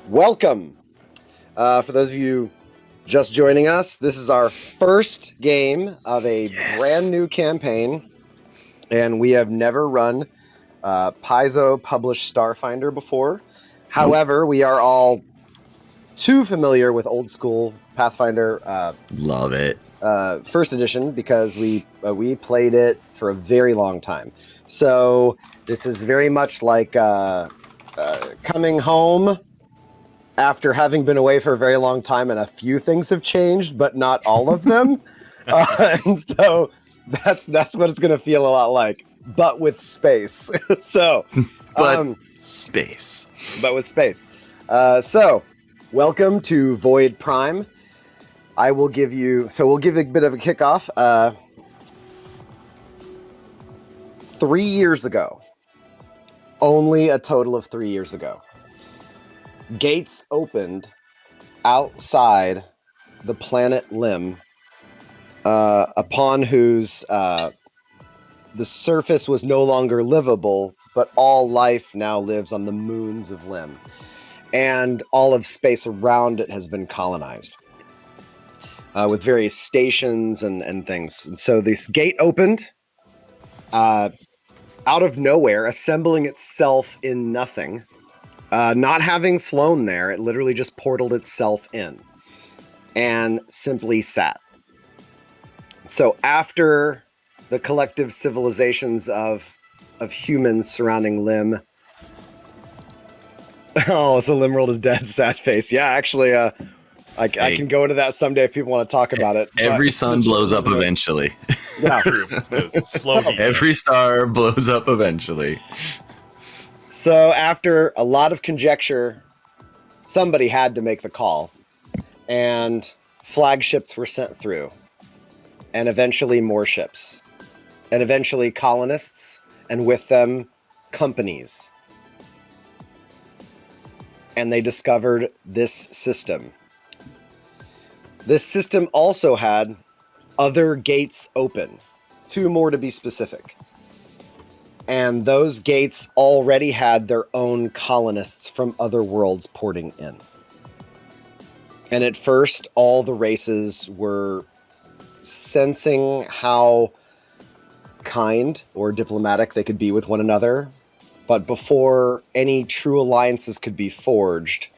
Welcome. For those of you just joining us, this is our first game of a brand new campaign, and we have never run Paizo published Starfinder before. However, we are all too familiar with old school Pathfinder. Love it. First edition, because we played it for a very long time. So this is very much like coming home after having been away for a very long time, and a few things have changed, but not all of them. And so that's what it's going to feel a lot like, but with space. So, space. But with space. So, welcome to Void Prime. We'll give you a bit of a kickoff. 3 years ago, only a total of 3 years ago, gates opened outside the planet Lim, upon whose the surface was no longer livable, but all life now lives on the moons of Lim, and all of space around it has been colonized with various stations and things. And so this gate opened out of nowhere, assembling itself in nothing. Not having flown there, it literally just portaled itself in and simply sat. So after the collective civilizations of humans surrounding Lim... Oh, so Limworld is dead, sad face. Yeah, actually, I can go into that someday if people want to talk about it. Every sun blows up eventually. Yeah. Slowly. Every star blows up eventually. So after a lot of conjecture, somebody had to make the call, and flagships were sent through, and eventually more ships, and eventually colonists, and with them companies. And they discovered this system. This system also had other gates open, 2 more to be specific. And those gates already had their own colonists from other worlds porting in. And at first, all the races were sensing how kind or diplomatic they could be with one another. But before any true alliances could be forged,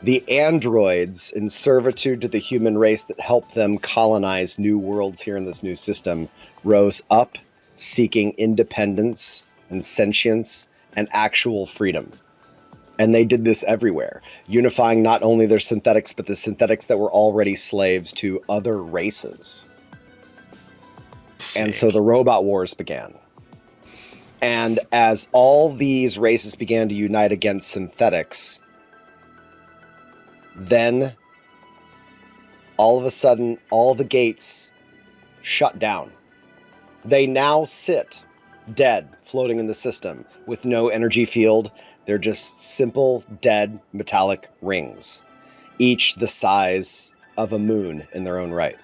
the androids in servitude to the human race that helped them colonize new worlds here in this new system rose up, seeking independence and sentience and actual freedom. And they did this everywhere, unifying not only their synthetics, but the synthetics that were already slaves to other races. Sick. And so the robot wars began. And as all these races began to unite against synthetics, then all of a sudden, all the gates shut down. They now sit dead, floating in the system with no energy field. They're just simple, dead, metallic rings, each the size of a moon in their own right.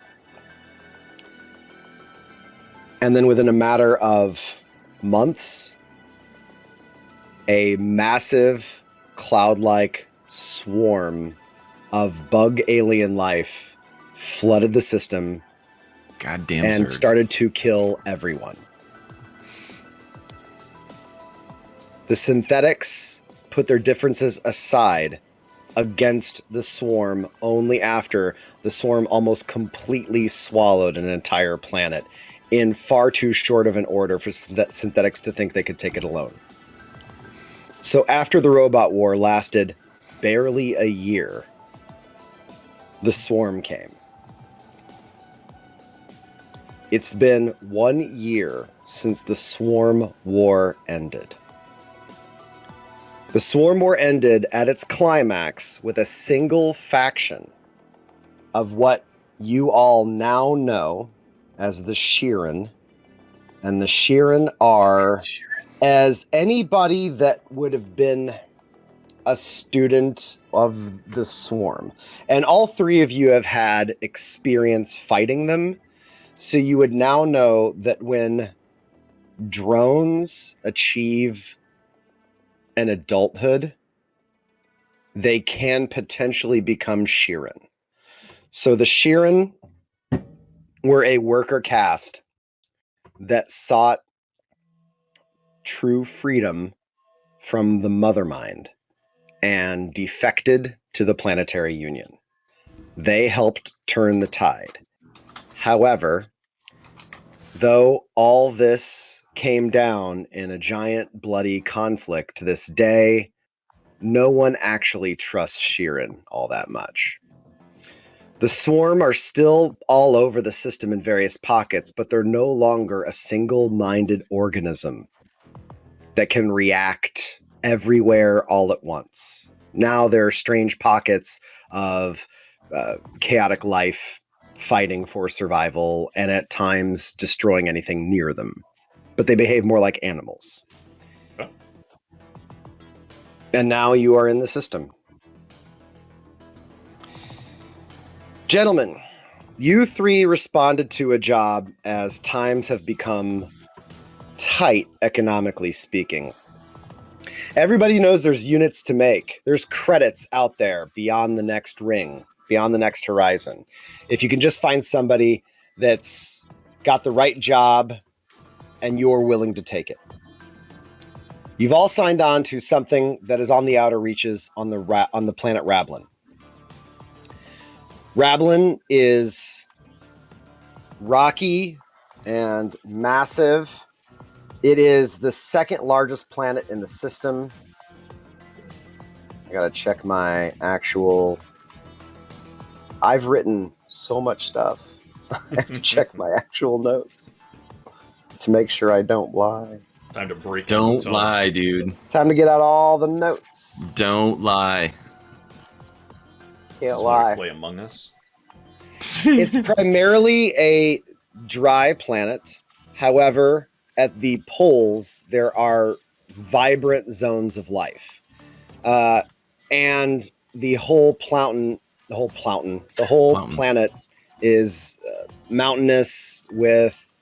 And then within a matter of months, a massive cloud-like swarm of bug alien life flooded the system. Goddamn, and Zerg. started to kill everyone. The synthetics put their differences aside against the swarm only after the swarm almost completely swallowed an entire planet in far too short of an order for synthetics to think they could take it alone. So after the robot war lasted barely a year, the swarm came. It's been 1 year since the Swarm War ended. The Swarm War ended at its climax with a single faction of what you all now know as the Sheeran. And the Sheeran are, as anybody that would have been a student of the Swarm. And all 3 of you have had experience fighting them. So you would now know that when drones achieve an adulthood, they can potentially become Sheeran. So the Sheeran were a worker caste that sought true freedom from the mother mind and defected to the planetary union. They helped turn the tide. However, though all this came down in a giant bloody conflict to this day, no one actually trusts Sheeran all that much. The swarm are still all over the system in various pockets, but they're no longer a single-minded organism that can react everywhere all at once. Now there are strange pockets of chaotic life fighting for survival and at times destroying anything near them. But they behave more like animals. Oh. And now you are in the system. Gentlemen, you three responded to a job as times have become tight, economically speaking. Everybody knows there's units to make. There's credits out there beyond the next ring, beyond the next horizon. If you can just find somebody that's got the right job and you're willing to take it. You've all signed on to something that is on the outer reaches on the planet Rablin. Rablin is rocky and massive. It is the second largest planet in the system. I gotta check my actual... I've written so much stuff. I have to check my actual notes to make sure I don't lie. Time to break. Don't lie, dude. Time to get out all the notes. Don't lie. This Can't is why lie. we play Among Us. It's primarily a dry planet. However, at the poles, there are vibrant zones of life. And the whole planet is mountainous with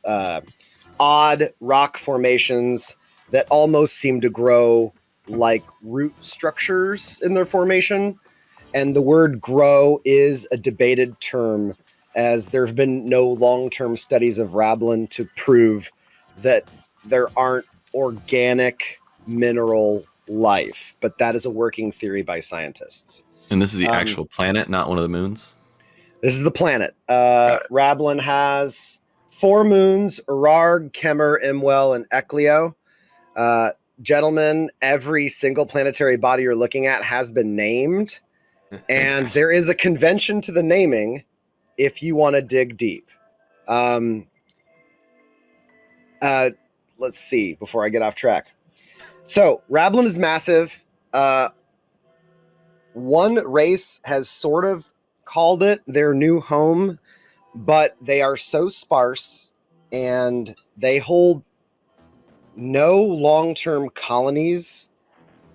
odd rock formations that almost seem to grow like root structures in their formation. And the word grow is a debated term, as there have been no long-term studies of Rablin to prove that there aren't organic mineral life. But that is a working theory by scientists. And this is the actual planet, not one of the moons? This is the planet. Rablin has 4 moons: Urarg, Kemmer, Imwell, and Eclio. Gentlemen, every single planetary body you're looking at has been named. And there is a convention to the naming if you want to dig deep. Let's see, before I get off track. So, Rablin is massive. One race has sort of called it their new home, but they are so sparse and they hold no long-term colonies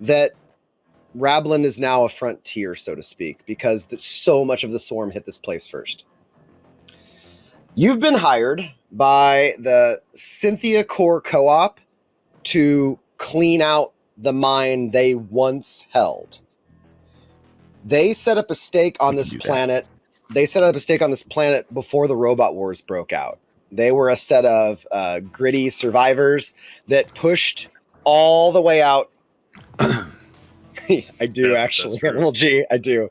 that Rablin is now a frontier, so to speak, because so much of the swarm hit this place first. You've been hired by the Cynthia Core Co-op to clean out the mine they once held. They set up a stake on this planet. They set up a stake on this planet before the Robot Wars broke out. They were a set of gritty survivors that pushed all the way out. I do, actually. Animal G, I do.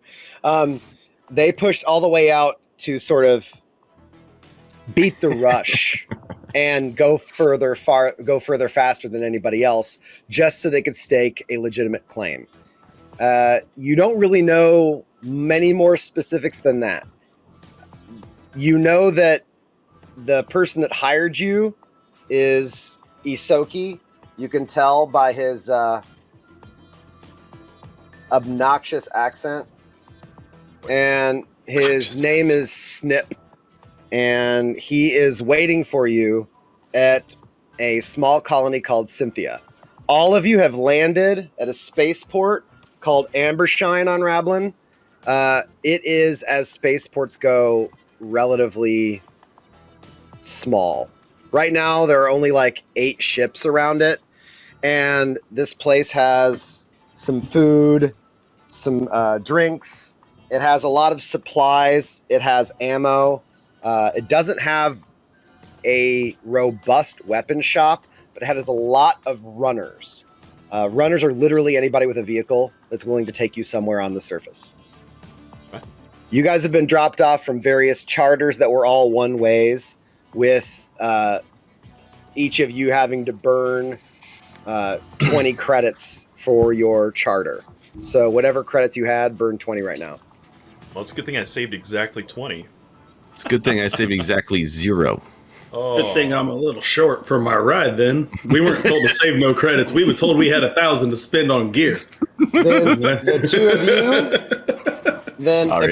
They pushed all the way out to sort of beat the rush and go further faster than anybody else, just so they could stake a legitimate claim. You don't really know many more specifics than that. You know that the person that hired you is Isoki. You can tell by his obnoxious accent. And his name is Snip. And he is waiting for you at a small colony called Cynthia. All of you have landed at a spaceport called Ambershine on Rablin. It is, as spaceports go, relatively small. Right now, there are only like 8 ships around it. And this place has some food, some drinks. It has a lot of supplies. It has ammo. It doesn't have a robust weapon shop, but it has a lot of runners. Runners are literally anybody with a vehicle that's willing to take you somewhere on the surface. Okay. You guys have been dropped off from various charters that were all one ways, with each of you having to burn 20 credits for your charter. So whatever credits you had, burn 20 right now. Well, it's a good thing I saved exactly 20. It's a good thing I saved exactly 0. Oh. Good thing I'm a little short for my ride then. We weren't told to save no credits. We were told we had 1,000 to spend on gear. Then the two of you, then Are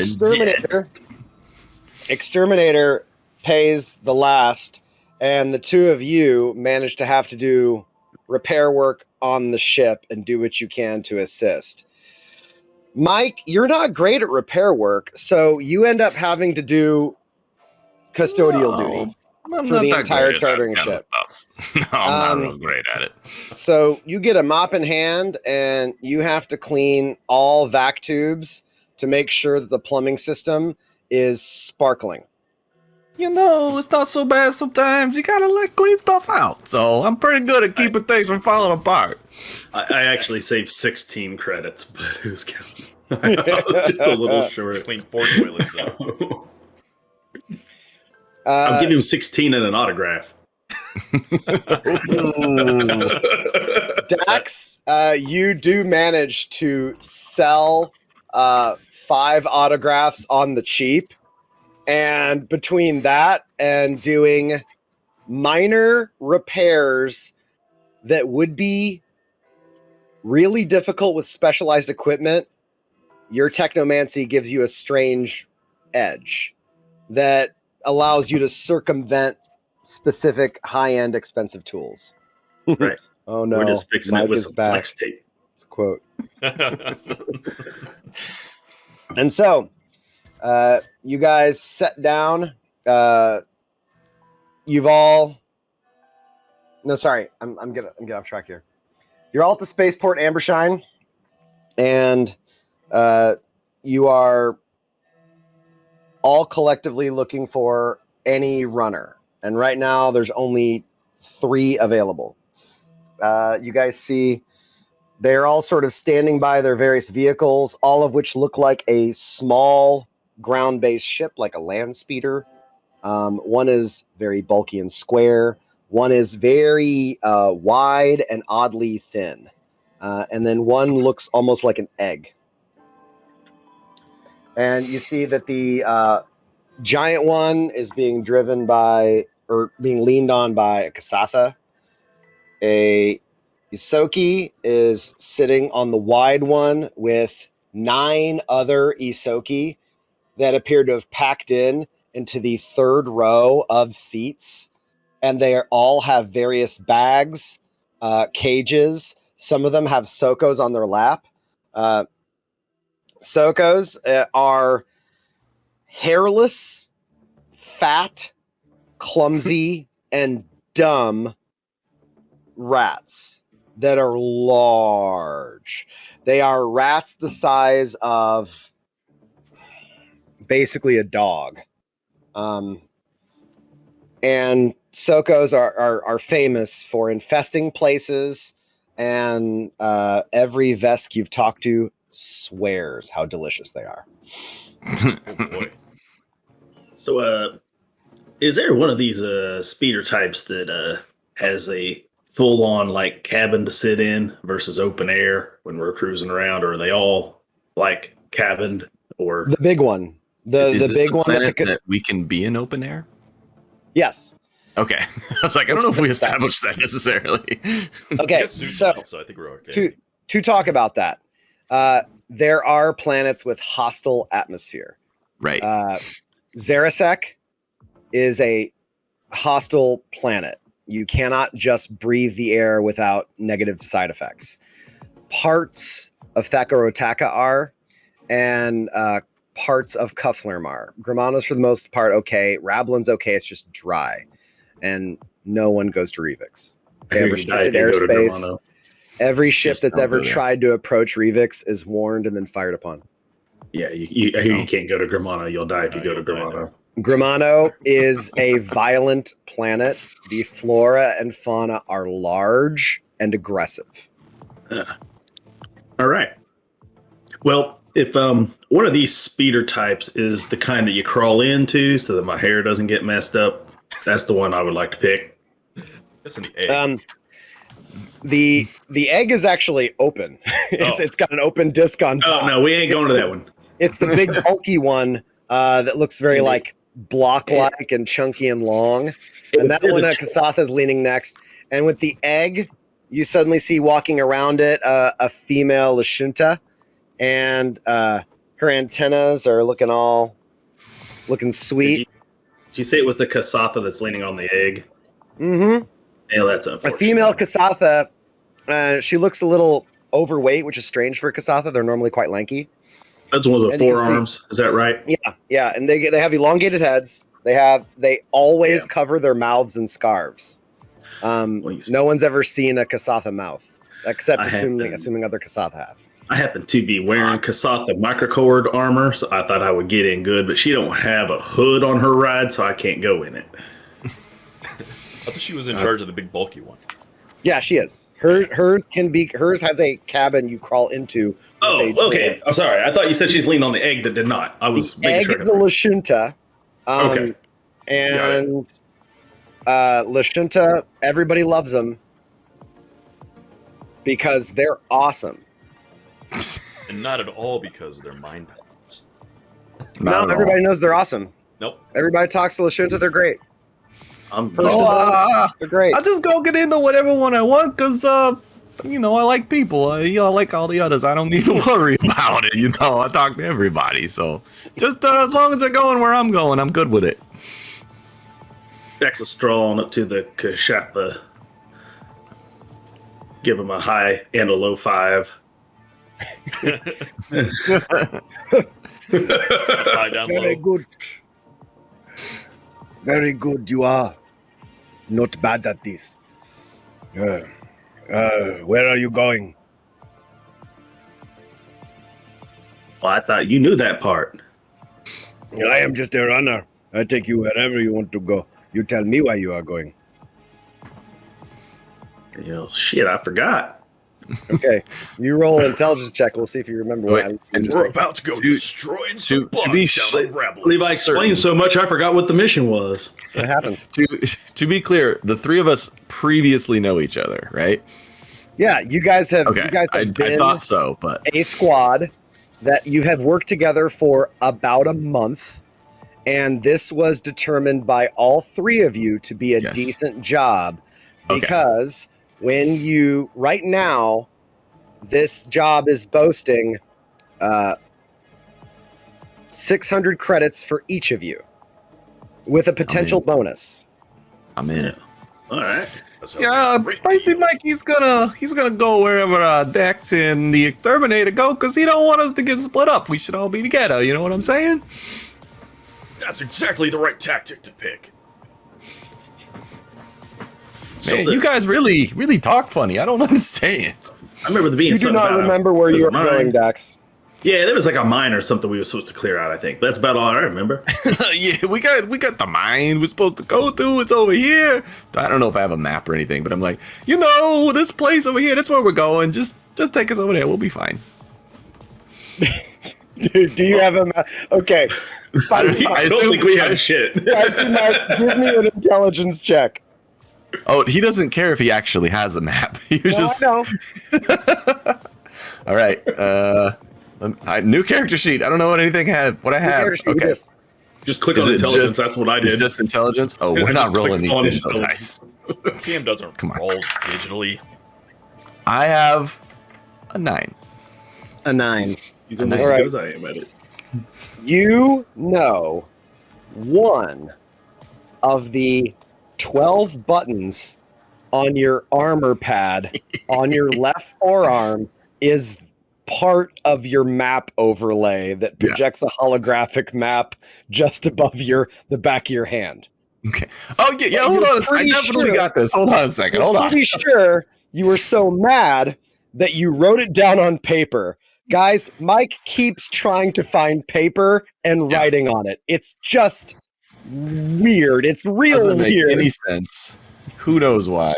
Exterminator pays the last, and the two of you manage to have to do repair work on the ship and do what you can to assist. Mike, you're not great at repair work, so you end up having to do custodial duty for the entire chartering ship. No, I'm not real great at it. So you get a mop in hand, and you have to clean all vac tubes to make sure that the plumbing system is sparkling. You know, it's not so bad sometimes. You gotta let clean stuff out. So I'm pretty good at keeping things from falling apart. I actually saved 16 credits, but who's counting? I was just a little short. Clean 4 toilets though. I'm giving him 16 and an autograph. Dax, you do manage to sell 5 autographs on the cheap. And between that and doing minor repairs that would be really difficult with specialized equipment, your technomancy gives you a strange edge that allows you to circumvent specific high-end expensive tools. Right. Oh no. We're just fixing Mike it with is some back. flex tape. It's a quote. And so, you guys sat down. You've all. No, sorry, I'm getting off track here. You're all at the spaceport Ambershine, and you are all collectively looking for any runner. And right now, there's only 3 available. You guys see they're all sort of standing by their various vehicles, all of which look like a small ground-based ship, like a land speeder. One is very bulky and square. One is very wide and oddly thin. And then one looks almost like an egg. And you see that the giant one is being driven by, or being leaned on by, a Kasatha. A Isoki is sitting on the wide one with 9 other Isoki that appear to have packed into the 3rd row of seats. And they all have various bags, cages. Some of them have Sokos on their lap. Sokos are hairless, fat, clumsy, and dumb rats that are large. They are rats the size of basically a dog. And Sokos are famous for infesting places, and every Vesk you've talked to swears how delicious they are. Oh boy. So, is there one of these speeder types that has a full-on like cabin to sit in versus open air when we're cruising around, or are they all like cabined? Or The big one, the big one that we can be in open air. Yes. Okay, I was like, I don't know if we established that necessarily. Okay, So I think we're okay. to talk about that, there are planets with hostile atmosphere. Right. Zarasek is a hostile planet. You cannot just breathe the air without negative side effects. Parts of Thakarotaka are, and parts of Cufflerm are. Grimano's for the most part okay. Rablin's okay. It's just dry, and no one goes to Revix. They have restricted airspace. Every ship Just that's don't ever go there. tried to approach Revix is warned and then fired upon. Yeah, you can't go to Grimano. You'll die if you go to you'll die Grimano. Grimano is a violent planet. The flora and fauna are large and aggressive. All right. Well, if one of these speeder types is the kind that you crawl into so that my hair doesn't get messed up, that's the one I would like to pick. That's an egg. The egg is actually open. It's got an open disc on top. Oh no, we ain't going to that one. It's the big bulky one that looks very like block-like and chunky and long. And that one, Kasatha's leaning next. And with the egg, you suddenly see walking around it a female Lashunta, and her antennas are looking sweet. Did you say it was the Kasatha that's leaning on the egg? Mm-hmm. Yeah, that's unfortunate. A female Kasatha. She looks a little overweight, which is strange for Kasatha. They're normally quite lanky. That's one of the And you can forearms. Is that right? Yeah, and they have elongated heads. They always cover their mouths in scarves. No one's ever seen a Kasatha mouth, except assuming other Kasatha have. I happen to be wearing Kasatha microcord armor, so I thought I would get in good, but she don't have a hood on her ride, so I can't go in it. I thought she was in charge of the big bulky one. Yeah, she is. Hers has a cabin you crawl into. Oh, okay. I'm sorry. I thought you said she's leaning on the egg that did not. I was the egg is the Lashunta. Okay. And Lashunta, everybody loves them because they're awesome. And not at all because of their mind patterns. No, everybody knows they're awesome. Nope. Everybody talks to Lashunta, they're great. They're great. I just go get into whatever one I want because, I like people. I like all the others. I don't need to worry about it. I talk to everybody. So just as long as they're going where I'm going, I'm good with it. Dex a straw on up to the Kashatha. Give him a high and a low 5. High down Very low. good. Very good. You are not bad at this. Where are you going? Well, I thought you knew that part. I am just a runner. I take you wherever you want to go. You tell me where you are going. Shit, I forgot. Okay, you roll an intelligence check. We'll see if you remember. And we're about to go destroying some bugs down on Rebels. Levi explained so much, I forgot what the mission was. What happened? To be clear, the three of us previously know each other, right? Yeah, you guys have. Okay, You guys have been I thought so, but a squad that you have worked together for about a month, and this was determined by all three of you to be a decent job because. When you, right now, this job is boasting 600 credits for each of you with a potential bonus. I'm in. All right. Yeah, Spicy Mike, he's gonna go wherever Dex and the Exterminator go because he don't want us to get split up. We should all be together. You know what I'm saying? That's exactly the right tactic to pick. Man, you guys really talk funny. I don't understand. I remember there being You do not remember where you were going, Dax. Yeah, there was like a mine or something we were supposed to clear out, I think. That's about all I remember. Yeah, we got the mine we're supposed to go to. It's over here. I don't know if I have a map or anything, but I'm like, this place over here, that's where we're going. Just take us over there. We'll be fine. Dude, do you have a map? Okay. I don't think we have shit. Give me an intelligence check. Oh, he doesn't care if he actually has a map. He was just. I know. All right. New character sheet. I don't know what anything had. What I have. Okay. Just click on intelligence. That's what I did. It's just intelligence. Oh, we're not rolling these digital dice. PM doesn't roll digitally. I have a 9. A 9. He's almost as good as I am at it. You know one of the 12 buttons on your armor pad on your left forearm is part of your map overlay that projects a holographic map just above the back of your hand. Okay. Oh, yeah, hold on. I definitely got this. Hold on a second. Hold on. I'm pretty sure you were so mad that you wrote it down on paper. Guys, Mike keeps trying to find paper and writing on it. It's just weird. It's real Doesn't make weird. any sense. Who knows why?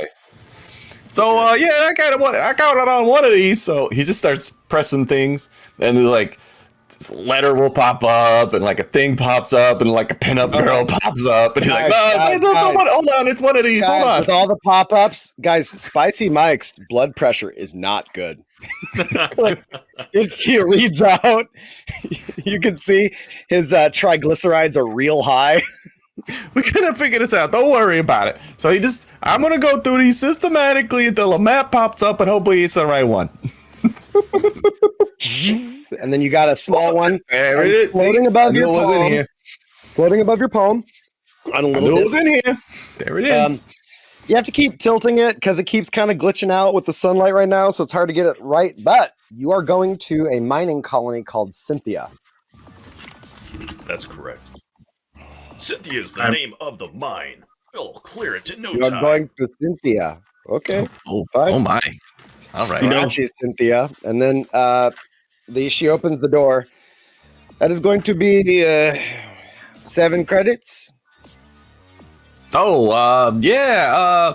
So I counted on one of these. So he just starts pressing things, and there's like this letter will pop up, and like a thing pops up, and like a pinup girl pops up, and he's like, hold on, it's one of these. Hold on. With all the pop-ups, guys, Spicy Mike's blood pressure is not good. He reads out. You can see his triglycerides are real high. We couldn't figure this out. Don't worry about it. So I'm gonna go through these systematically until a map pops up, and hopefully it's the right one. And then you got a small one there it is. floating above your palm. In here. Floating above your palm. On a little was in here. There it is. You have to keep tilting it because it keeps kind of glitching out with the sunlight right now, so it's hard to get it right. But you are going to a mining colony called Cynthia. That's correct. Cynthia is the name of the mine. We'll clear it in no You are time. going to Cynthia. Okay. Fine. Oh my. All right. You know, she's Cynthia. And then she opens the door. That is going to be 7 credits. Oh, yeah.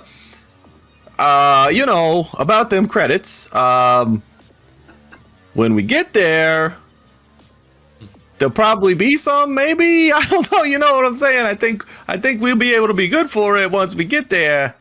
About them credits. When we get there, there'll probably be some, maybe. I don't know. You know what I'm saying? I think we'll be able to be good for it once we get there.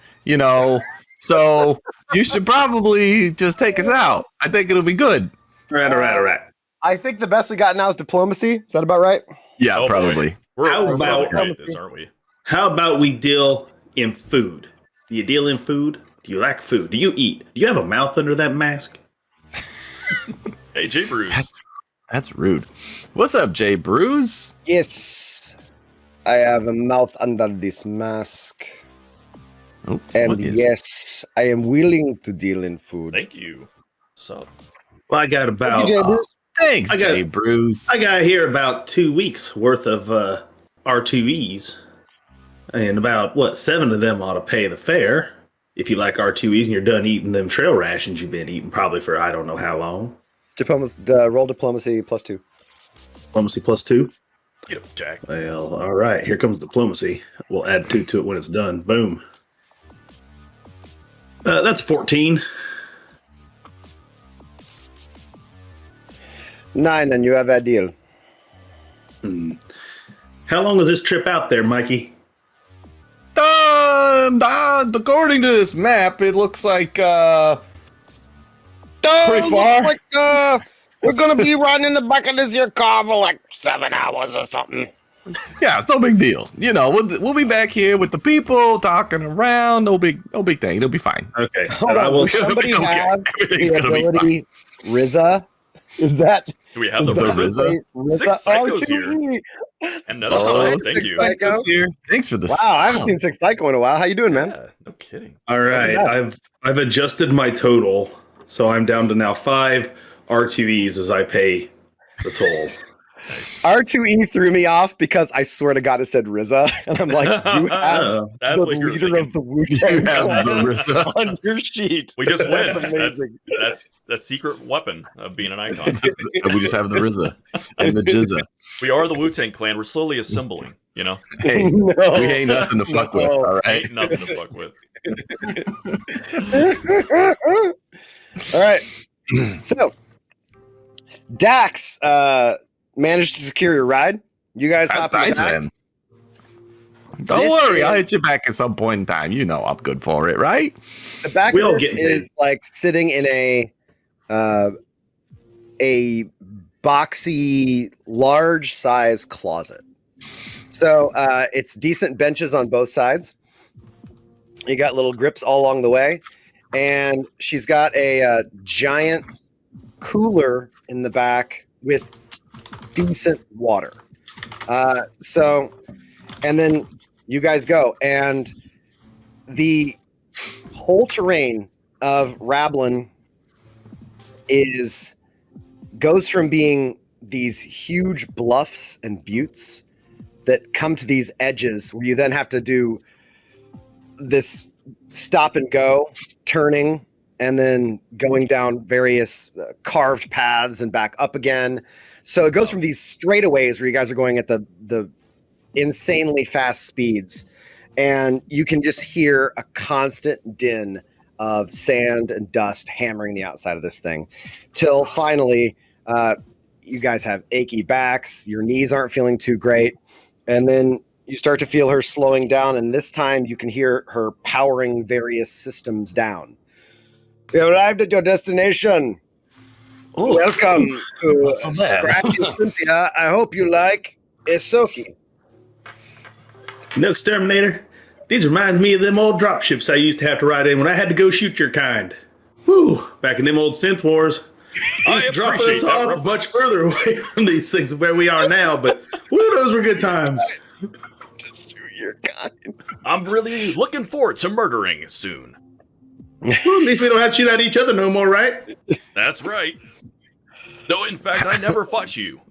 So you should probably just take us out. I think it'll be good. All right. I think the best we got now is diplomacy. Is that about right? Yeah, Oh, probably. boy. We're How really about- great at this, aren't we? How about we deal in food? Do you deal in food? Do you like food? Do you eat? Do you have a mouth under that mask? Hey, Jay Bruce. That's rude. What's up, Jay Bruce? Yes. I have a mouth under this mask. Oh, And yes, I am willing to deal in food. Thank you. So, Well, I got about. Jay Bruce. Thanks, I got- Jay Bruce. I got here about 2 weeks worth of R2Es, and about 7 of them ought to pay the fare. If you like R2Es and you're done eating them trail rations you've been eating probably for I don't know how long. Roll diplomacy +2. Diplomacy +2. get up, Jack. Well, all right. Here comes diplomacy. We'll add 2 to it when it's done. Boom. That's 14. 9, and you have a deal. How long is this trip out there, Mikey? According to this map, it looks like pretty far. Like, we're gonna be riding in the back of this here car for like 7 hours or something. Yeah, it's no big deal. We'll be back here with the people talking around. No big thing. It'll be fine. Okay. Hold I on, will. does somebody Okay. have Everything's the gonna be ability Riza? Is that Do we have is the that RZA? Riza? 6 psychos gee. Another Oh, side, thank you. Psycho. Here. Thanks for the Wow, I haven't seen 6 Psycho in a while. How you doing, man? Yeah, no kidding. All right. I've adjusted my total, so I'm down to now 5 R2Es as I pay the toll. R2E threw me off because I swear to God it said Riza, and I'm like, you have That's the what you're leader thinking. of the Wu-Tang You have Clan the Riza. on your sheet. We just win. That's amazing. That's the secret weapon of being an icon. We just have the Rizza and the Jizza. We are the Wu-Tang Clan. We're slowly assembling, Hey, No. we ain't nothing to fuck with. No. All right. Ain't nothing to fuck with. All right. So, Dax managed to secure your ride. You guys That's hop in the nice, back. man. Don't This worry, is- I'll hit you back at some point in time. I'm good for it, right? The back We all of this get paid. is like sitting in a boxy, large size closet. So it's decent benches on both sides. You got little grips all along the way, and she's got a giant cooler in the back with decent water. And then you guys go, and the whole terrain of Rablin goes from being these huge bluffs and buttes that come to these edges where you then have to do this stop and go turning and then going down various carved paths and back up again. So it goes from these straightaways where you guys are going at the insanely fast speeds, and you can just hear a constant din of sand and dust hammering the outside of this thing, till finally you guys have achy backs, your knees aren't feeling too great, and then you start to feel her slowing down, and this time you can hear her powering various systems down. You arrived at your destination. Oh, Welcome to not so bad. Scratchy Cynthia. I hope you like Isoki. No, Exterminator. These remind me of them old dropships I used to have to ride in when I had to go shoot your kind. Whew, back in them old synth wars. I Used to drop appreciate us that off reference. much further away from these things than where we are now, but whew, those were good times. Your kind. I'm really looking forward to murdering soon. Well, at least we don't have to shoot at each other no more, right? That's right. No, in fact, I never fought you.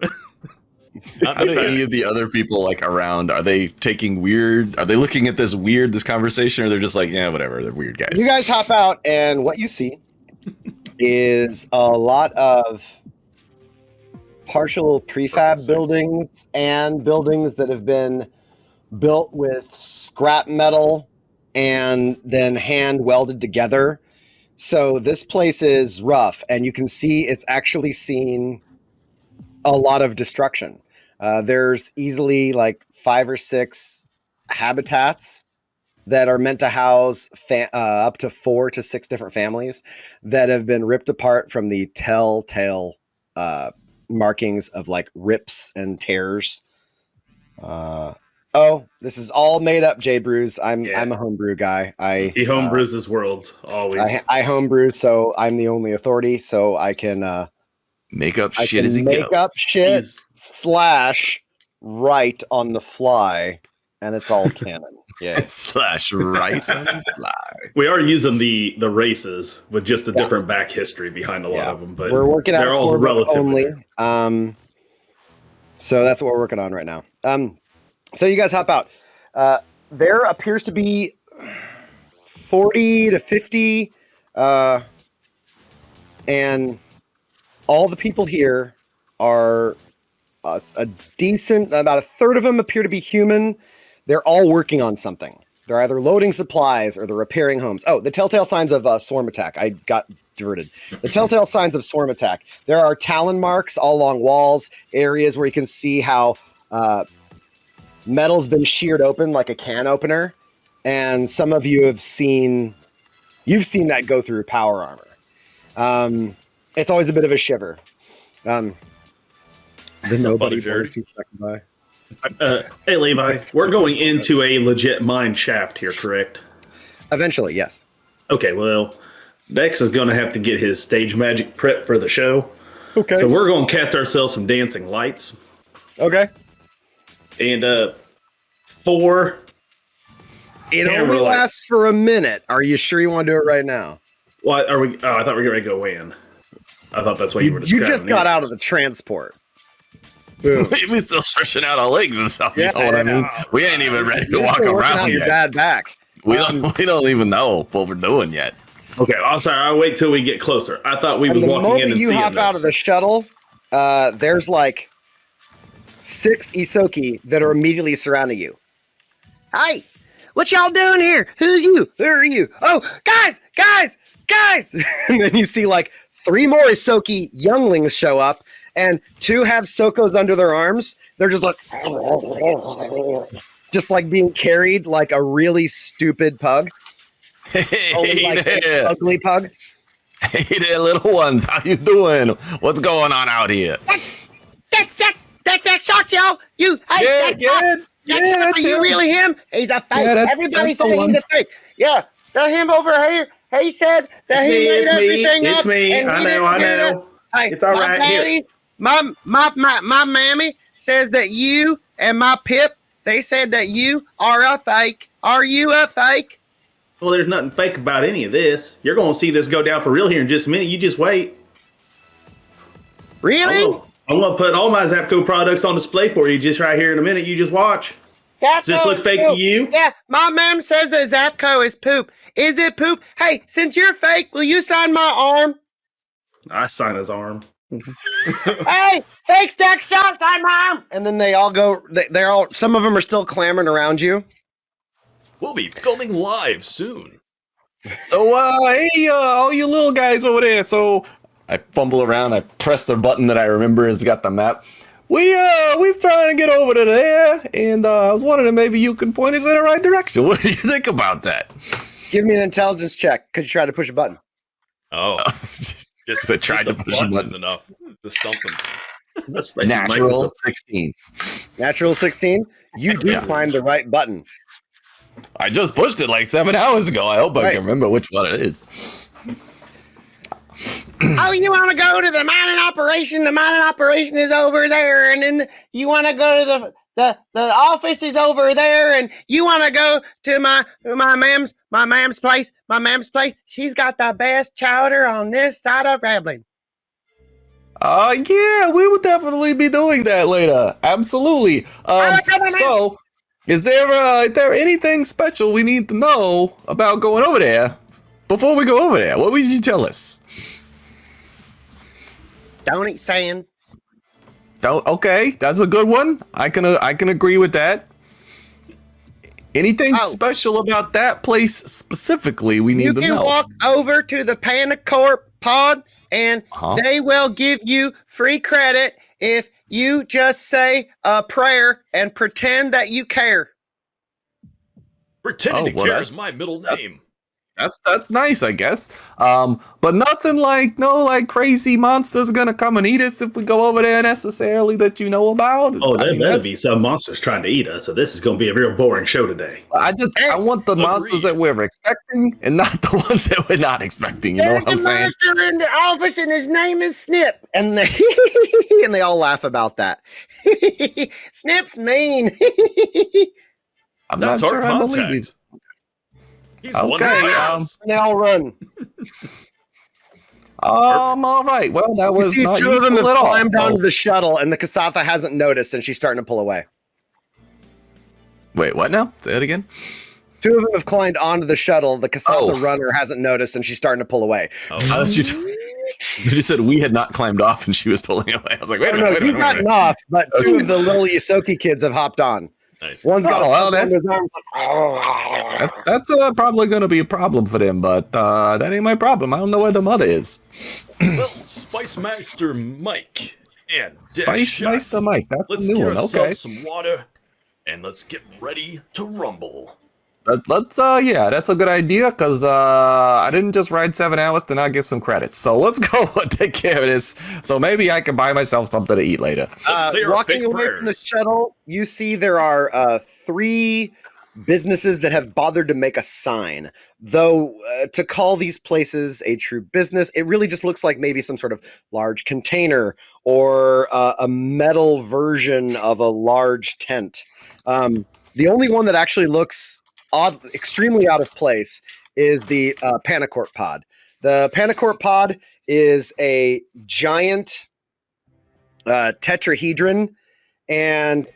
How do any of the other people like around? Are they taking weird? Are they looking at this conversation, or they're just like, yeah, whatever? They're weird guys. You guys hop out, and what you see is a lot of partial prefab buildings and buildings that have been built with scrap metal and then hand welded together. So this place is rough, and you can see it's actually seen a lot of destruction. There's easily like 5 or 6 habitats that are meant to house up to 4 to 6 different families that have been ripped apart from the telltale markings of like rips and tears. Oh, this is all made up, Jade Brews. I'm a homebrew guy. He homebrews his worlds, always. I homebrew, so I'm the only authority, so I can make up I shit can as he make goes. up shit / write on the fly, and it's all canon. Yeah. / right on the fly. We are using the races with just a different back history behind a lot of them, but we're working they're out all relatively only. So that's what we're working on right now. So you guys hop out. There appears to be 40 to 50, and all the people here are a decent, about a third of them appear to be human. They're all working on something. They're either loading supplies or they're repairing homes. Oh, the telltale signs of swarm attack. I got diverted. The telltale signs of swarm attack. There are talon marks all along walls, areas where you can see how metal's been sheared open like a can opener. And some of you have seen that go through power armor. It's always a bit of a shiver. Nobody Jared. by. Hey, Levi, we're going into a legit mine shaft here, correct? Eventually, yes. Okay, well, Dex is going to have to get his stage magic prep for the show. Okay. So we're going to cast ourselves some dancing lights. Okay. And 4... It camera only lights. lasts for a minute. Are you sure you want to do it right now? What are we? Oh, I thought we were going to go in. I thought that's what you were describing. You just got out of the transport. Boom. We still stretching out our legs and stuff. Yeah, you know what I mean? We ain't even ready to You're walk still working out around your yet. bad back. We don't even know what we're doing yet. Okay, I'm sorry. I'll wait till we get closer. I thought we And was the walking in moment and you seeing hop this. out of the shuttle, there's like 6 Isoki that are immediately surrounding you. Hi, what y'all doing here? Who's you? Who are you? Oh, guys! And then you see like 3 more Isoki younglings show up, and 2 have Sokos under their arms. They're just like being carried like a really stupid pug. Only Hey like an there. ugly pug. Hey there, little ones. How you doing? What's going on out here? That shocks y'all. You, hey, that shocks. Are you really him? He's a fake. Yeah, Everybody that's the said one. he's a fake. Yeah, that him over here. He said that he made everything up. It's me. and I he know. didn't do that. Hey, It's all my right. Here. daddy, my mammy says that you and my Pip, they said that you are a fake. Are you a fake? Well, there's nothing fake about any of this. You're going to see this go down for real here in just a minute. You just wait. Really? I'm going to put all my Zapco products on display for you just right here in a minute. You just watch. Zapco Does this look is fake to poop. you? Yeah, my mom says that Zapco is poop. Is it poop? Hey, since you're fake, will you sign my arm? I sign his arm. Hey, fake stack shot, sign my arm. And then they all go. They're all. Some of them are still clamoring around you. We'll be filming live soon. So, hey, all you little guys over there. So, I fumble around. I press the button that I remember has got the map. We's trying to get over to there, and I was wondering if maybe you can point us in the right direction. What do you think about that? Give me an intelligence check. Could you try to push a button? Oh, Just I tried to the push a button is button. enough to stump them. That's basically Natural Microsoft. 16. Natural 16. You do climb the right button. I just pushed it like 7 hours ago. I hope I Right. can remember which one it is. Oh, you want to go to the mining operation? The mining operation is over there, and then you want to go to the office is over there, and you want to go to my mam's place. My mam's place. She's got the best chowder on this side of Rablin. Yeah, we will definitely be doing that later. Absolutely. So, is there anything special we need to know about going over there before we go over there? What would you tell us? Don't eat sand. Okay, that's a good one. I can agree with that. Anything Oh. special about that place specifically we You need to can know? walk over to the Panacorp pod, and they will give you free credit if you just say a prayer and pretend that you care. Pretending to well, care that's- is my middle name. That's nice, I guess. But nothing like crazy monsters gonna come and eat us if we go over there necessarily that you know about. Oh, I there mean, better that's- be some monsters trying to eat us. So this is going to be a real boring show today. I want the monsters Agreed. that we're expecting and not the ones that we're not expecting. You know what I'm saying? There's a monster in the office, and his name is Snip. And they, and they all laugh about that. Snip's mean. I'm That's not our sure I believe contact. these. He's the one who Okay, cares. And they all run. All right. Well, that You was see not two of them useful have at all. climbed so- onto the shuttle, and the Kasatha hasn't noticed, and she's starting to pull away. Wait, what now? Say it again. Two of them have climbed onto the shuttle. The Kasatha Oh. runner hasn't noticed, and she's starting to pull away. Oh, You just said we had not climbed off and she was pulling away. I was like, wait a No, minute. Wait a you've minute, wait a gotten minute. off, but two of the little Yosoki kids have hopped on. nice. One's got Oh, a well, something under that's- his arm. That's probably going to be a problem for them, but that ain't my problem. I don't know where the mother is. Well, Spice Master Mike and Dash Spice Shots. Meister Mike. That's Let's a new get one. ourselves Okay. some water, and let's get ready to rumble. Let's yeah, that's a good idea because I didn't just ride 7 hours to not get some credits. So let's go take care of this. So maybe I can buy myself something to eat later. Let's say our Walking fake away from the prayers. shuttle, you see there are 3 businesses that have bothered to make a sign. Though to call these places a true business, it really just looks like maybe some sort of large container or a metal version of a large tent. The only one that actually looks extremely out of place is the Panacorp pod. The Panacorp pod is a giant tetrahedron, and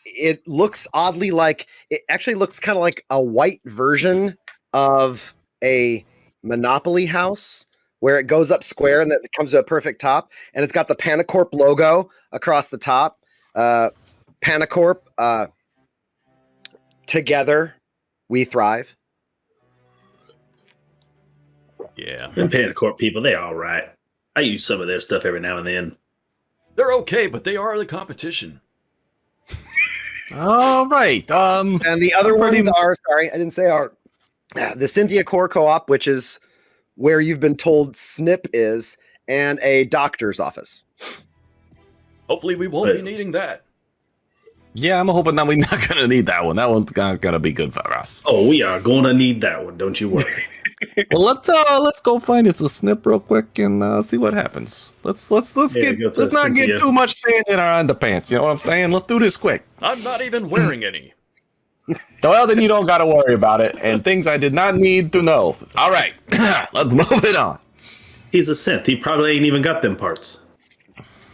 it looks oddly like it actually looks kind of like a white version of a Monopoly house, where it goes up square and then it comes to a perfect top, and it's got the Panacorp logo across the top. Panacorp, together we thrive. Yeah. Them Panacorp people, they're all right. I use some of their stuff every now and then. They're okay, but they are the competition. All right. And the other pretty- ones are, sorry, I didn't say are, the Cynthia Core Co-op, which is where you've been told Snip is, and a doctor's office. Hopefully we won't be needing that. Yeah, I'm hoping that we're not going to need that one. That one's not going to be good for us. Oh, we are going to need that one. Don't you worry. Well, let's go find us a snip real quick and see what happens. Let's Yeah, go to let's not Cynthia. get too much sand in our underpants. You know what I'm saying? Let's do this quick. I'm not even wearing any. Well, then you don't got to worry about it. And things I did not need to know. All right, let's move it on. He's a synth. He probably ain't even got them parts.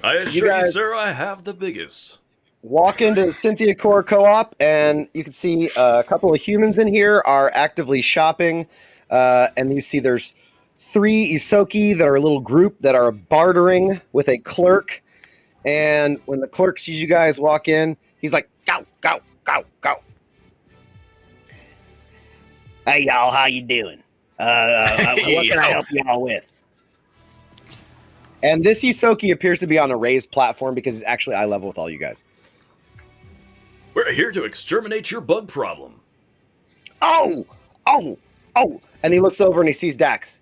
I assure you, guys- sir, I have the biggest. walk into Cynthia Core Co-op, and you can see a couple of humans in here are actively shopping. And you see there's 3 Isoki that are a little group that are bartering with a clerk. And when the clerk sees you guys walk in, he's like, "Go, go, go, go." Hey y'all, how you doing? What can I help y'all with? And this Isoki appears to be on a raised platform because he's actually eye level with all you guys. We're here to exterminate your bug problem. Oh! And he looks over and he sees Dax.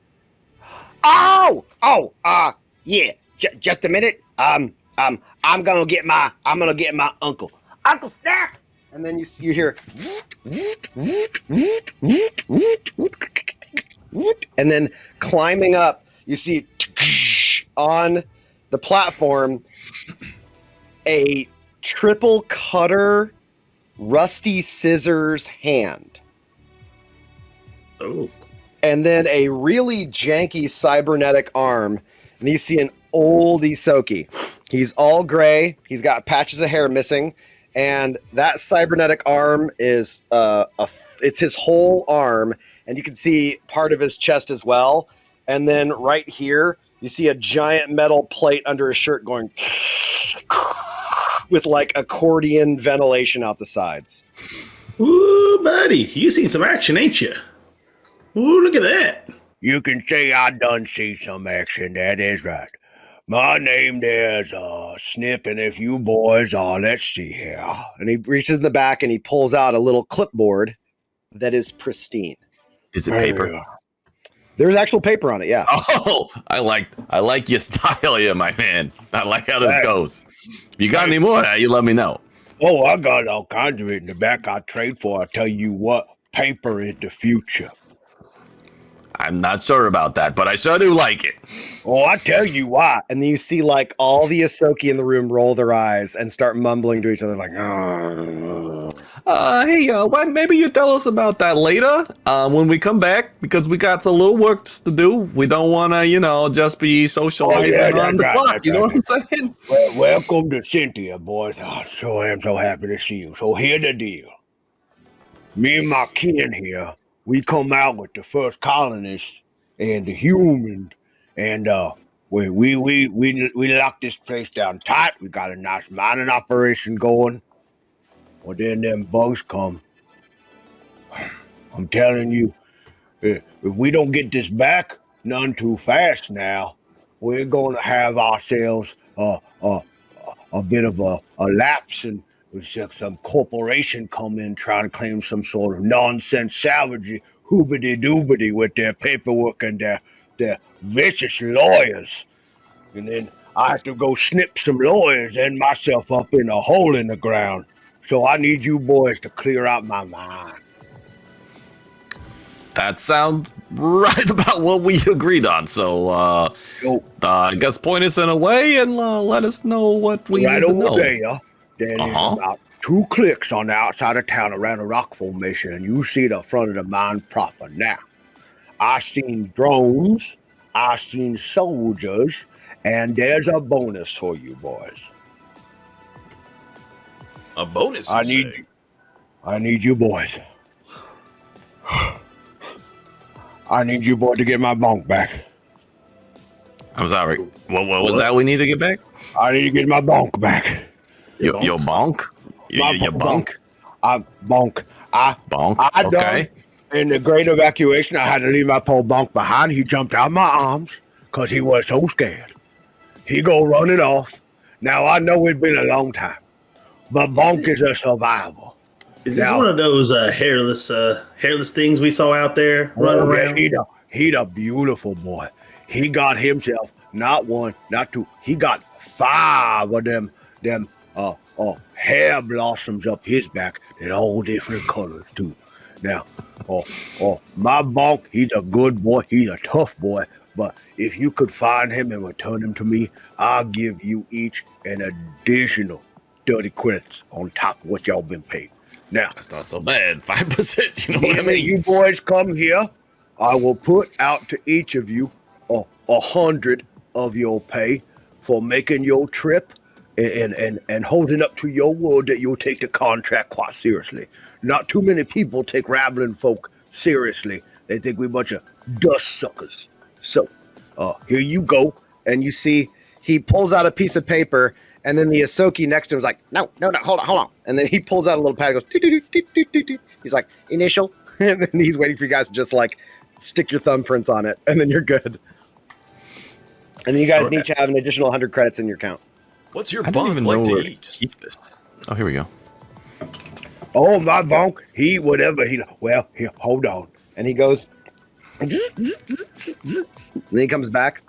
Yeah. Just a minute. I'm gonna get my uncle. Uncle Snap! And then you hear, and then climbing up, you see on the platform a triple cutter rusty scissors hand. Oh. And then a really janky cybernetic arm. And you see an old Isoki. He's all gray. He's got patches of hair missing. And that cybernetic arm is it's his whole arm. And you can see part of his chest as well. And then right here, you see a giant metal plate under his shirt going with like accordion ventilation out the sides. Ooh, buddy, you seen some action, ain't you? Ooh, look at that. You can say I done see some action, that is right. My name there's Snip, and if you boys let's see here. And he reaches in the back and he pulls out a little clipboard that is pristine. Is it paper? There's actual paper on it, yeah. Oh, I like your style here, my man. I like how this goes. If you got any more, you let me know. Oh, I got all kinds of it in the back I trade for. I tell you what, paper is the future. I'm not sure about that, but I sure do like it. Oh, I tell you why. And then you see like all the Isoki in the room roll their eyes and start mumbling to each other like, oh. Hey, maybe you tell us about that later when we come back, because we got a little work to do. We don't want to, just be socializing on the clock. You know what I'm saying? Well, welcome to Cynthia, boys. I sure am so happy to see you. So here's the deal. Me and my kin here, we come out with the first colonists and the humans, and we locked this place down tight. We got a nice mining operation going. Well, then them bugs come. I'm telling you, if we don't get this back none too fast now, we're going to have ourselves a bit of a lapse, and some corporation come in trying to claim some sort of nonsense salvage hoobity-doobity with their paperwork and their vicious lawyers. And then I have to go snip some lawyers and myself up in a hole in the ground. So I need you boys to clear out my mind. That sounds right about what we agreed on. So I guess point us in a way and let us know what we need to know. There is about 2 clicks on the outside of town around a rock formation, and you see the front of the mine proper. Now, I seen drones, I seen soldiers, and there's a bonus for you boys. A bonus? I need you boys. I need you boys to get my bunk back. I'm sorry. What was that we need to get back? I need to get my bunk back. Your bonk? Your bunk? Bonk. I Okay. In the great evacuation, I had to leave my poor bunk behind. He jumped out of my arms because he was so scared. He go running off. Now, I know it's been a long time, but bonk is a survivor. Is this one of those hairless things we saw out there running around? He a beautiful boy. He got himself not 1, not 2. He got 5 of them hair blossoms up his back in all different colors too. Now, my bonk, he's a good boy. He's a tough boy. But if you could find him and return him to me, I'll give you each an additional 30 credits on top of what y'all been paid. Now, that's not so bad. 5%. You know what I mean? You boys come here. I will put out to each of you 100 of your pay for making your trip and holding up to your word that you'll take the contract quite seriously. Not too many people take rabbling folk seriously. They think we're a bunch of dust suckers. So, here you go. And you see he pulls out a piece of paper, and then the Asoki next to him is like, no, hold on. And then he pulls out a little pad and goes, "Doo-doo-doo-doo-doo-doo." He's like, initial. And then he's waiting for you guys to just like stick your thumbprints on it, and then you're good. And then you guys each have an additional 100 credits in your account. What's your I don't bunk even like know to where to eat? keep this. Oh, here we go. Oh, my bunk, he eat whatever he... Well, here, hold on. And he goes, and then he comes back,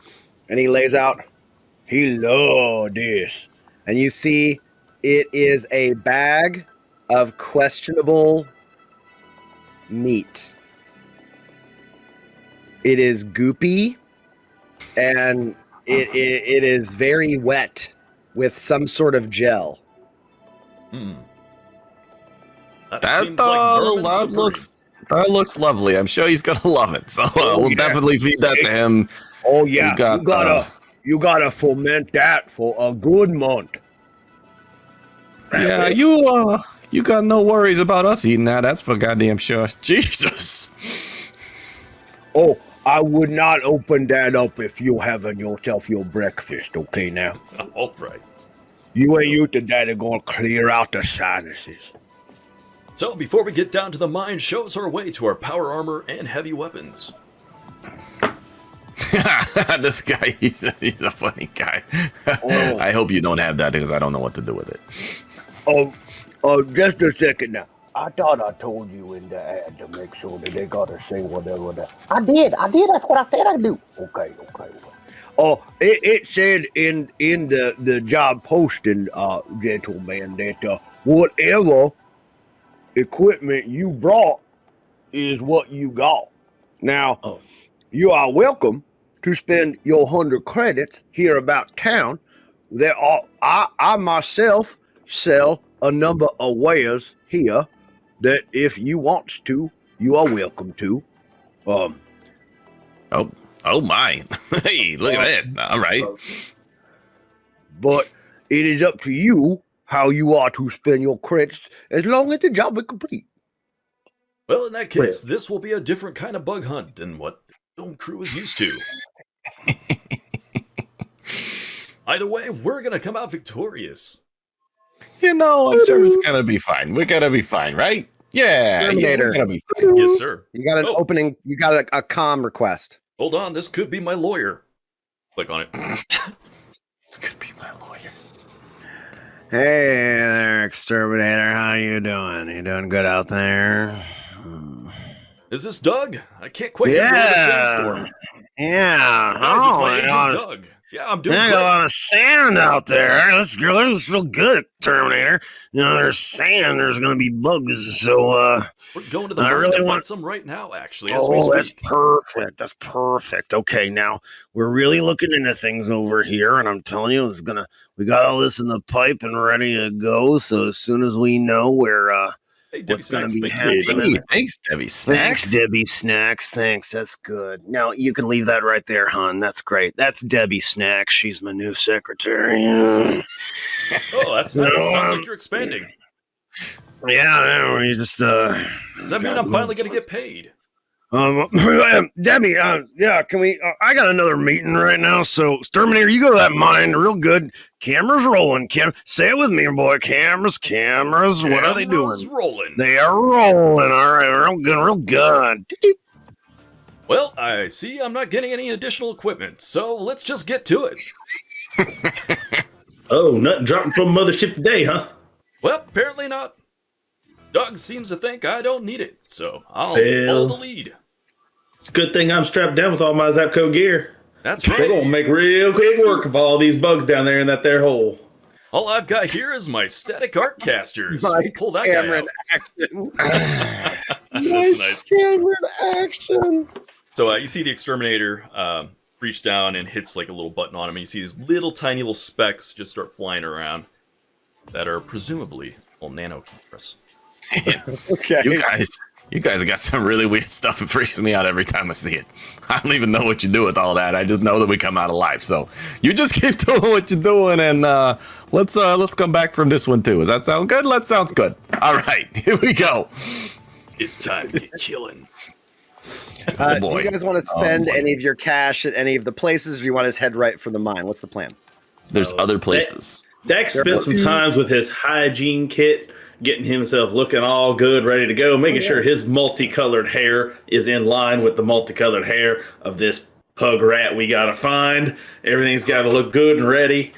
and he lays out, He love this. and you see it is a bag of questionable meat. It is goopy, and it is very wet with some sort of gel. That seems like vermin supreme. that looks lovely. I'm sure he's gonna love it. So we'll yeah. definitely feed that to him. Oh, yeah, We got, you gotta foment that for a good month. Yeah, you got no worries about us eating that. That's for goddamn sure. Jesus. Oh, I would not open that up if you're having yourself your breakfast, okay now? All right. You ain't used to that, it's gonna clear out the sinuses. So before we get down to the mine, show us our way to our power armor and heavy weapons. This guy, he's a funny guy. I hope you don't have that because I don't know what to do with it. Just a second now. I thought I told you in the ad to make sure that they gotta say whatever that. I did. That's what I said I'd do. Okay. Oh, it said in the job posting, gentleman, that whatever equipment you brought is what you got. Now, you are welcome to spend your 100 credits here about town. There are I myself sell a number of wares here that if you want to, you are welcome to. Oh my. Hey, look at that. All right. But it is up to you how you are to spend your credits as long as the job is complete. Well, in that case, this will be a different kind of bug hunt than what the film crew is used to. Either way, we're gonna come out victorious. You know, I'm sure it's gonna be fine. We're gonna be fine, right? Yeah. Exterminator. We're gonna be fine. Yes, sir. You got an opening. You got a comm request. Hold on, this could be my lawyer. Click on it. This could be my lawyer. Hey there, Exterminator. How you doing? You doing good out there? Is this Doug? I can't quite hear you over the sandstorm. Yeah. Guys, it's my agent Doug. Yeah, I'm doing There's great. a lot of sand out there. That's real good, Terminator. You know, there's sand. There's going to be bugs. So, We're going to the I mine really to want- find some right now, actually, as we speak. that's perfect. That's perfect. Okay, now we're really looking into things over here, and I'm telling you, we got all this in the pipe and ready to go. So as soon as we know where Hey, Debbie what's going Snacks, to be thank you. happening. Thanks, Debbie Thanks, Snacks. Debbie Snacks. Thanks. That's good. Now you can leave that right there, hon. That's great. That's Debbie Snacks. She's my new secretary. Oh, that's nice. Sounds like you're expanding. Yeah, we just Does that mean I'm finally going to get paid? Debbie, yeah, can we? I got another meeting right now, so Terminator, you go to that mine real good. Cameras rolling. Say it with me, boy. Cameras. What are they Cameras doing? rolling. They are rolling. All right, real good. Well, I see I'm not getting any additional equipment, so let's just get to it. Oh, nothing dropping from mothership today, huh? Well, apparently not. Doug seems to think I don't need it, so I'll Well. follow the lead. It's a good thing I'm strapped down with all my Zapco gear. That's They're gonna right. make real quick work of all these bugs down there in that there hole. All I've got here is my static art casters. We'll pull that guy Cameron out. action. That's nice. Cameron action. So you see the Exterminator reach down and hits like a little button on him, and you see these little tiny little specks just start flying around that are presumably little nano cameras. Okay. You guys got some really weird stuff. It freaks me out every time I see it. I don't even know what you do with all that. I just know that we come out alive. So you just keep doing what you're doing, and let's come back from this one too. Does that sound good? That sounds good. All right, here we go. It's time to get killing. Oh Do boy. you guys want to spend any of your cash at any of the places, or do you want to head right for the mine? What's the plan? There's other places. Dax spent some times with his hygiene kit, getting himself looking all good, ready to go, making sure his multicolored hair is in line with the multicolored hair of this pug rat we gotta find. Everything's gotta look good and ready.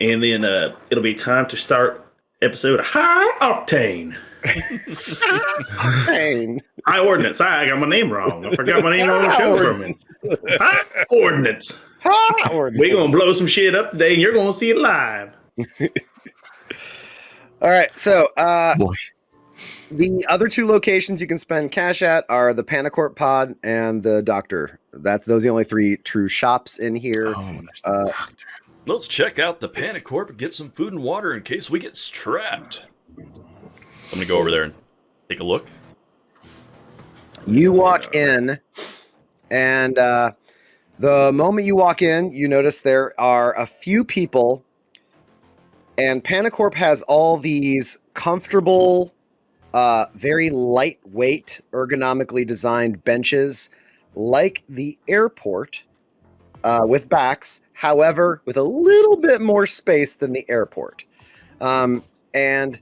And then it'll be time to start episode High Octane. Pain. High Ordnance. I got my name wrong. I forgot my name on the show for me. High Ordnance. We're going to blow some shit up today, and you're going to see it live. All right, so Boy. the other two locations you can spend cash at are the Panacorp Pod and the Doctor. Those are the only three true shops in here. Oh, there's the doctor. Let's check out the Panacorp and get some food and water in case we get strapped. I'm gonna go over there and take a look. You walk in, and the moment you walk in, you notice there are a few people, and Panacorp has all these comfortable, very lightweight, ergonomically designed benches, like the airport, with backs, however, with a little bit more space than the airport. And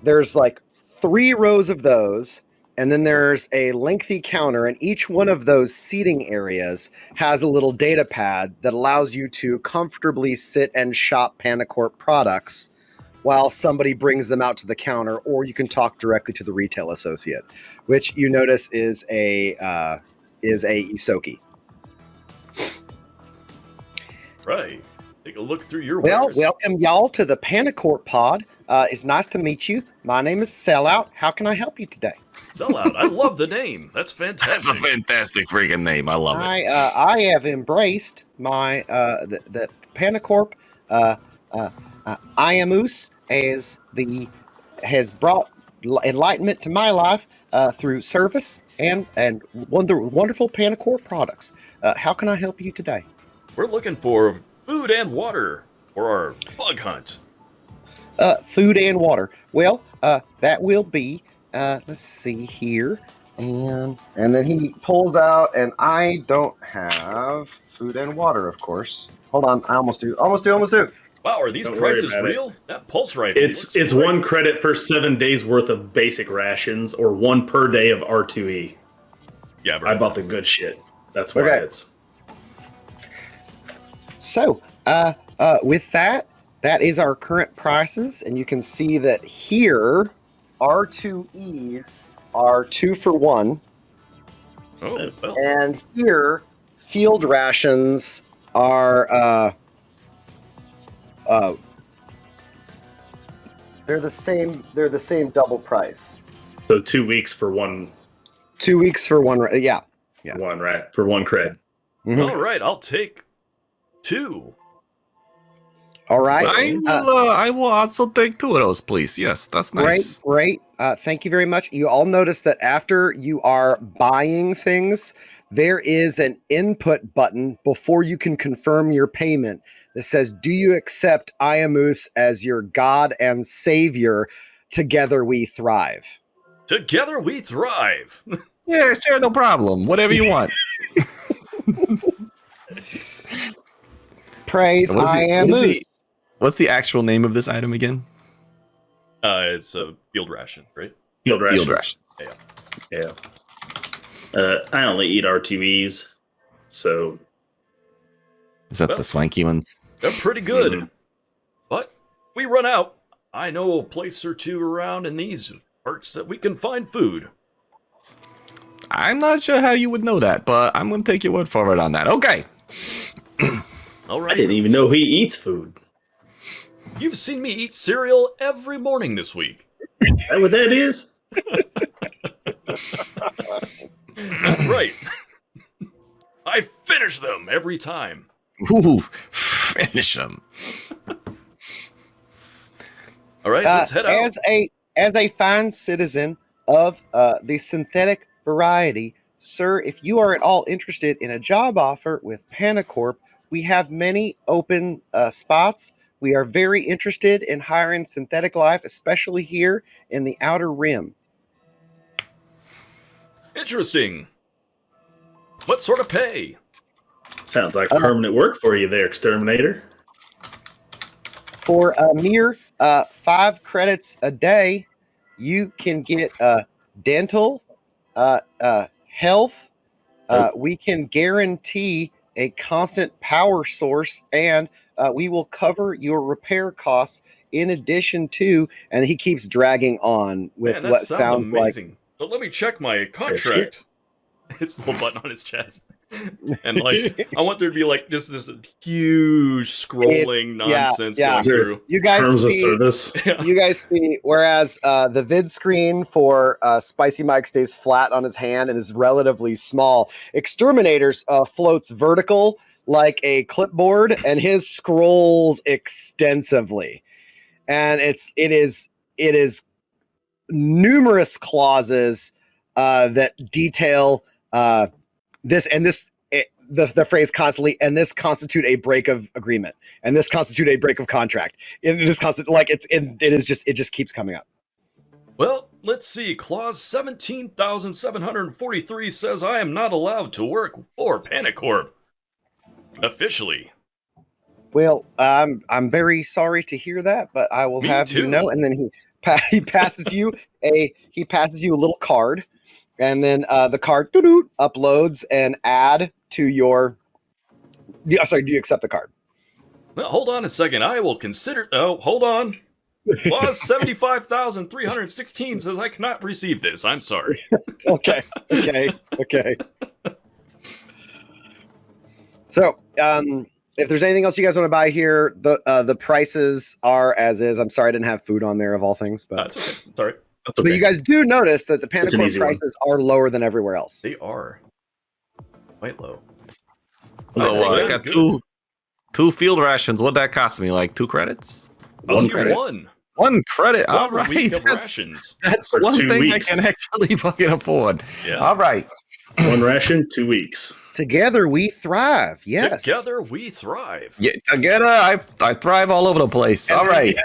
there's like 3 rows of those, and then there's a lengthy counter, and each one of those seating areas has a little data pad that allows you to comfortably sit and shop Panacorp products while somebody brings them out to the counter, or you can talk directly to the retail associate, which you notice is a Isoki. Right. Take a look through your Well, wares. welcome y'all to the Panacorp Pod. It's nice to meet you. My name is Sellout. How can I help you today? Sellout. I love the name. That's That's a fantastic. fantastic freaking name. I love it. I have embraced my the Panacorp Iamus has brought enlightenment to my life through service and wonderful Panacorp products. How can I help you today? We're looking for food and water for our bug hunt. Food and water. Well, that will be. Let's see here, and then he pulls out, and I don't have food and water, of course. Hold on, I almost do. Wow, are these Don't worry prices about it. real? That pulse rifle. It's looks 1 great. credit for 7 days worth of basic rations, or 1 per day of R2E. Yeah, I bought the good shit. That's why Okay. it's. So, with that is our current prices, and you can see that here, R2Es are 2 for 1, Oh, well. and here, field rations are they're the same double price. So 2 weeks for one, 2 weeks for one. Yeah. one right? For 1 cred. Mhm. All right, I'll take 2. All right. I will also take 2 of those, please. Yes, that's nice. Great. Thank you very much. You all notice that after you are buying things, there is an input button before you can confirm your payment that says, "Do you accept Iamus as your God and Savior? Together we thrive." Together we thrive. Yeah, sure, no problem. Whatever you want. Praise What is it- what is Iamus. it? What's the actual name of this item again? It's a field ration, right? Field rations. Field rations. Yeah. Yeah. I only eat R2Es, so Is that Well- the swanky ones? They're pretty good. Mhm. But we run out. I know a place or two around in these parts that we can find food. I'm not sure how you would know that, but I'm going to take your word for it on that. Okay. All I right. didn't even know he eats food. You've seen me eat cereal every morning this week. Is that what that is? That's right. I finish them every time. Ooh, finish them. All right, let's head out. as a fine citizen of the synthetic variety, sir, if you are at all interested in a job offer with Panacorp, we have many open spots. We are very interested in hiring synthetic life, especially here in the Outer Rim. Interesting. What sort of pay? Sounds like permanent work for you there, Exterminator. For a mere 5 credits a day, you can get dental, health. We can guarantee a constant power source, and we will cover your repair costs in addition to. And he keeps dragging on with Man, that what sounds amazing. But let me check my contract. It's the little button on his chest. And like, I want there to be like just this huge scrolling nonsense going through. You guys Terms see, of service. you guys see, whereas the vid screen for Spicy Mike stays flat on his hand and is relatively small, Exterminator's floats vertical like a clipboard, and his scrolls extensively. And it is numerous clauses that detail this and this. The phrase constantly, and this constitute a break of agreement, and this constitute a break of contract. And this it just keeps coming up. Well, let's see. Clause 17,743 says I am not allowed to work for Panacorp. Officially. Well, I'm very sorry to hear that, but I will Me have too. you know. And then he passes you a little card, and then the card uploads an ad to your. Do you accept the card? Well, hold on a second. I will consider. Oh, hold on. Clause 75,316 says I cannot receive this. I'm sorry. Okay. So, if there's anything else you guys want to buy here, the prices are as is. I'm sorry I didn't have food on there of all things, but That's okay. Sorry. but you guys do notice that the It's an Panacorp easy one. prices are lower than everywhere else. They are quite low. So I Yeah, got good. two field rations. What'd that cost me? Like 2 credits? I'll give you credit. one. 1 credit. All One week right. of That's rations. that's For one 2 thing weeks. I can actually fucking afford. Yeah. All right. One ration, 2 weeks. Together we thrive. Yes. Together we thrive. Yeah, together I thrive all over the place. All right.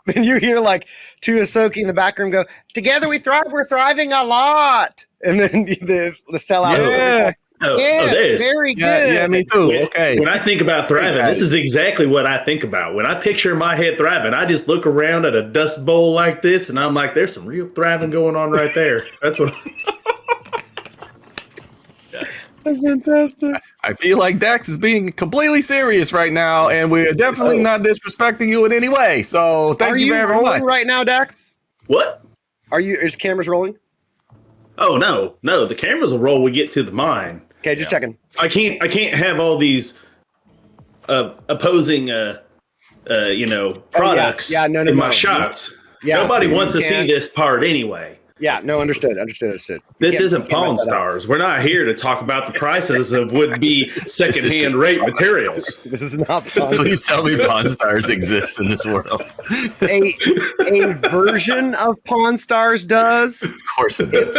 Then you hear like Tuasoki in the background go, "Together we thrive. We're thriving a lot." And then the sellout. Yeah. Yes, this. very good. Yeah, me too. Okay. When I think about thriving, Okay. this is exactly what I think about. When I picture in my head thriving, I just look around at a dust bowl like this, and I'm like, "There's some real thriving going on right there." That's what. Yes. That's fantastic. I feel like Dax is being completely serious right now, and we're definitely not disrespecting you in any way. So thank Are you you very rolling much. right now, Dax? What? Is cameras rolling? Oh no. The cameras will roll. when we get to the mine. Okay, just Yeah. checking. I can't have all these opposing products Yeah, no, in my no. shots. Yeah, Nobody so wants you to see can't- this part anyway. Yeah, no, understood. This You isn't can't Pawn mess that up. Stars. We're not here to talk about the prices of would-be secondhand rate materials. This is not fun. Please tell me Pawn Stars exists in this world. a version of Pawn Stars does. Of course it does.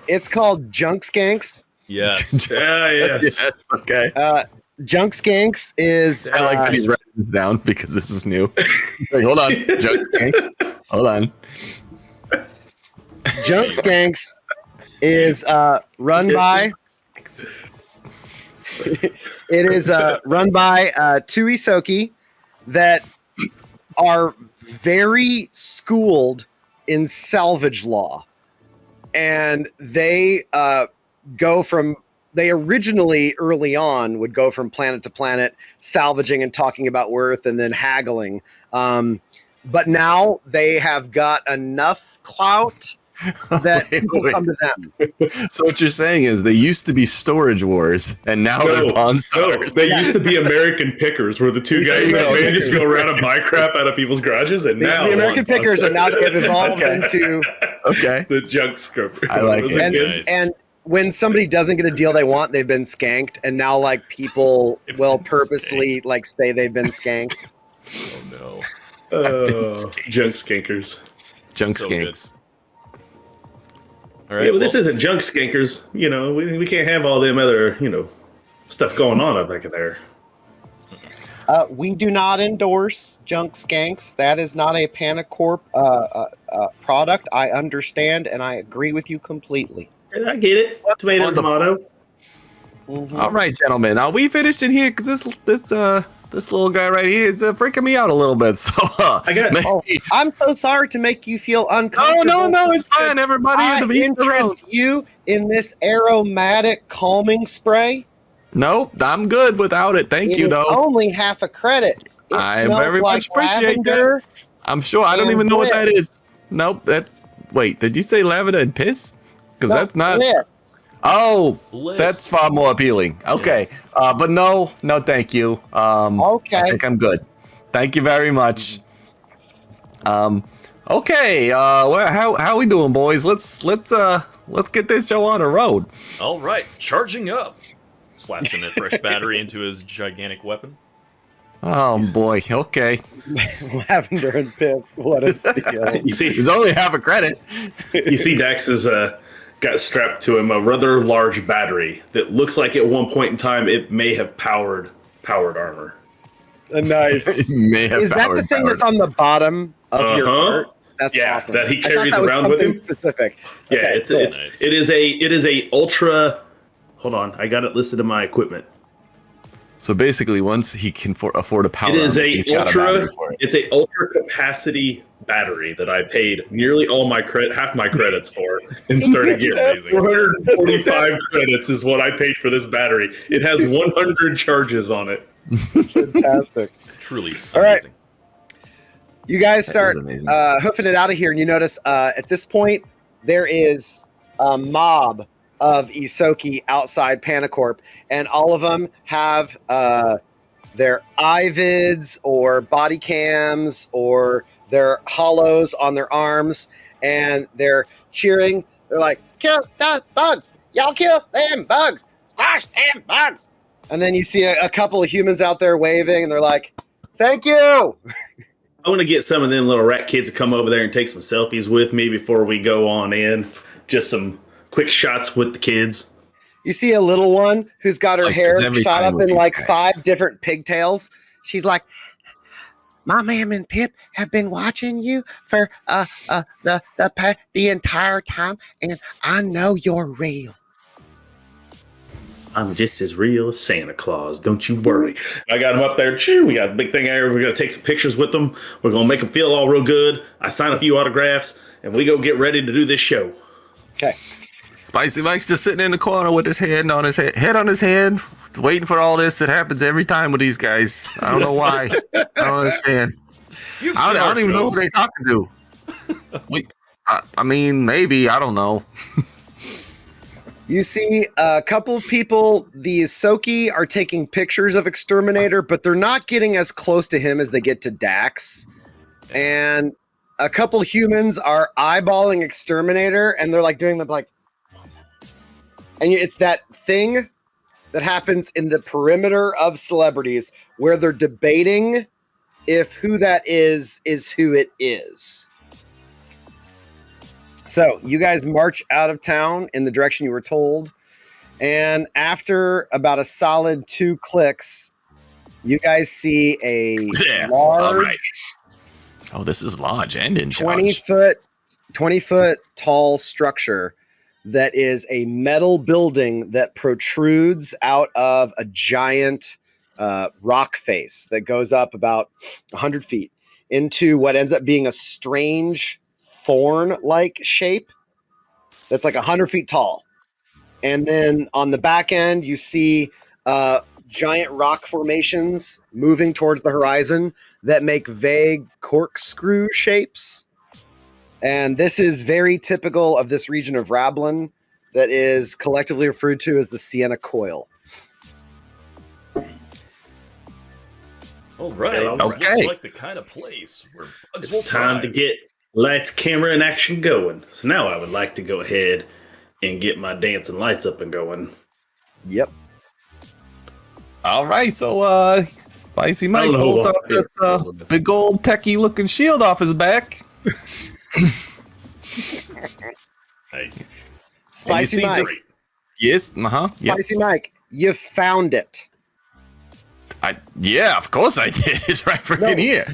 It's called Junk Skanks. Yes. Yes. Yes, okay. Junk Skanks is I like that he's writing this down because this is new. He's like, hold on, Junk Skanks. Hold on. Junk Skanks is run by. It is run by two Isoki that are very schooled in salvage law, and they go from. They originally, early on, would go from planet to planet, salvaging and talking about worth, and then haggling. But now they have got enough clout that people come to them. So what you're saying is they used to be storage wars, and now they're Pawn Stars. They used to be American Pickers, where the two Used to guys be in American van just go around and buy crap out of people's garages, and These now are the American Pickers, and now they've evolved Okay. into Okay. the junk scrubber. I like it. Nice. and when somebody doesn't get a deal they want, they've been skanked, and now like people They've will been purposely skanked. like say they've been skanked. Oh no. Junk skankers. Junk So good. skanks. All right. Yeah, but this isn't junk skankers. You know, we can't have all them other, stuff going on up back there. We do not endorse junk skanks. That is not a Panacorp product. I understand, and I agree with you completely. And I get it. Tomato, tomato. Mhm. All right, gentlemen. Are we finished in here? Because this little guy right here is freaking me out a little bit. So I got. maybe- Oh, I'm so sorry to make you feel uncomfortable. no, it's fine. Everybody I in the interest you in this aromatic calming spray. Nope, I'm good without it. Thank It you, is though. only half a credit. It I smells very like much appreciate that. lavender. I'm sure. I don't and even know what that bliss. is. Nope. Wait, did you say lavender and piss? Because that's not. Bliss. Oh, Bliss. that's far more appealing. Okay, but no, thank you. Okay. I think I'm good. Thank you very much. Okay. Well, how we doing, boys? Let's get this show on the road. All right, charging up. Slaps in a fresh battery into his gigantic weapon. Oh boy. Okay. Lavender and piss. What a steal. You see, He's only half a credit. you see, Dax has got strapped to him a rather large battery that looks like at one point in time it may have powered armor. Nice. May have Is that the thing that's on the bottom of your cart? That's Yeah, awesome. that he I thought carries that was around with something him. Specific. Yeah, Okay, it's cool. Nice. it is a ultra. Hold on, I got it listed in my equipment. So basically, once he can afford a power, It is armor, he's got a battery for it. It's a ultra capacity battery that I paid nearly all my half my credits for and started getting Amazing. 445 credits is what I paid for this battery. It has 100 charges on it. Fantastic. Truly All right. amazing. You guys start is amazing. hoofing it out of here, and you notice at this point there is a mob of Isoki outside Panacorp, and all of them have their iVids or body cams or their hollows on their arms, and they're cheering. They're like, "Kill the bugs! Y'all kill them bugs! Squash them bugs!" And then you see a couple of humans out there waving, and they're like, "Thank you." I want to get some of them little rat kids to come over there and take some selfies with me before we go on in. Just some quick shots with the kids. You see a little one who's got It's her like hair this every shot time up with in these like guys. 5 different pigtails. She's like, "My ma'am and Pip have been watching you for the entire time, and I know you're real." I'm just as real as Santa Claus. Don't you worry. I got them up there. We got a big thing there. We're going to take some pictures with them. We're going to make them feel all real good. I sign a few autographs, and we go get ready to do this show. Okay. Spicy Mike's just sitting in the corner with his head on his head, waiting for all this. It happens every time with these guys. I don't know why. I don't understand. You've I seen our don't even know shows. who they're talking to. I mean, maybe. I don't know. You see a couple of people, the Isoki are taking pictures of Exterminator, but they're not getting as close to him as they get to Dax. And a couple humans are eyeballing Exterminator, and they're like doing the like, and it's that thing that happens in the perimeter of celebrities where they're debating if who that is who it is. So you guys march out of town in the direction you were told, and after about a solid 2 clicks, you guys see a Yeah, all large right. Oh, this is large and in 20 charge. 20-foot tall structure that is a metal building that protrudes out of a giant rock face that goes up about 100 feet into what ends up being a strange thorn-like shape that's like 100 feet tall. And then on the back end, you see giant rock formations moving towards the horizon that make vague corkscrew shapes. And this is very typical of this region of Rablin that is collectively referred to as the Sienna Coil. All right. Okay. This looks like the kind of place where bugs will It's time to thrive. get lights, camera, and action going. So now I would like to go ahead and get my dancing lights up and going. Yep. All right, so Spicy Mike I don't know pulls what off this big old techie looking shield off his back. Nice. Spicy Mike. Great. Yes. Yep. Spicy Mike, you found it. Yeah, of course I did. It's right freaking here.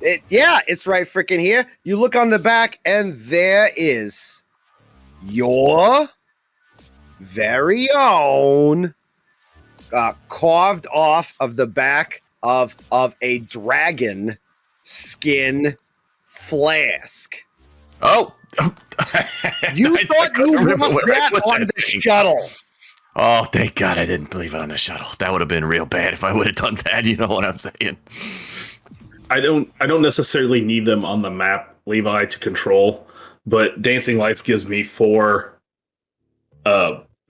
It's right freaking here. You look on the back, and there is your very own carved off of the back of a dragon skin flask. Oh. You I thought couldn't you remember lost where I that put on that the thing. shuttle. Oh, thank God I didn't believe it on the shuttle. That would have been real bad if I would have done that. You know what I'm saying? I don't necessarily need them on the map, Levi, to control, but Dancing Lights gives me 4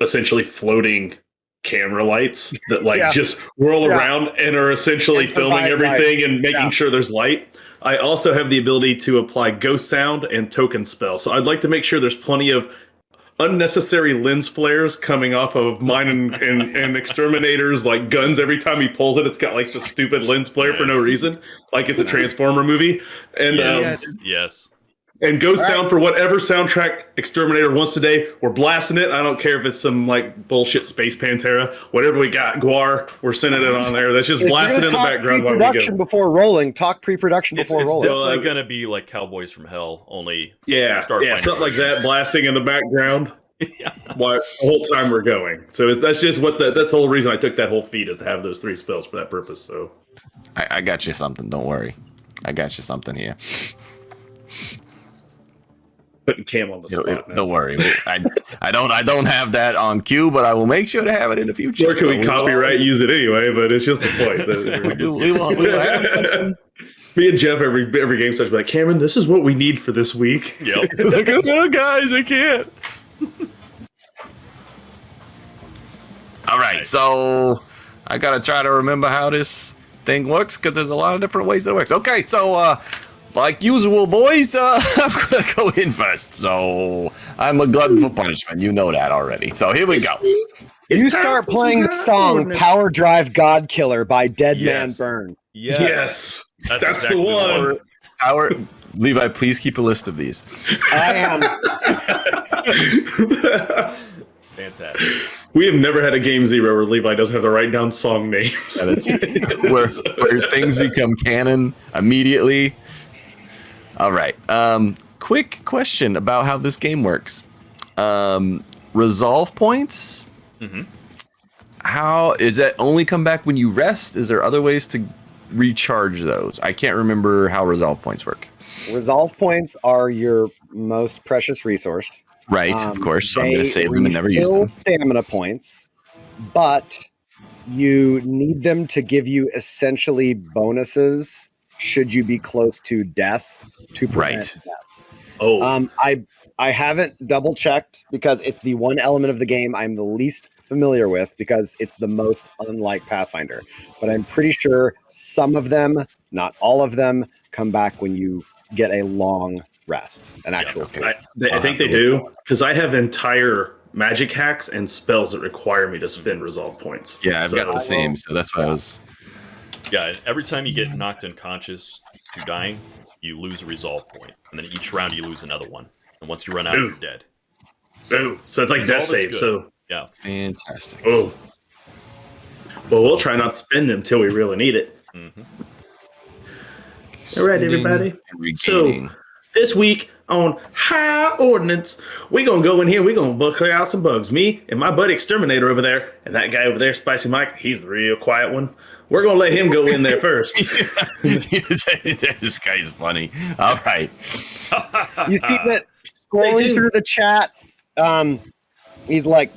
essentially floating camera lights that just whirl around and are essentially And filming provide everything light. and making sure there's light. I also have the ability to apply ghost sound and token spell. So I'd like to make sure there's plenty of unnecessary lens flares coming off of mine and Exterminator's like guns. Every time he pulls it, it's got like the stupid lens flare for no reason, like it's a Transformer movie. And Yes. and ghost sound for whatever soundtrack Exterminator wants today. We're blasting it. I don't care if it's some like bullshit Space Pantera, whatever we got. Guar, we're sending it on there. That's just blasting in the background while we Pre-production go. before rolling. Talk pre-production It's before rolling. definitely going to be like Cowboys from Hell, only Yeah, something like that, blasting in the background. While the whole time we're going. So that's just that's the whole reason I took that whole feat, is to have those 3 spells for that purpose. So I got you something. Don't worry. I got you something here. putting Cam on the spot. Don't worry. I don't have that on cue, but I will make sure to have it in the future. Or can we copyright use it anyway? But it's just the point. We will have something. Me and Jeff every game starts like, Cameron, this is what we need for this week. Yep. Like, oh, guys, I can't. All right, so I gotta try to remember how this thing works because there's a lot of different ways that it works. Okay, so like usual, boys, I'm gonna go in first. So I'm a glutton for punishment. You know that already. So here we go. You start playing the song "Power Drive God Killer" by Dead Man Burn. Yes. That's exactly the one. Power, Levi, please keep a list of these. I am. Fantastic. We have never had a game 0 where Levi doesn't have to write down song names. Yeah, that's where things become canon immediately. All right. Quick question about how this game works. Resolve points. Mm-hmm. How is that only come back when you rest? Is there other ways to recharge those? I can't remember how resolve points work. Resolve points are your most precious resource. Right, of course. So I'm going to save them and never use refill them. Stamina points, but you need them to give you essentially bonuses should you be close to death to prevent death. Oh, I haven't double checked because it's the one element of the game I'm the least familiar with because it's the most unlike Pathfinder. But I'm pretty sure some of them, not all of them, come back when you get a long rest, an actual sleep. I think they do, because I have entire magic hacks and spells that require me to spend resolve points. Yeah, I've got the same, so that's why I was... Yeah, every time you get knocked unconscious to dying, you lose a resolve point. And then each round you lose another one. And once you run out, you're dead. So it's like death save. So yeah. Fantastic. Oh. Well, we'll try not to spend them till we really need it. Mm-hmm. All right, everybody. So this week on High Ordnance, we're going to go in here. We're going to clear out some bugs. Me and my buddy Exterminator over there, and that guy over there, Spicy Mike, he's the real quiet one. We're going to let him go in there first. This guy's funny. All right. You see that scrolling through the chat, he's like,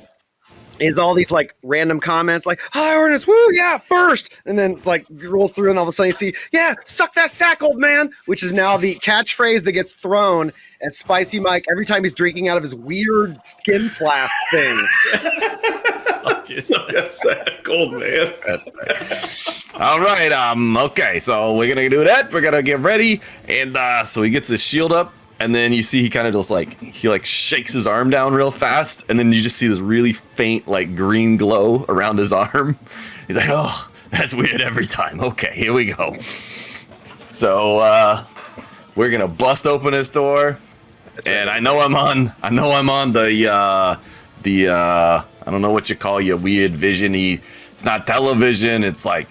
is all these like random comments like "Hi, Ernest, woo, yeah, first," and then like rolls through, and all of a sudden you see, "Yeah, suck that sack, old man," which is now the catchphrase that gets thrown at Spicy Mike every time he's drinking out of his weird skin flask thing. Suck that sack, old man. All right. Okay. So we're gonna do that. We're gonna get ready, and so he gets his shield up. And then you see he kind of just like shakes his arm down real fast, and then you just see this really faint like green glow around his arm. He's like, "Oh, that's weird every time." Okay, here we go. So we're gonna bust open his door, And I know I'm on the I don't know what you call your weird vision-y. It's not television. It's like,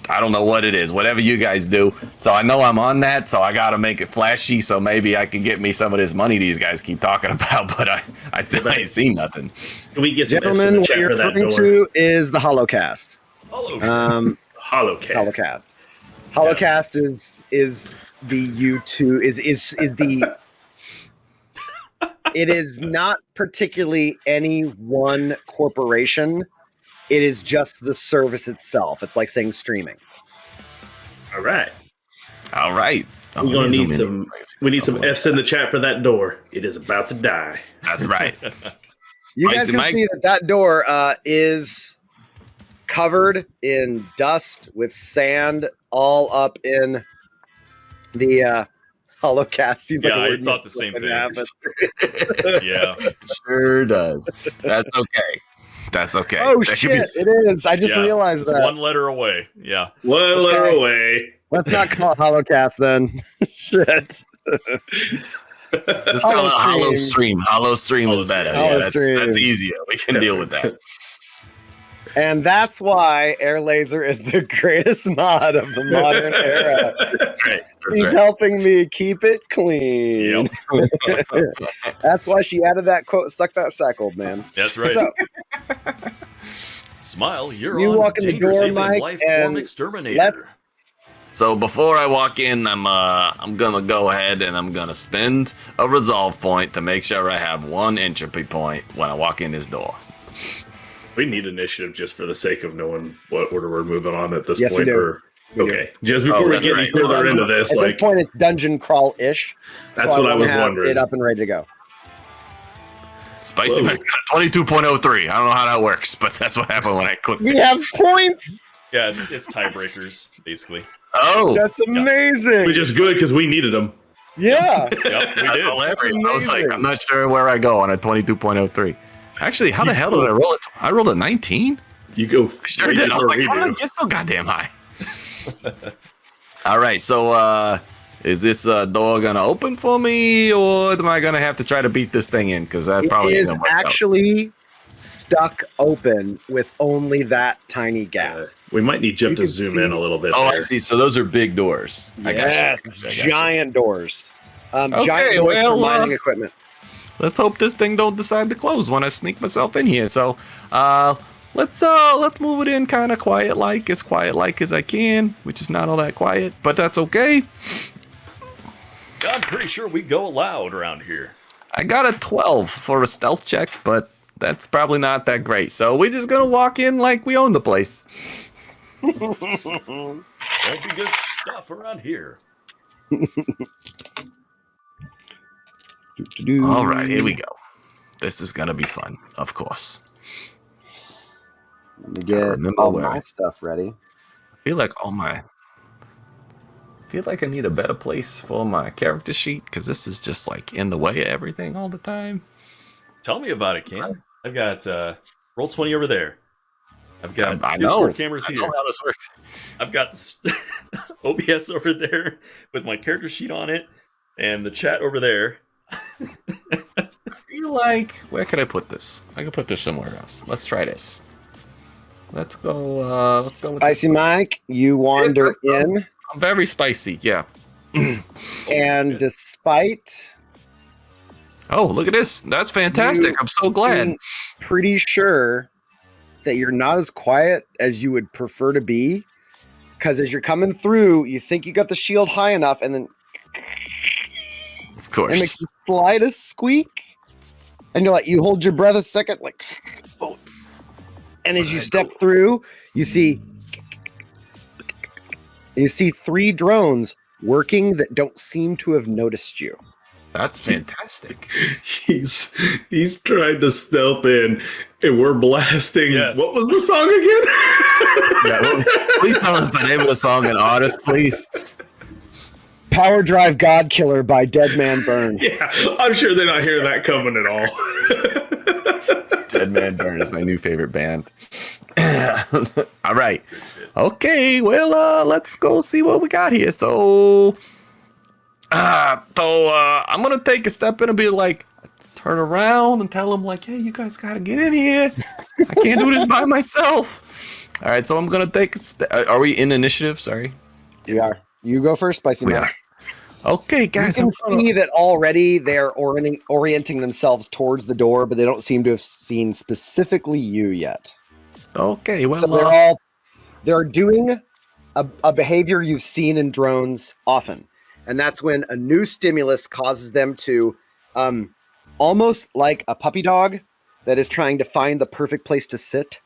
I don't know what it is, whatever you guys do. So I know I'm on that, so I got to make it flashy so maybe I can get me some of this money these guys keep talking about, but I still ain't seen nothing. Can we get some Gentlemen, what you're referring to is the Holocast. Holocast. Holocast. Holocast is the U2 is the it is not particularly any one corporation. It is just the service itself. It's like saying streaming. All right. Oh, We're gonna need some. We need some F's in the chat for that door. It is about to die. That's right. You guys can see that door is covered in dust with sand all up in the Holocast. Seems Yeah, like a I word thought the same thing. Yeah. Sure does. That's okay. That's okay. Oh that shit! It is. I just realized it's that. one letter away. Yeah. One letter away. Let's not call it Holocast then. Shit. Just call it Hollow Stream. Hollow Stream is better. Hollow Yeah, Stream. that's easier. We can deal with that. And that's why Air Laser is the greatest mod of the modern era. That's right. He's helping me keep it clean. Yep. That's why she added that quote, suck that sack, old man. That's right. So, Smile, you're you on walk in the Dangerous door, Alien Mike, Life and Form Exterminator. let's- So before I walk in, I'm gonna go ahead and I'm gonna spend a resolve point to make sure I have 1 entropy point when I walk in this door. We need initiative just for the sake of knowing what order we're moving on at this Yes, we point. do. Okay, just before we that's get any right. further into this, At this like point, it's dungeon crawl-ish. that's what I wanna was have wondering. it up and ready to go. Spicy Whoa. Man's got 22.03. I don't know how that works, but that's what happened when I couldn't. We have points! Yeah, it's tiebreakers, basically. Oh, That's amazing! Which is good because we needed them. Yeah! Yep, we that's did. hilarious. I was like, amazing. I'm not sure where I go on a 22.03. Actually, how the hell did I roll it? I rolled a 19? You go. Sure did. I was like, how did I get so goddamn high? All right, so is this door gonna open for me, or am I gonna have to try to beat this thing in? Because that It probably is isn't work out. actually stuck open with only that tiny gap. We might need Jeff You to can zoom see- in a little bit. Oh, I there. see. So those are big doors. I got Yes, you. I got you. giant doors. Okay, Giant doors well, for mining equipment. Let's hope this thing don't decide to close when I sneak myself in here. So, let's move it in kind of quiet as I can, which is not all that quiet, but that's okay. I'm pretty sure we go loud around here. I got a 12 for a stealth check, but that's probably not that great. So we're just gonna walk in like we own the place. Won't be good stuff around here. All right, here we go. This is gonna be fun, of course. Let me I get remember all where- my stuff ready. I feel like I need a better place for my character sheet because this is just like in the way of everything all the time. Tell me about it, Cam. I've got Roll20 over there. I've got I Discord know. cameras I here. know how this works. I've got this OBS over there with my character sheet on it, and the chat over there. I feel like, where can I put this? I can put this somewhere else. Let's try this. Let's go with this. Spicy Mike, you wander in, I'm very spicy, yeah. and despite Oh, look at this. That's fantastic. I'm so glad. being pretty sure that you're not as quiet as you would prefer to be, because as you're coming through, you think you got the shield high enough, and then Of it course. makes the slightest squeak, and you're like, you hold your breath a second, like, oh. And as you step through, you see 3 drones working that don't seem to have noticed you. That's fantastic. He's trying to stealth in, and we're blasting. Yes. What was the song again? Yeah, well, please tell us the name of the song and artist, please. Power Drive God Killer by Dead Man Burn. Yeah, I'm sure they're not hearing that coming at all. Dead Man Burn is my new favorite band. All right. Okay, well, let's go see what we got here. So, I'm gonna take a step in and be like, turn around and tell them like, hey, you guys gotta get in here. I can't do this by myself. All right, so I'm gonna take a step. Are we in initiative? Sorry. You are. You go first, Spicy We Man. are. Okay, guys. You can see that already they're orienting themselves towards the door, but they don't seem to have seen specifically you yet. Okay, well, So they're doing a behavior you've seen in drones often, and that's when a new stimulus causes them to, almost like a puppy dog that is trying to find the perfect place to sit.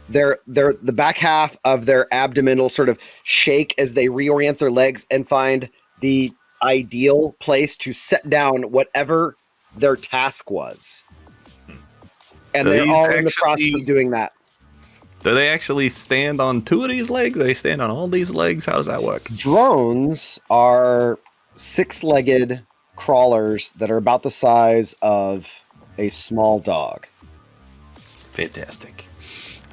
The back half of their abdomen will sort of shake as they reorient their legs and find the ideal place to set down whatever their task was. And So they're these all in the process actually- of doing that. do they actually stand on 2 of these legs? Do they stand on all these legs? How does that work? Drones are 6-legged crawlers that are about the size of a small dog. Fantastic.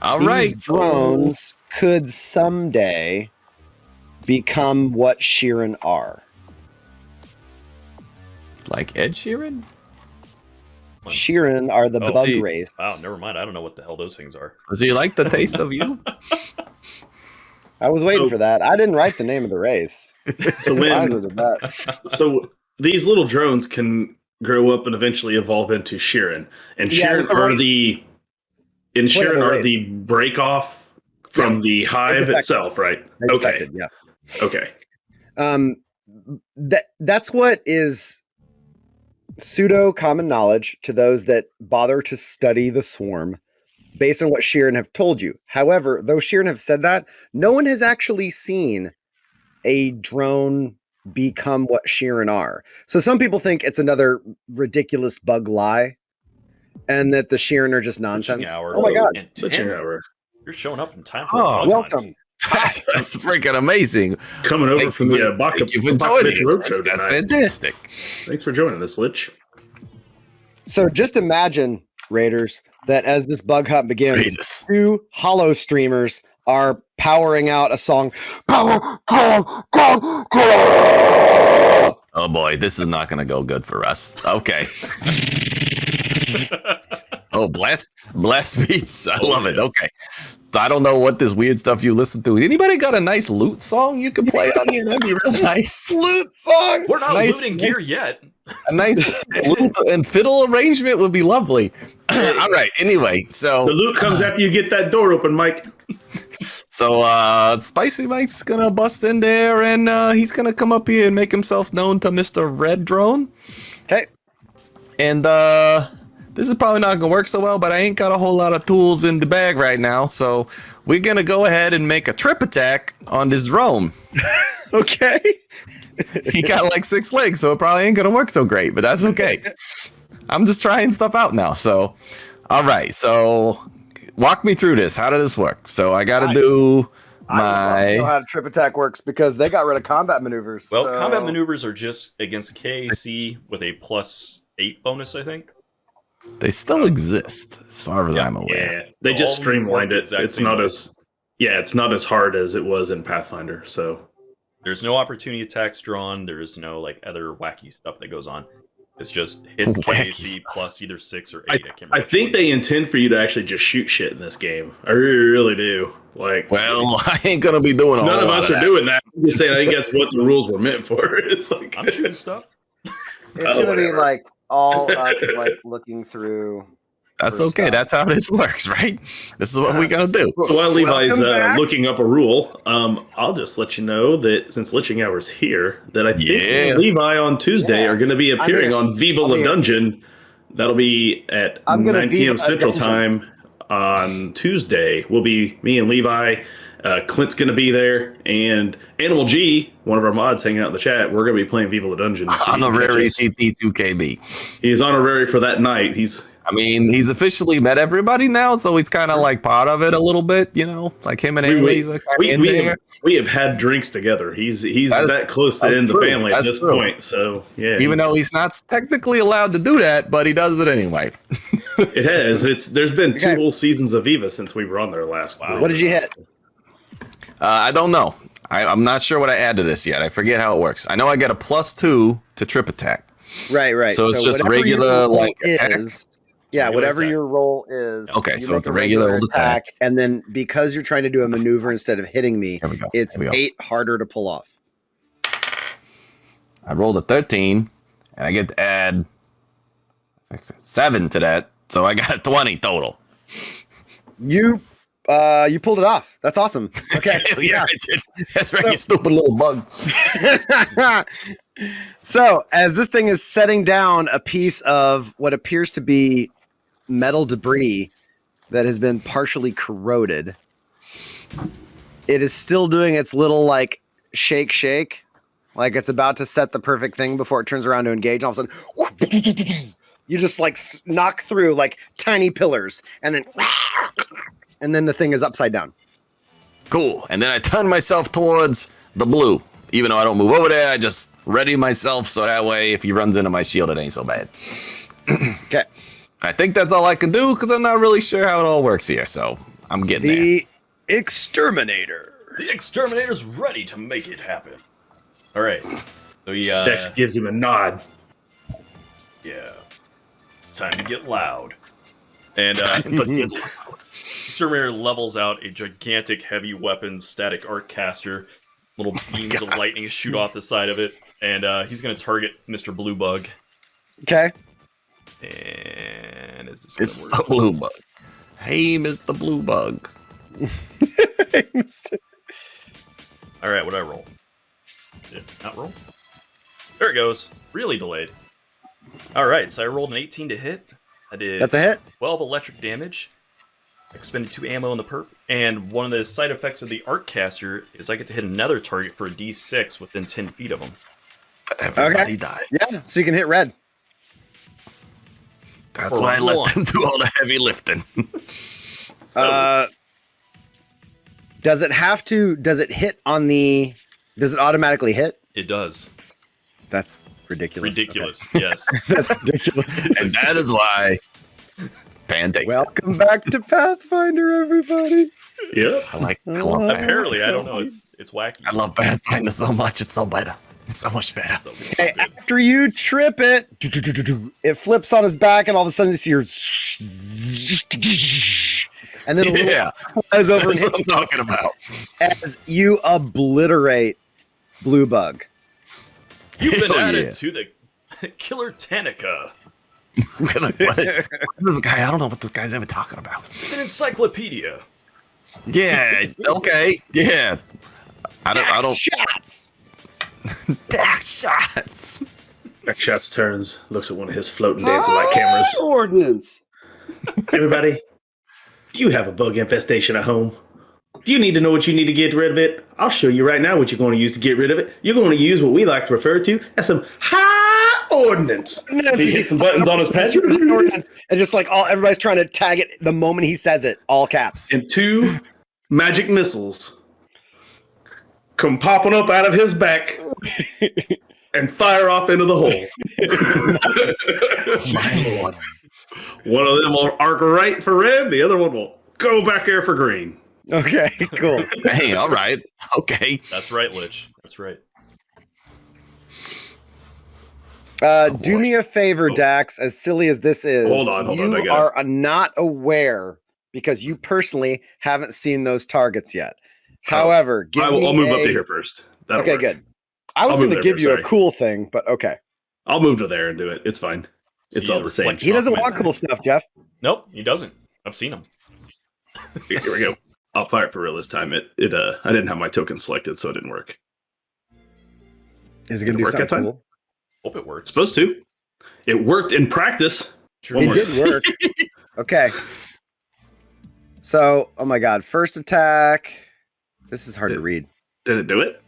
All These right, drones could someday become what Sheeran are. like Ed Sheeran. Sheeran are the Oh, bug see. race. Wow, never mind. I don't know what the hell those things are. Does he like the taste of you? I was waiting So- for that. I didn't write the name of the race. So Neither when did that. so these little drones can grow up and eventually evolve into Sheeran, and Yeah, Sheeran with the are race. the and Playable Sheeran are race. the break off from the hive Infected. itself, right? They're Okay, infected, yeah. okay. That's what is pseudo common knowledge to those that bother to study the swarm based on what Sheeran have told you. However, though Sheeran have said that, no one has actually seen a drone become what Sheeran are. So some people think it's another ridiculous bug lie and that the Sheeran are just nonsense. Witching hour. Oh my god. And Witching 10, hour you're showing up in time for Oh, a bug Welcome. hunt. That's freaking amazing. coming over Thank from you the for- Baka thank you for joining us. Roadshow That's tonight. fantastic. Thanks for joining us, Lich. So just imagine, Raiders, that as this bug hunt begins, Raiders. 2 hollow streamers are powering out a song. Power, call. Oh boy, this is not going to go good for us. Okay. Oh, blast beats. I love it. yes. Okay. I don't know what this weird stuff you listen to. Anybody got a nice loot song you can play on here? That'd be real nice. Flute song. We're not Nice- looting nice- gear yet. A nice loop and fiddle arrangement would be lovely. All right. Anyway, The so loot comes after you get that door open, Mike. Spicy Mike's gonna bust in there and he's gonna come up here and make himself known to Mr. Red Drone. Okay. And this is probably not gonna work so well, but I ain't got a whole lot of tools in the bag right now, so we're gonna go ahead and make a trip attack on this drone. Okay. He got like 6 legs, so it probably ain't gonna work so great, but that's okay. I'm just trying stuff out now. So, all right. So, walk me through this. How did this work? So, I got to do I don't know my. how trip attack works because they got rid of combat maneuvers. Well, so- combat maneuvers are just against KAC with a +8 bonus, I think. They still exist, as far as I'm aware. Yeah, they just All streamlined work it. exact It's same not way. it's not as hard as it was in Pathfinder. So There's no opportunity attacks drawn. There's no like other wacky stuff that goes on. It's just hit Wacky KAC stuff. plus either 6 or 8. I I can't remember. I think they intend for you to actually just shoot shit in this game. I really do. Like, Well, I ain't gonna be doing a none whole of lot us of are that. doing that. I'm just saying, I think that's what the rules were meant for. It's like I'm shooting stuff. It's Oh, gonna be whatever. like all us like looking through. That's for okay. stuff. That's how this works, right? This is what we're gonna do. While Levi's Welcome back. looking up a rule, I'll just let you know that since Liching Hour's here, that I think Yeah. Levi on Tuesday Yeah. are going to be appearing here. on Viva I'll La be here. Dungeon. That'll be at I'm gonna 9 p.m. Viva Central Dungeon. Time on Tuesday. Will be me and Levi. Clint's going to be there, and Animal G, one of our mods hanging out in the chat. We're going to be playing Viva La Dungeon. so you can catch Honorary us. CT2KB. He's honorary for that night. He's I mean, he's officially met everybody now, so he's kind of like part of it a little bit, you know, like him and Haley's like in there. we have had drinks together. He's That's- that close to that's in the true. family at That's this true. point. So yeah, Even though he's not technically allowed to do that, but he does it anyway. it has. There's been 2 Okay. whole seasons of Viva since we were on there last. What did you hit? I don't know. I'm not sure what I add to this yet. I forget how it works. I know I get a +2 to trip attack. Right. So it's just whatever regular, your roll like, attack? is. Yeah, whatever your roll is. Okay, you so make it's a regular old attack. and then because you're trying to do a maneuver instead of hitting me, Here we go. it's Here we go. 8 harder to pull off. I rolled a 13, and I get to add 7 to that, so I got a 20 total. You pulled it off. That's awesome. Okay. Yeah, I did. That's right, you stupid little bug. So, as this thing is setting down a piece of what appears to be metal debris that has been partially corroded, it is still doing its little like shake, like it's about to set the perfect thing before it turns around to engage. And all of a sudden, you just like knock through like tiny pillars, and then the thing is upside down. Cool. And then I turn myself towards the blue. Even though I don't move over there, I just ready myself so that way if he runs into my shield, it ain't so bad. Okay. I think that's all I can do because I'm not really sure how it all works here, so I'm getting there. The Exterminator. The Exterminator's ready to make it happen. All right. So Dex gives him a nod. Yeah. It's time to get loud. And Exterminator levels out a gigantic heavy weapon static arc caster. Little beams of lightning shoot off the side of it, and he's going to target Mr. Blue Bug. Okay. And is this It's going to the work? blue bug. Hey, Mr. Blue Bug. All right, what do I roll? Did it not roll? There it goes. Really delayed. All right, so I rolled an 18 to hit. I did. That's a hit. 12 electric damage. Expended 2 ammo in the perp, and one of the side effects of the arc caster is I get to hit another target for a D6 within 10 feet of him. Everybody dies. Yeah, so you can hit red. That's why I let One. them do all the heavy lifting. Does it have to? Does it hit on the? Does it automatically hit? It does. That's ridiculous. Ridiculous, yes. Okay. That's ridiculous. And that is why Pan takes it. Welcome back to Pathfinder, everybody. Yeah. I love Pathfinder. Apparently, I don't know. It's wacky. I love Pathfinder so much. It's so better. It's so much better. Hey, after you trip it, it flips on his back, and all of a sudden you see your, and then a little Yeah, flies over and that's what I'm hits talking about. as you obliterate Blue Bug. You've been Oh, added yeah. to the Killer Tanica. Like, what this guy, I don't know what this guy's ever talking about. It's an encyclopedia. Yeah, okay, yeah. I don't. Shots. Dax shots. Dex Shots turns, looks at one of his floating dancing light cameras. Ordnance. Everybody, do you have a bug infestation at home? Do you need to know what you need to get rid of it? I'll show you right now what you're going to use to get rid of it. You're going to use what we like to refer to as some high ordnance. He hits some buttons on his pad. Ordnance. And just like everybody's trying to tag it the moment he says it, all caps. And 2 magic missiles come popping up out of his back and fire off into the hole. My Lord. One of them will arc right for red. The other one will go back there for green. Okay, cool. Hey, all right, okay. That's right, Lich. That's right. Do me a favor, Dax, as silly as this is. Hold on, I you got are not aware because you personally haven't seen those targets yet. However, I'll move up to here first. That'll Okay, work. good. I was I'll going move to there give first, you a sorry. cool thing, but okay. I'll move to there and do it. It's fine. It's See all the the same. reflection. He doesn't Shock, want man. cool stuff, Jeff. Nope, he doesn't. I've seen him. Here we go. I'll fire it for real this time. I didn't have my token selected, so it didn't work. Is it Did going to it do work that something time? cool? Hope it works. It's supposed to. It worked in practice. Sure It works. did work. Okay. So, oh my god, first attack. This is hard to read. Did it do it?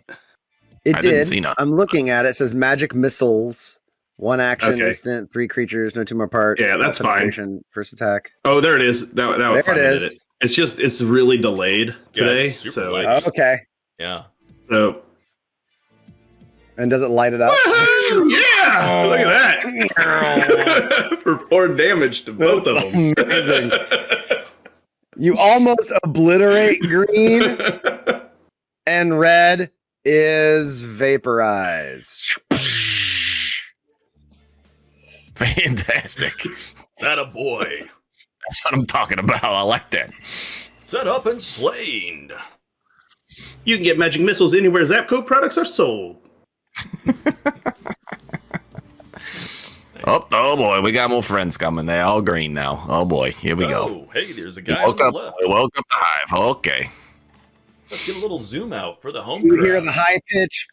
It I didn't did. see nothing. I'm looking at it. It says magic missiles. 1 action, Okay. instant, 3 creatures, no 2 more parts. Yeah, that's fine. Penetration, first attack. Oh, there it is. That There was it fine. is. It's really delayed Yeah, today. it's super So, late. it's- Okay. Yeah. so And does it light it up? woohoo! Yeah, look at that. For 4 damage to both of them. Amazing. You almost obliterate green, And red is vaporized. Fantastic. That a boy. That's what I'm talking about. I like that. Set up and slain. You can get magic missiles anywhere Zapco products are sold. Oh boy, we got more friends coming. They're all green now. Oh boy, here we go. Oh, hey, there's a guy on Woke the up, left. woke up the hive. Okay. Let's get a little zoom out for the home You crowd. hear the high pitch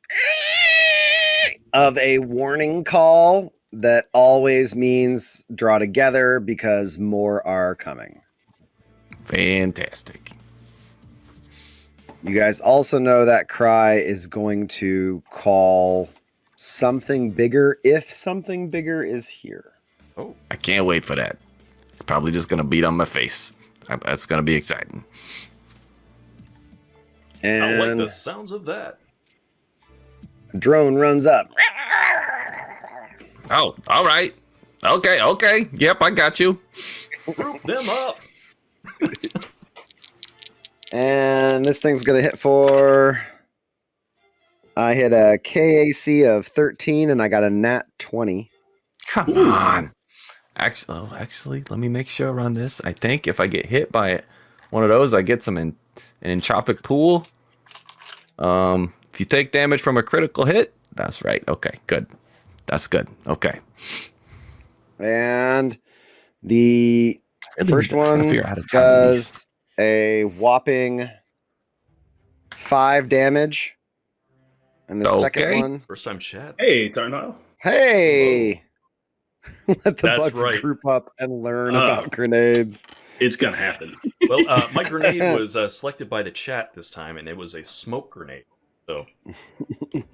of a warning call that always means draw together because more are coming. Fantastic. You guys also know that cry is going to call something bigger if something bigger is here. Oh, I can't wait for that. It's probably just gonna beat on my face. That's gonna be exciting. I like And the sounds of that. drone runs up. Oh, all right. Okay. Yep, I got you. Group them up. And this thing's going to hit for... I hit a KAC of 13 and I got a nat 20. Come on. Actually, let me make sure on this. I think if I get hit by one of those, I get some an entropic pool. If you take damage from a critical hit, that's right. Okay, good. That's good. Okay. And the first I gotta one figure out how to time these. does a whopping 5 damage. And the second Okay. one... First time chat. Hey, Tarnal. Hey! Let the That's bugs right. group up and learn about grenades. It's gonna happen. Well, my grenade was selected by the chat this time, and it was a smoke grenade. So,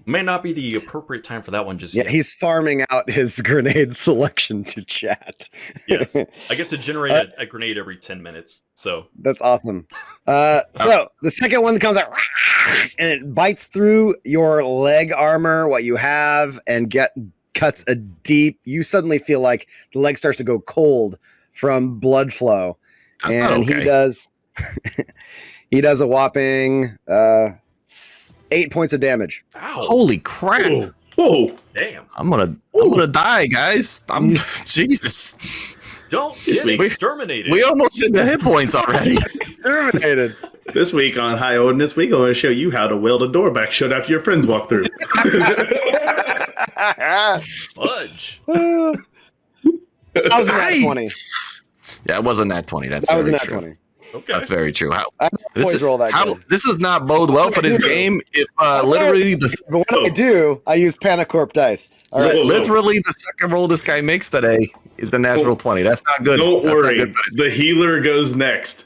may not be the appropriate time for that one just Yeah, yet. he's farming out his grenade selection to chat. Yes, I get to generate a grenade every 10 minutes. So, That's awesome. So the second one comes out and it bites through your leg armor, what you have, and cuts a deep. You suddenly feel like the leg starts to go cold from blood flow, That's not and okay. he does a whopping 8 points of damage. ow, Holy crap! Whoa. Whoa. damn. I'm gonna die, guys. I'm Jesus. Don't This get week- exterminated. We almost hit the hit points already. Exterminated. This week on High Odinus, we're going to show you how to weld a door back shut after your friends walk through. Fudge. That was a nat Hey! 20. Yeah, it wasn't that 20. That's That was a very nat true. 20. Okay. That's very true. How I don't this always is roll that good. this does not bode well for this game. If literally the But when I do, I use Panacorp dice. All right. Whoa. literally the second roll this guy makes today is the natural 20. That's not good. Don't That's not worry. good for this- The healer goes next.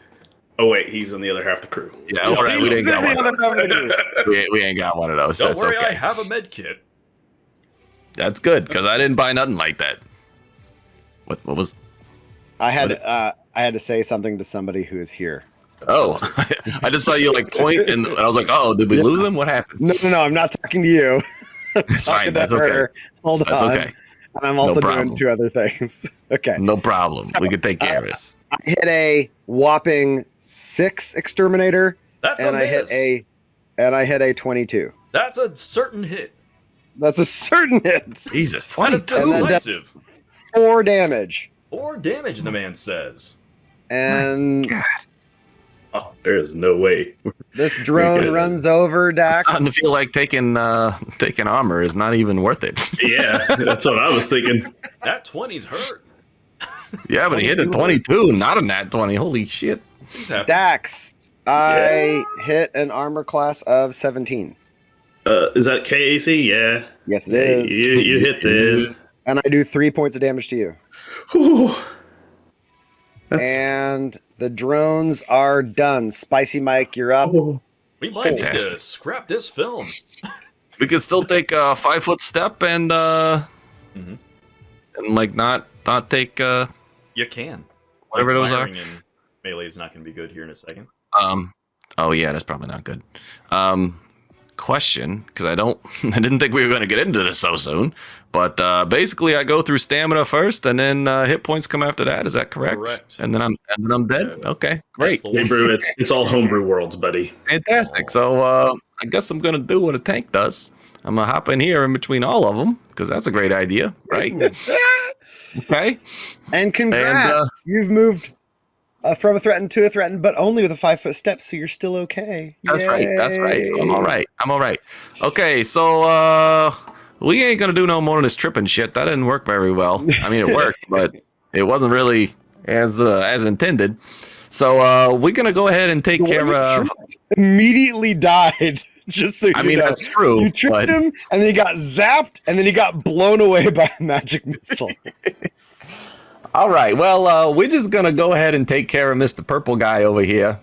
Oh, wait. He's on the other half of the crew. Yeah, all right. We didn't got one. Of those. We ain't got one of those. Don't That's worry, okay. I have a med kit. That's good because I didn't buy nothing like that. What was? I had to say something to somebody who is here. Oh, I just saw you like point, and I was like, "Oh, did we lose him? What happened?" No, I'm not talking to you. That's Talking fine. to That's okay. her. Hold That's on. okay. And I'm also problem. doing 2 other things. Okay. No problem. We can take care of this. I hit a whopping 6 exterminator, That's and a I miss. hit a 22. That's a certain hit. That's a certain hit. Jesus, That is 22. then that's- decisive. 4 damage. 4 damage, the man says. And Oh, there is no way. this drone good. runs over I'm Dax. starting to feel like taking armor is not even worth it. Yeah, that's what I was thinking. That 20's hurt. Yeah, but he hit a 22, not a nat 20. Holy shit. Things happen. Dax, I hit an armor class of 17. Is that KAC? Yeah. Yes, it is. You hit that. And I do 3 points of damage to you. Whew. That's And the drones are done. Spicy Mike, you're up. oh. We might need to Fantastic. scrap this film. We could still take a 5-foot step and Mhm. and like not take You can. Whatever those are. firing in melee is not going to be good here in a second. oh yeah, that's probably not good. question, because I didn't think we were going to get into this so soon. But basically, I go through stamina first, and then hit points come after that. Is that correct? Correct. And then I'm dead. Yeah. Okay, great, Homebrew, it's all homebrew worlds, buddy. fantastic. So I guess I'm gonna do what a tank does. I'm gonna hop in here in between all of them because that's a great idea, right? Okay. And congrats, And, you've moved from a threatened to a threatened, but only with a 5-foot step, so you're still okay. That's right. That's right. So I'm Yay. all right. I'm all right. Okay. So we ain't gonna do no more of this tripping shit. That didn't work very well. I mean, it worked, but it wasn't really as intended. So we're gonna go ahead and take The care one that of. tripped immediately died. Just so you I mean, know. that's true. You tripped but- him, and then he got zapped, and then he got blown away by a magic missile. All right. Well, we're just gonna go ahead and take care of Mr. Purple Guy over here.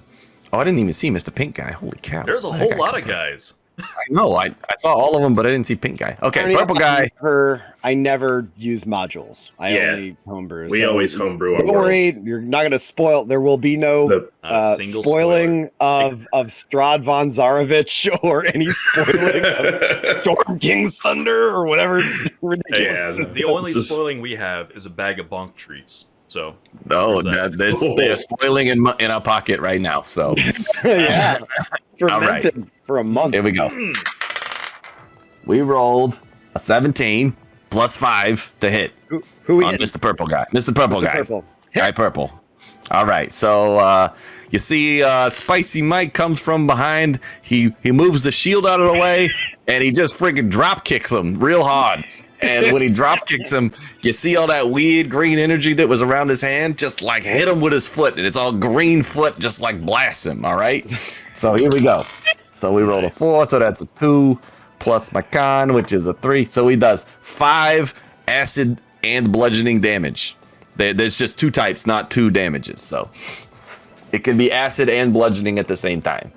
Oh, I didn't even see Mr. Pink Guy. Holy cow! There's a Where'd whole that guy lot come of from? guys. I know. I saw all of them, but I didn't see Pink Guy. Okay, Purple Guy. I never use modules. I Yeah. only homebrew. We so always homebrew our don't worry, worlds. you're not going to spoil. There will be no The- Not a single spoiling of Strahd von Zarevich or any spoiling of Storm King's Thunder or whatever ridiculous. Yeah, The only This- spoiling we have is a bag of bonk treats. So No, there's that. they're spoiling in our pocket right now. So Yeah, All right. fermented for a month. here we go. We rolled a 17 plus 5 to hit Who we on hit? Mr. Purple Guy. Mr. Purple Mr. Guy. Purple. Guy Purple. All right. So you see Spicy Mike comes from behind. He moves the shield out of the way, and he just freaking drop kicks him real hard. And when he drop kicks him, you see all that weird green energy that was around his hand just like hit him with his foot, and it's all green foot just like blasts him. All right. So here we go. So we rolled a 4, so that's a 2 plus my con, which is a 3. So he does 5 acid and bludgeoning damage. There's just 2 types, not 2 damages. So it can be acid and bludgeoning at the same time.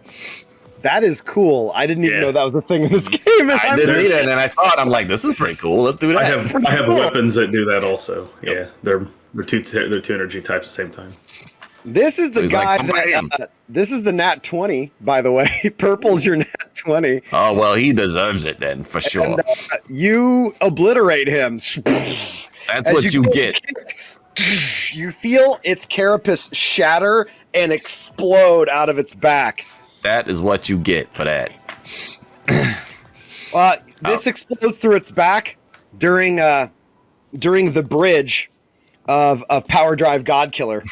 That is cool. I didn't even Yeah. know that was a thing in this game. and I I'm didn't just- either, and then I saw it. I'm like, this is pretty cool. Let's do that. I have weapons that do that also. Yeah, they're two energy types at the same time. This is the he's guy like, "Bam." that. This is the Nat 20, by the way. Purple's your Nat 20. Oh well, he deserves it then for sure. And, you obliterate him. That's as what you get. You feel its carapace shatter and explode out of its back. That is what you get for that. This explodes through its back during the bridge of Power Drive Godkiller.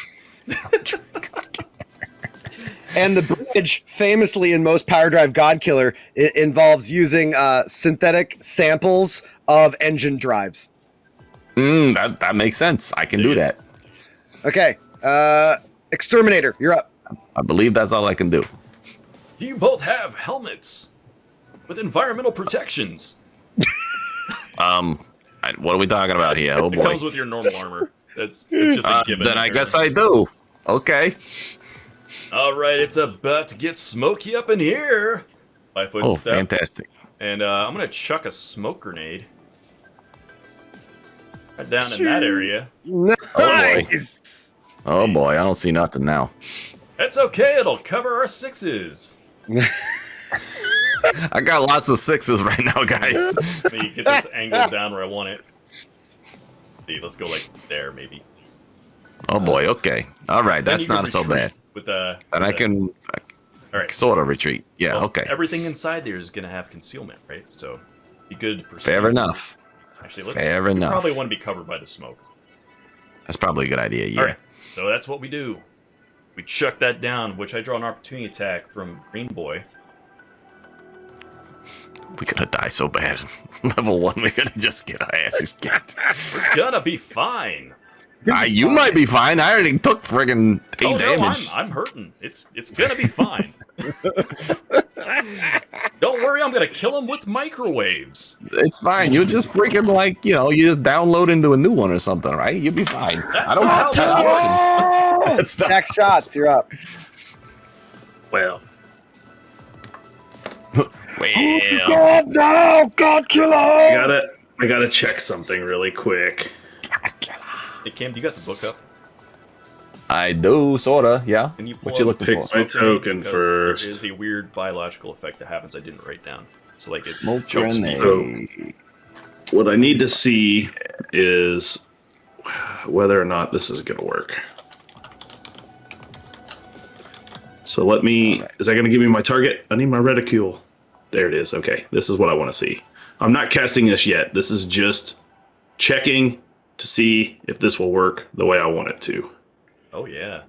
And the bridge, famously in most Power Drive Godkiller, it involves using synthetic samples of engine drives. That makes sense. I can do that. Okay, Exterminator, you're up. I believe that's all I can do. Do you both have helmets with environmental protections? What are we talking about here? Oh It boy. comes with your normal armor. It's just a given. Then I guess I do. Okay. All right, it's about to get smoky up in here. 5-foot Oh, step. fantastic. And I'm gonna chuck a smoke grenade right down in that area. Nice. Oh boy, I don't see nothing now. It's okay. It'll cover our 6s. I got lots of 6s right now, guys. Let me get this angled down where I want it. See, let's go like there, maybe. Oh boy, okay. All right, Then that's you can not so retreat bad. With And I can All right. sort of retreat. Yeah, Well, okay. Everything inside there is gonna have concealment, right? So be good to proceed. Fair enough. Actually, Fair we enough. probably want to be covered by the smoke. That's probably a good idea, yeah. All right. So that's what we do. We chuck that down, which I draw an opportunity attack from Green Boy. We're gonna die so bad. Level 1, we're gonna just get our asses kicked. We're gonna be fine. You might be fine. I already took friggin' 8 Oh damage. no, I'm hurting. It's gonna be fine. Don't worry, I'm gonna kill him with microwaves. It's fine. You're just freaking like, you just download into a new one or something, right? You'll be fine. That's I don't not have how time this options. That's not- Attack shots, you're up. Well, Well, No, God killer! I gotta check something really quick. Hey Cam, do you got the book up? I do, sorta, yeah. And you pull What you out looking pick for? my smoke token because first. There is a weird biological effect that happens I didn't write down. So like it Smoke chokes grenade. people. What I need to see is whether or not this is going to work. So let me. Is that going to give me my target? I need my reticule. There it is. Okay, this is what I want to see. I'm not casting this yet. This is just checking to see if this will work the way I want it to. Oh yeah.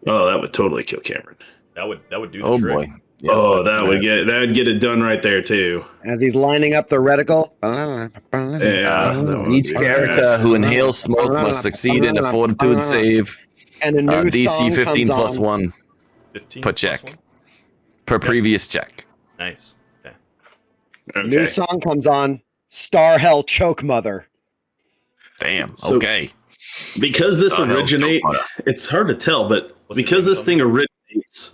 Oh, that would totally kill Cameron. That would do the Oh trick. boy. Yeah, Oh, that'd get it done right there too. As he's lining up the reticle. Yeah, that would Each be character bad. who inhales smoke must succeed in a fortitude save. And a new DC song 15 comes plus on. 1 15 per plus check. one? Per previous check. Nice. Okay. Okay. New song comes on. Star Hell Choke Mother. Damn. So- Okay. Because this Oh, hell, originate, choke mother. it's hard to tell, but What's the because name this of thing originates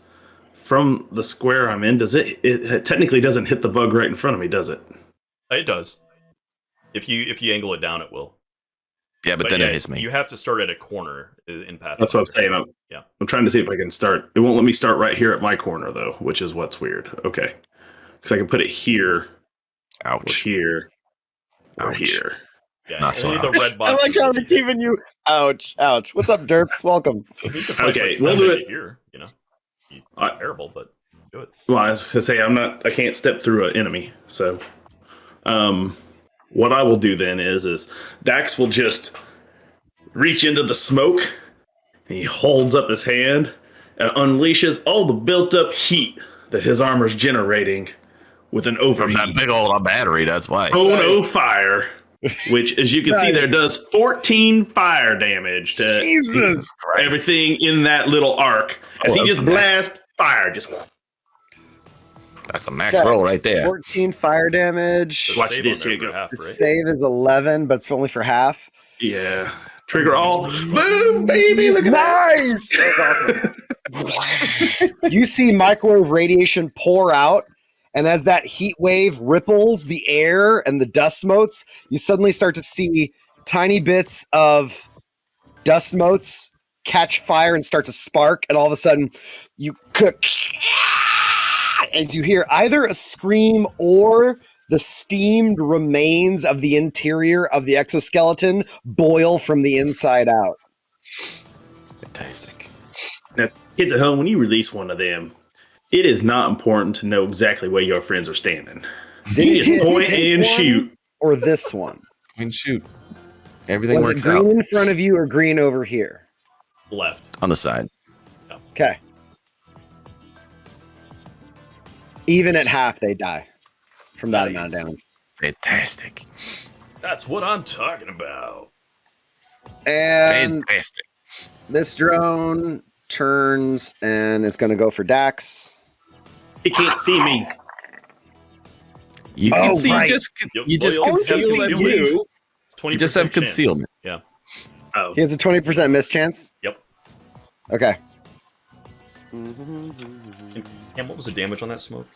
from the square I'm in, does it technically doesn't hit the bug right in front of me, does it? It does. If you angle it down, it will. Yeah, but then it hits me. You have to start at a corner in Pathfinder. That's what I'm saying. Yeah. I'm trying to see if I can start. It won't let me start right here at my corner though, which is what's weird. Okay, because I can put it here, or Ouch. here, or Ouch. here. Yeah, Not so only the ouch. red I box. like how they're keeping you. Ouch, ouch. What's up, Derps? Welcome. Okay, we'll do it. Here, you know, I- terrible, but do it. Well, I was gonna say I can't step through an enemy. So, what I will do then is Dax will just reach into the smoke. And he holds up his hand and unleashes all the built-up heat that his armor's generating with an From overheat. that big old battery, that's why. Oh no, fire! Which, as you can see there, does 14 fire damage to Jesus Christ. everything in that little arc. As he that's just a max. blasts fire, just That's a max Okay. roll right there. 14 fire damage. Just Watch save this, on there here you for go. half, The right? save is 11, but it's only for half. yeah. Trigger all. Boom, baby! Look at Nice! that. You see microwave radiation pour out, and as that heat wave ripples the air and the dust motes, you suddenly start to see tiny bits of dust motes catch fire and start to spark, and all of a sudden you cook, and you hear either a scream or the steamed remains of the interior of the exoskeleton boil from the inside out. Fantastic. Now, kids at home, when you release one of them, it is not important to know exactly where your friends are standing. Did You it just hit point this and one shoot. or this one? I mean, shoot. Everything Was it works green out in front of you or green over here? Left. on the side. Okay. Even at half, they die from that amount of Nice. damage. Fantastic. That's what I'm talking about. And Fantastic. this drone turns and is going to go for Dax. He can't see me. You can Oh, see right. you just Well, conceal you it. have You It's 20% just have chance. concealment. Yeah. Oh, He has a 20% miss chance. Yep. Okay. And what was the damage on that smoke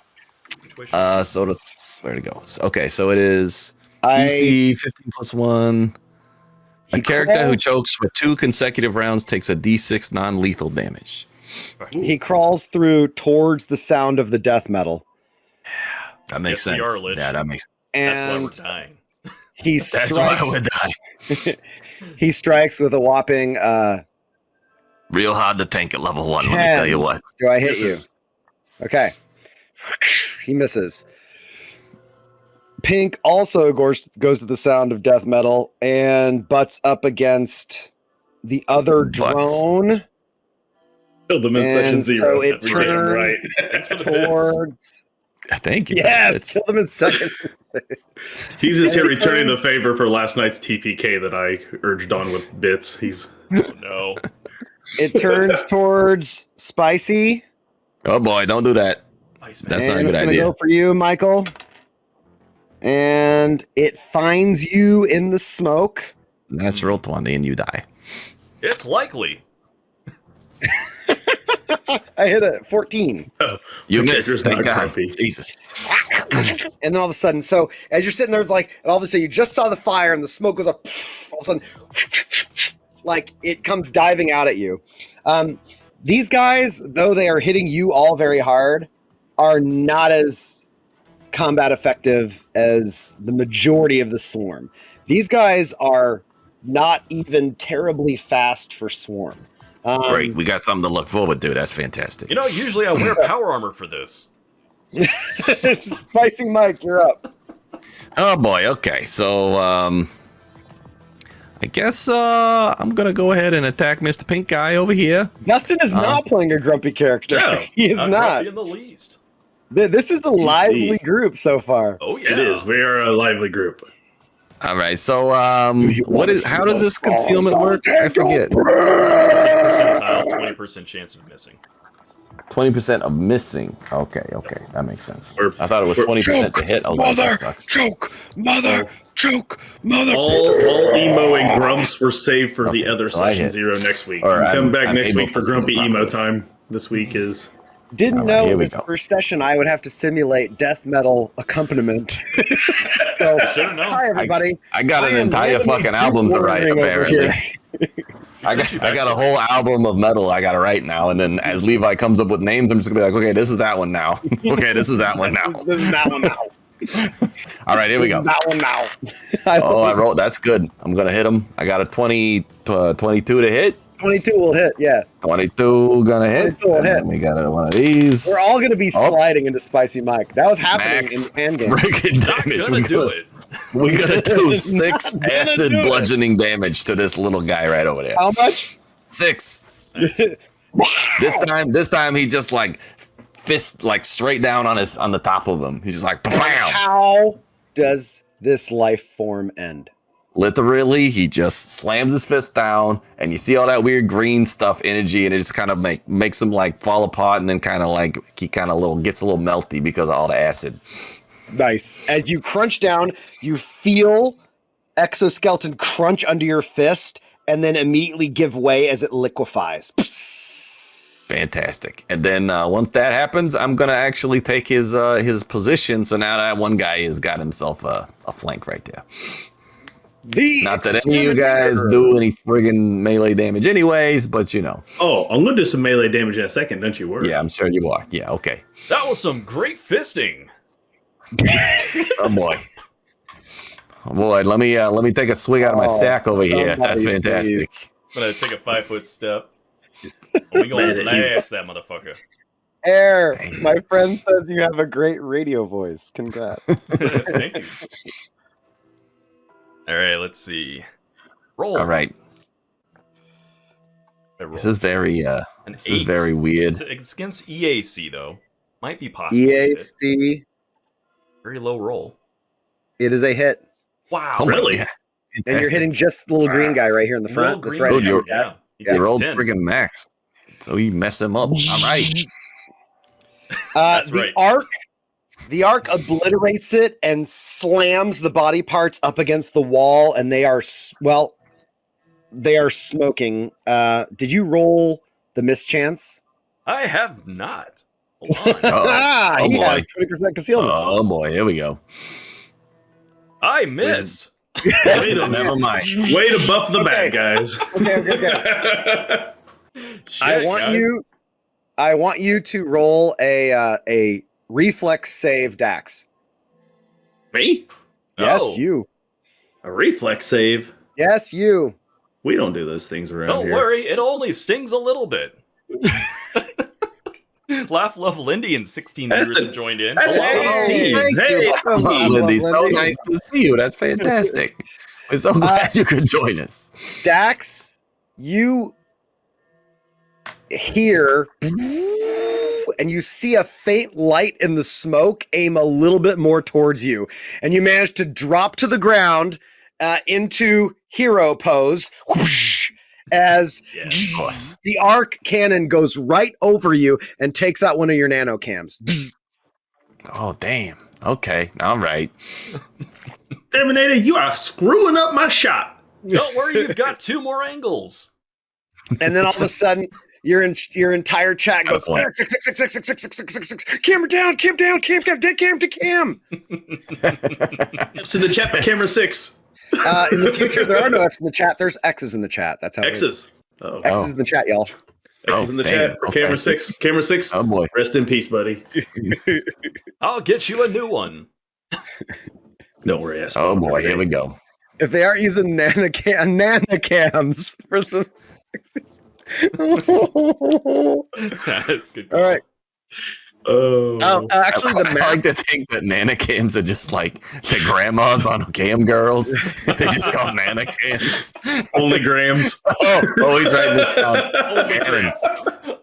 situation? So that's where to go. Okay, so it is I DC 15 plus 1. A He character who crawls- chokes for 2 consecutive rounds takes a D6 non-lethal damage. he crawls through towards the sound of the death metal, That makes Yes, we sense. are, Lich. Yeah, that makes That's why and we're dying. he That's why strikes. we're dying. He strikes with a whopping. Real hard to tank at level 1, let me 10. tell you what. Do I hit this you? is- Okay. He misses. Pink also goes to the sound of death metal and butts up against the other Butts. drone killed him in session And 0. so it That's damn turned right. Thanks for the bits. towards. Thank you. Yes, It's- killed him in second. He's just here And he returning the turns- favor for last night's TPK that I urged on with bits. He's Oh, no. It turns towards Spicy. oh boy, don't do that. Iceman. That's and not a good it's gonna idea. go for you, Michael. And it finds you in the smoke. Natural 20 and you die. It's likely. I hit a 14. You my missed. character's Thank not God. grumpy. Jesus. And then all of a sudden, so as you're sitting there, it's like, and all of a sudden you just saw the fire and the smoke goes up. All of a sudden, like it comes diving out at you. These guys, though they are hitting you all very hard, are not as combat effective as the majority of the swarm. These guys are not even terribly fast for swarm. Great, we got something to look forward to. That's fantastic. You know, usually I wear power armor for this. Spicy Mike, you're up. Oh boy. Okay, so I guess I'm gonna go ahead and attack Mr. Pink Guy over here. Dustin is not playing a grumpy character. No, he is not. In the least. This is a lively group so far. Oh yeah, It is. We are a lively group. All right. So how does this concealment work? I forget. 10 percentile, 20% chance of missing. 20% of missing. Okay, that makes sense. I thought it was 20% to hit. I was like, that sucks. Choke, mother, All emo and grumps were saved for the other Session Zero next week. Or Come back I'm next able week for to grumpy still emo not time. This week is. Didn't All right, know here in we this go. first session I would have to simulate death metal accompaniment. So, Should've known. hi everybody. I got an am entire randomly fucking album to write, over apparently. here. I got a whole album of metal I got to write now, and then as Levi comes up with names, I'm just gonna be like, okay, this is that one now. Okay, this is that one now. This is that one now. All right, here we go. That one now. Oh, I rolled. That's good. I'm gonna hit him. I got a 22 to hit. 22 will hit, yeah. 22 gonna hit. 22 will And hit. then we got one of these. We're all going to be Oh. sliding into Spicy Mike. That was happening Max in Handbook. friggin' Not damage. gonna do it. We gotta do It's 6 not gonna acid do it. bludgeoning damage to this little guy right over there. How much? 6. This time he just like fist like straight down on the top of him. He's just like bam. How does this life form end? Literally, he just slams his fist down, and you see all that weird green stuff, energy, and it just kind of makes him like fall apart, and then kind of like he kind of gets a little melty because of all the acid. Nice. As you crunch down, you feel exoskeleton crunch under your fist, and then immediately give way as it liquefies. Fantastic. And then once that happens, I'm gonna actually take his position. So now that one guy has got himself a flank right there. Not that any of you guys do any friggin' melee damage anyways, but you know. Oh, I'm going to do some melee damage in a second. Don't you worry. Yeah, I'm sure you are. Yeah, okay. That was some great fisting. Oh boy. Oh boy, let me take a swig out of my sack over here. That's somebody fantastic. I'm gonna take a 5-foot step. We gonna blast that motherfucker. Air, my friend says you have a great radio voice. Congrats. Thank you. All right, let's see. Roll. All right. This is very this is very weird. It's against EAC though. Might be possible. EAC, Very low roll. it is a hit. Wow. Oh my Really? God. And you're hitting just the little green guy right here in the front. Little That's green right. Dude, guy, you're- He You takes rolled 10. friggin' max. So you mess him up. All right. That's the right. The arc obliterates it and slams the body parts up against the wall, and they are smoking. Did you roll the mischance? I have not. Hold on. Oh He boy. has 20% concealment. Oh boy, here we go. I missed. Never mind. Way to buff the bad guys. Okay. Shit, guys. I want you to roll a reflex save, Dax. Me? Yes, Oh. you. A reflex save? Yes, you. We don't do those things around Don't here. worry, it only stings a little bit. Laugh Love Lindy and 16 That's viewers a- have joined in. That's Hello. a 18. Thank you. Hey, Welcome, Oh, Lindy, so Lindy. nice to see you. That's fantastic. We're so glad you could join us. Dax, you hear and you see a faint light in the smoke aim a little bit more towards you, and you manage to drop to the ground into hero pose whoosh, as Yeah, of course. the arc cannon goes right over you and takes out one of your nanocams. Oh damn. Okay. All right. Exterminator, you are screwing up my shot. Don't worry, you've got 2 more angles. And then all of a sudden, your entire chat goes, What? camera down, dead cam to cam. To the chat for camera 6. In the future, there are no F's in the chat. There's X's in the chat. That's how it is. X's. Oh. X's in the chat, y'all. X's in the chat for camera 6. Camera 6. Oh boy. Rest in peace, buddy. I'll get you a new one. Don't worry, ass. Oh boy, here we go. If they aren't using nanocams for some. Good All right. Actually, the I map. like to think that nanocams are just like the grandmas on cam girls. They just call nanocams. Only grams. Oh, he's writing this down.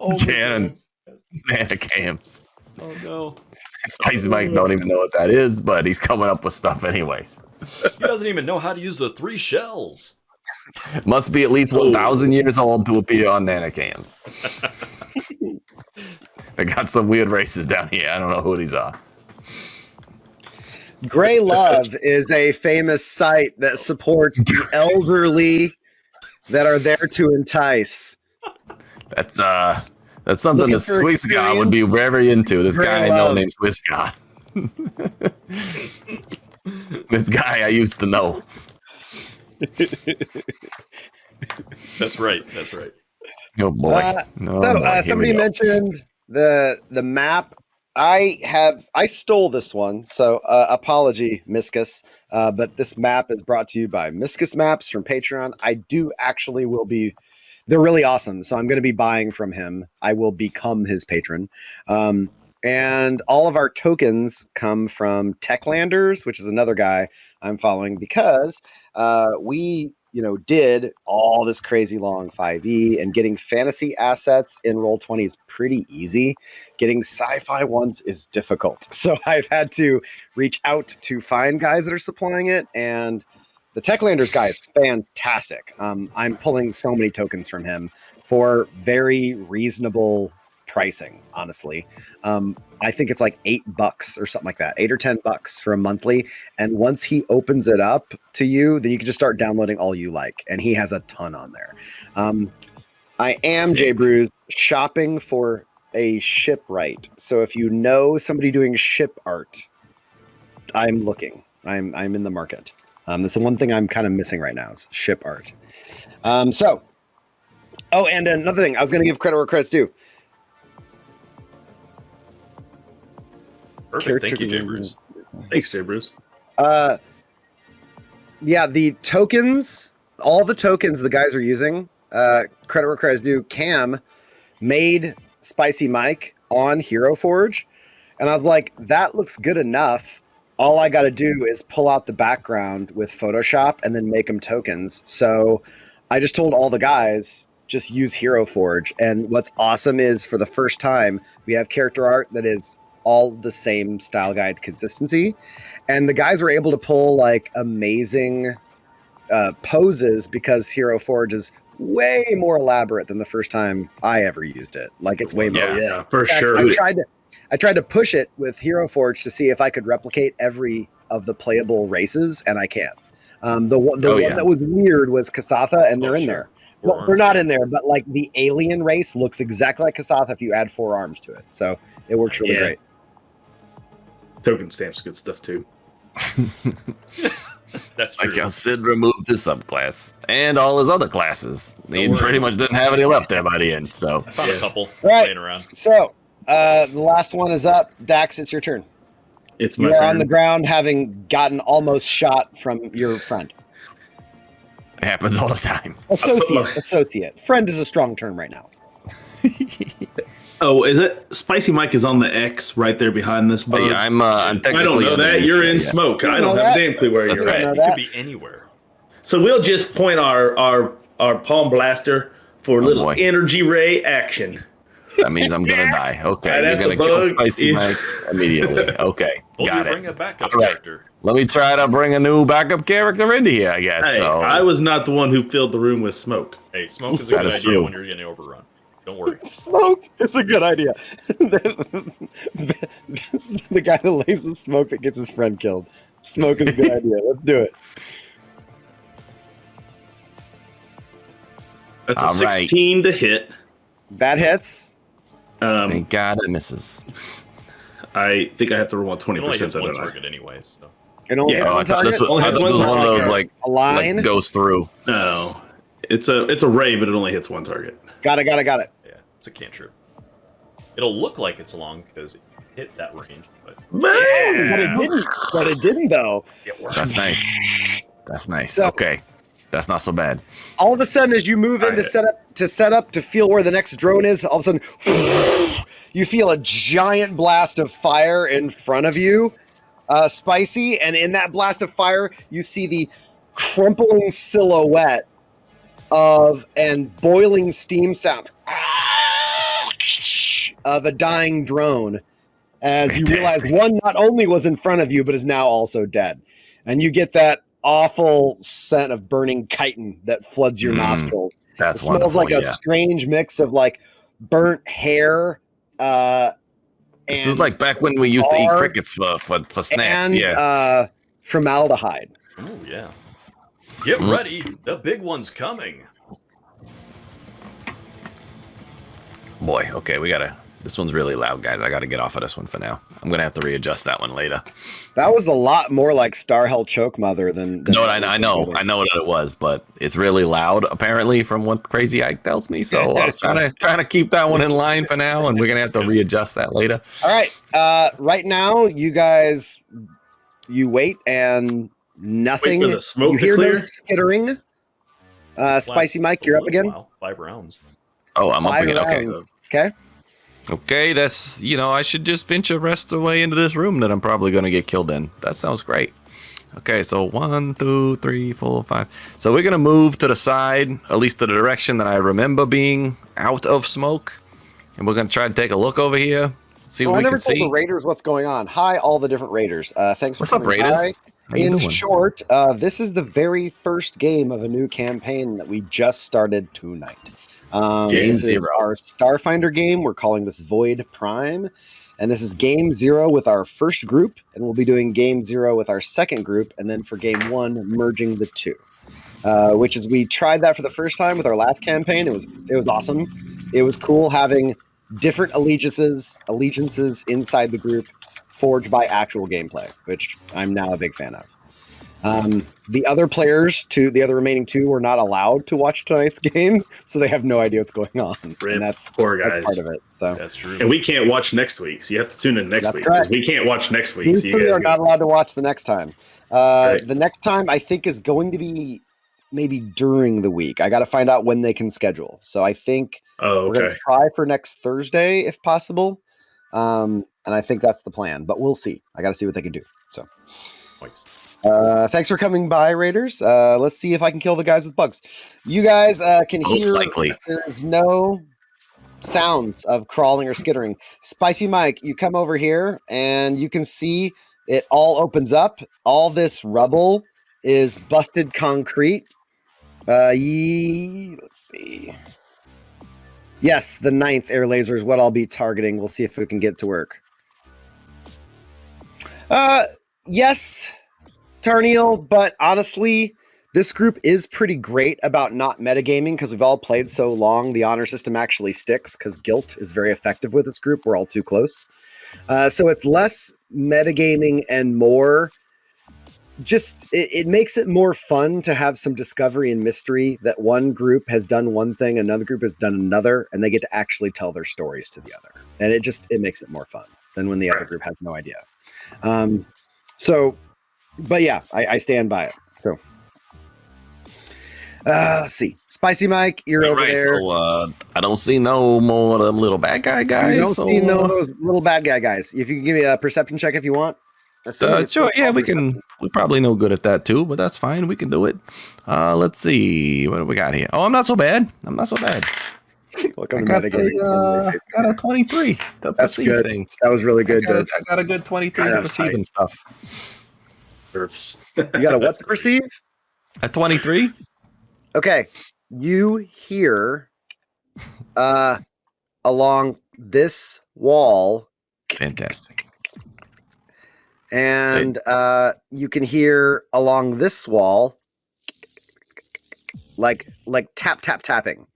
Only Canon. grams. Nanocams. Oh no. Spicy Mike don't even know what that is, but he's coming up with stuff anyways. He doesn't even know how to use the 3 shells. Must be at least 1,000 years old to appear on nanocams. They got some weird races down here. I don't know who these are. Grey Love is a famous site that supports the elderly that are there to entice. That's something Looking the for Swiss guy would be very into. This Grey guy I know Love. named Swiss guy. This guy I used to know. That's right. That's right. Oh boy. Somebody mentioned the map. I stole this one, so apology, Miscus. But this map is brought to you by Miscus Maps from Patreon. I do actually will be. They're really awesome, so I'm going to be buying from him. I will become his patron. And all of our tokens come from Techlanders, which is another guy I'm following because we, did all this crazy long 5e, and getting fantasy assets in Roll20 is pretty easy. Getting sci-fi ones is difficult. So I've had to reach out to find guys that are supplying it, and the Techlanders guy is fantastic. I'm pulling so many tokens from him for very reasonable pricing, honestly. I think it's like $8 or something like that, $8 or $10 for a monthly. And once he opens it up to you, then you can just start downloading all you like. And he has a ton on there. I am, J Brews, shopping for a shipwright. So if you know somebody doing ship art, I'm looking. I'm in the market. This is one thing I'm kind of missing right now is ship art. And another thing, I was going to give credit where credit's due. Perfect. Thank you, J. Bruce. Thanks, J. Bruce. Yeah, the tokens, all the tokens the guys are using, credit where credit's due. Cam made Spicy Mike on Hero Forge, and I was like, that looks good enough. All I got to do is pull out the background with Photoshop and then make them tokens. So I just told all the guys, just use Hero Forge. And what's awesome is for the first time, we have character art that is all the same style guide consistency. And the guys were able to pull like amazing poses because Hero Forge is way more elaborate than the first time I ever used it. Like it's way more. Yeah, for In fact, sure. I tried to push it with Hero Forge to see if I could replicate every of the playable races, and I can't. The one that was weird was Kasatha, and they're in there. Well, they're not in there, but like the alien race looks exactly like Kasatha if you add 4 arms to it. So it works really great. Token stamps, good stuff too. That's true. Like how Sid removed his subclass and all his other classes. He pretty much didn't have any left there by the end. So I found a couple laying around. So the last one is up. Dax, it's your turn. It's my You are turn. on the ground, having gotten almost shot from your friend. it happens all the time. Associate. Friend is a strong term right now. Oh, is it? Spicy Mike is on the X right there behind this bug. Yeah, I'm technically I don't know in that. the- You're in yeah. smoke. I know don't have that. a damn clue where That's you're right. at. It could be anywhere. So we'll just point our palm blaster for a little boy. energy ray action. That means I'm gonna die. Okay, Right you're at gonna the kill bug. Spicy Mike immediately. Okay, Told you got to bring it. a backup All right. character. Let me try to bring a new backup character into here, I guess. Hey, so I was not the one who filled the room with smoke. Hey, smoke is a That good is idea true. when you're getting overrun. Don't worry. Smoke is a good idea. This is the guy that lays the smoke that gets his friend killed. Smoke is a good idea. Let's do it. That's a All right. 16 to hit. That hits. thank God it misses. I think I have to roll on It only 20%. hits one don't I? target anyways. So. It only hits I one thought this target. was, I thought this was one of those a line. like goes through. No, it's a ray, but it only hits one target. Got it. Yeah, it's a cantrip. It'll look like it's long because it hit that range, but But it didn't. But it didn't though. it works. That's nice. That's nice. So- Okay, that's not so bad. All of a sudden, as you move in to set up to feel where the next drone is, all of a sudden, you feel a giant blast of fire in front of you, Spicy, and in that blast of fire, you see the crumpling silhouette of and boiling steam sound of a dying drone. As you realize, one not only was in front of you, but is now also dead, and you get that awful scent of burning chitin that floods your nostrils. That's It smells wonderful. like a strange mix of like burnt hair. This is like back when we used to eat crickets for snacks. And formaldehyde. Oh yeah. Get ready, the big one's coming. Boy, okay, this one's really loud, guys. I gotta get off of this one for now. I'm gonna have to readjust that one later. That was a lot more like Starhell Choke Mother than No, I know that it was, but it's really loud apparently from what Crazy Ike tells me. So I'm trying to keep that one in line for now, and we're gonna have to readjust that later. All right. Right now, you guys, you wait and nothing. Wait for the smoke you to hear clear? no skittering. Spicy Mike, you're up again. Wow, 5 rounds. Oh, I'm up 5 again. Okay. rounds. Okay. Okay, that's, I should just venture rest away into this room that I'm probably going to get killed in. That sounds great. Okay, so 1, 2, 3, 4, 5. So we're going to move to the side, at least to the direction that I remember being out of smoke. And we're going to try to take a look over here, see what I we never can told see. the Raiders what's going on. Hi, all the different Raiders. Thanks What's for up, coming Raiders? by. How you In doing? short, this is the very first game of a new campaign that we just started tonight. Game This is 0. our Starfinder game. We're calling this Void Prime. And this is game 0 with our first group. And we'll be doing game 0 with our second group. And then for game 1, merging the two. Which is, we tried that for the first time with our last campaign. It was awesome. It was cool having different allegiances inside the group forged by actual gameplay, which I'm now a big fan of. The other players, the other remaining 2, were not allowed to watch tonight's game, so they have no idea what's going on. And that's poor guys. That's part of it. So That's true. And we can't watch next week, so you have to tune in next That's week. correct. 'Cause we can't watch next week. these So you 3 guys are not allowed to watch the next time. Right. The next time I think is going to be maybe during the week. I got to find out when they can schedule. So I think Oh, we're going okay. to try for next Thursday if possible. And I think that's the plan, but we'll see. I got to see what they can do. So. Points. Thanks for coming by, Raiders. Let's see if I can kill the guys with bugs. You guys can Most hear likely. there's no sounds of crawling or skittering. Spicy Mike, you come over here and you can see it all opens up. All this rubble is busted concrete. Let's see. Yes, the 9th air laser is what I'll be targeting. We'll see if we can get to work. Yes, Tarniel, but honestly, this group is pretty great about not metagaming because we've all played so long. The honor system actually sticks because guilt is very effective with this group. We're all too close. So it's less metagaming and more just, it makes it more fun to have some discovery and mystery that one group has done one thing, another group has done another, and they get to actually tell their stories to the other. And it makes it more fun than when the other group has no idea. But yeah, I stand by it. So, let's see. Spicy Mike, you're over there. So, I don't see no more of them little bad guys. You don't see no of those little bad guys. If you can give me a perception check if you want. Sure, yeah, we probably know good at that too, but that's fine. We can do it. Let's see. What do we got here? Oh, I'm not so bad. Welcome I to got, metagaming. got a 23 to That's perceive good. things. That was really good. I got a good 23 to That's perceiving tight. stuff. You got a what to perceive? A 23? Okay. You hear along this wall, Fantastic. and you can hear along this wall like tapping.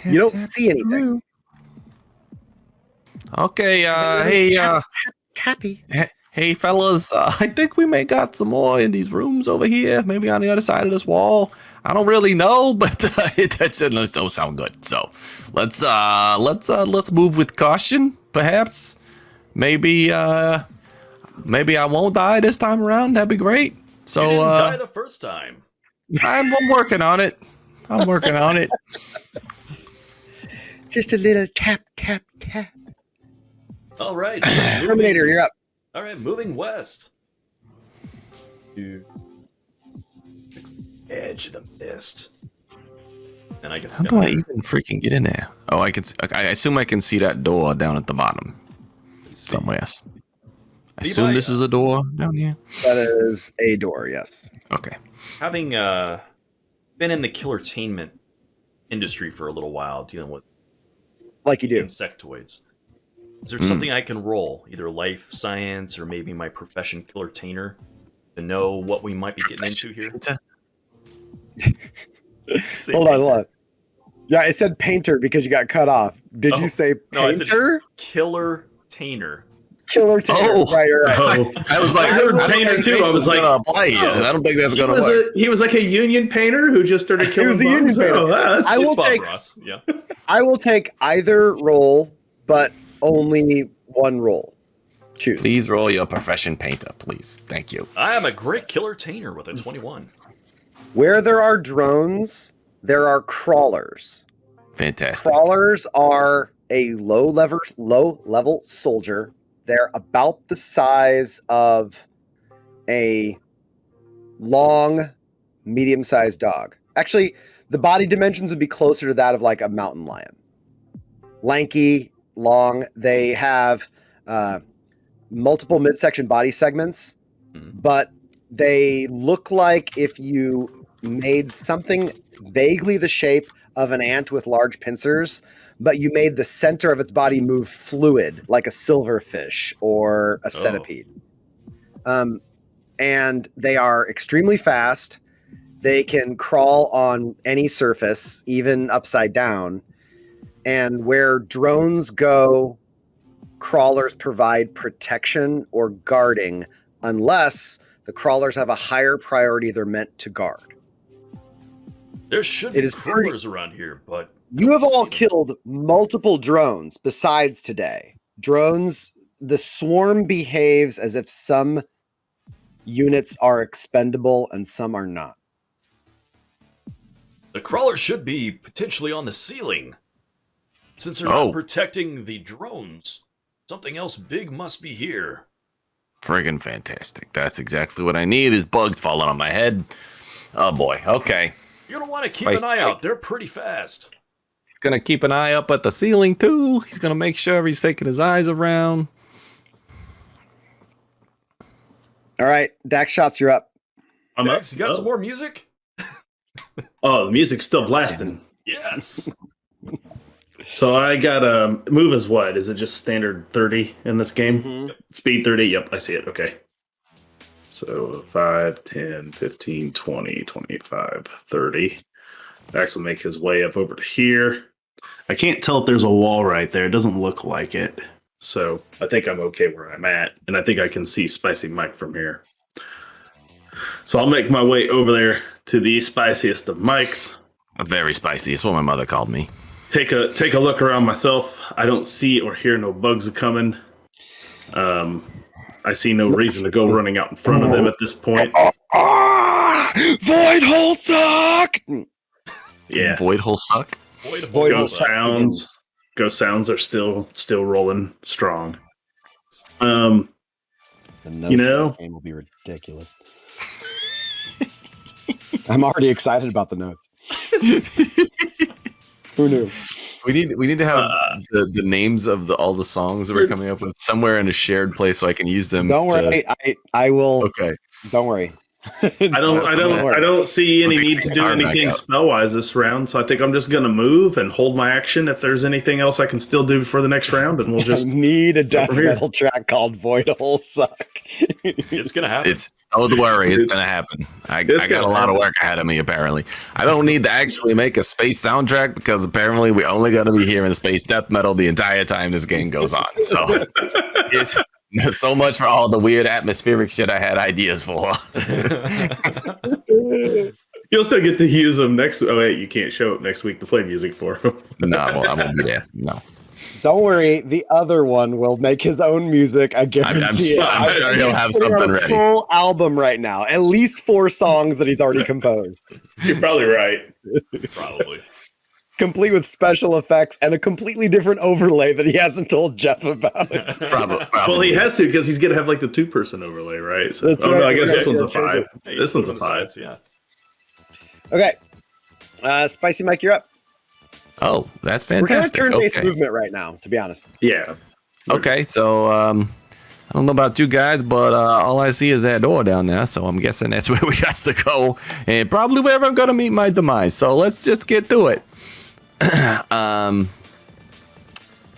You don't see anything. Okay, hey, Tappy. Hey, fellas, I think we may got some more in these rooms over here. Maybe on the other side of this wall. I don't really know, but that shouldn't sound good. So let's move with caution, perhaps. Maybe I won't die this time around. That'd be great. So you didn't die the first time. I'm working on it. I'm working on it. Just a little tap, tap, tap. All right. Exterminator, you're up. All right, moving west. To edge of the mist. And I guess How do I even freaking get in there? Oh, I assume I can see that door down at the bottom. Somewhere else. I assume this is a door down here. That is a door, yes. Okay. Having been in the killertainment industry for a little while, dealing with like you do insectoids, is there something I can roll, either life science or maybe my profession killertainer, to know what we might be getting into here? Hold on. Yeah, it said painter because you got cut off. Did you say painter? No, I said killertainer. Killertainer. Oh, right. Oh, I was like, I heard painter too. I was like, I don't think that's gonna work. He was like a union painter who just started killing was a union bugs. painter. Oh, that's I will Bob take. Ross. Yeah. I will take either role, but only one role. Choose. Please roll your profession painter, please. Thank you. I am a great killertainer with a 21. Where there are drones, there are crawlers. Fantastic. Crawlers are a low level soldier. They're about the size of a long, medium-sized dog. Actually, the body dimensions would be closer to that of like a mountain lion. Lanky, long. They have multiple midsection body segments, but they look like if you made something vaguely the shape of an ant with large pincers, but you made the center of its body move fluid, like a silverfish or a centipede. And they are extremely fast. They can crawl on any surface, even upside down. And where drones go, crawlers provide protection or guarding, unless the crawlers have a higher priority they're meant to guard. There should be crawlers around here, but you have all killed multiple drones besides today. Drones, the swarm behaves as if some units are expendable and some are not. The crawlers should be potentially on the ceiling. Since they're not protecting the drones, something else big must be here. Friggin' fantastic. That's exactly what I need, is bugs falling on my head. Oh boy, okay. You're gonna want to keep an eye out. They're pretty fast. He's gonna keep an eye up at the ceiling too. He's gonna make sure he's taking his eyes around. All right, Dax Shots, you're up. I'm Dax, up. you got some more music? Oh, the music's still blasting. Yes. So I got a move is what? Is it just standard 30 in this game? Mm-hmm. Speed 30? Yep, I see it. Okay. So 5, 10, 15, 20, 25, 30. Max will make his way up over to here. I can't tell if there's a wall right there. It doesn't look like it. So I think I'm okay where I'm at. And I think I can see Spicy Mike from here. So I'll make my way over there to the spiciest of mics. Very spicy. It's what my mother called me. Take a look around myself. I don't see or hear no bugs coming. I see no reason to go running out in front of them at this point. Void hole suck. Yeah. Void hole suck. Void hole Ghost sounds. Ghost sounds are still rolling strong. The notes You know? of this game will be ridiculous. I'm already excited about the notes. Who knew? We need to have the names of all the songs that we're coming up with somewhere in a shared place so I can use them. Don't worry, I will. Okay. Don't worry. I don't see any need to do anything spell wise this round, so I think I'm just gonna move and hold my action. If there's anything else I can still do for the next round, and we'll just I need a death metal track called Void Hole Suck. It's gonna happen. Don't worry, it's gonna happen. I got a lot of work ahead of me. Apparently, I don't need to actually make a space soundtrack because apparently we're only gonna be hearing space death metal the entire time this game goes on. So So much for all the weird atmospheric shit I had ideas for. You'll still get to use them next. Oh wait, you can't show up next week to play music for them. No, I won't be there. No. Don't worry, the other one will make his own music. I guarantee it. I'm sure he'll have He's putting something out a ready. full album right now. At least 4 songs that he's already composed, You're probably right. Probably. complete with special effects and a completely different overlay that he hasn't told Jeff about. Probably. Well, he has to because he's gonna have like the 2-person overlay, right? So, That's no, right, I guess that's this one's a right. 5. Hey, This one's a put 'em 5. aside, yeah. Okay, Spicy Mike, you're up. Oh, that's We're kind of fantastic. turn-based Okay. movement right now, to be honest. Yeah. Okay, so I don't know about you guys, but all I see is that door down there, so I'm guessing that's where we got to go, and probably where I'm gonna meet my demise. So let's just get to it.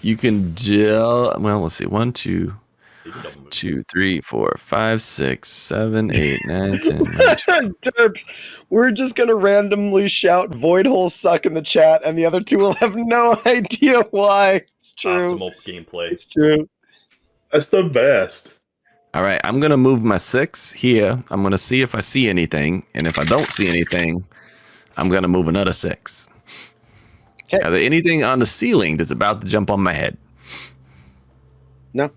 You can do well. Let's see, 1, 2, 2, 3, 4, 5, 6, 7, 8, 9, 10. 11, 12. Derps, we're just gonna randomly shout "void holes suck" in the chat, and the other 2 will have no idea why. It's true. Optimal gameplay. It's true. That's the best. All right, I'm gonna move my 6 here. I'm gonna see if I see anything, and if I don't see anything, I'm gonna move another 6. Okay. Are there anything on the ceiling that's about to jump on my head? No.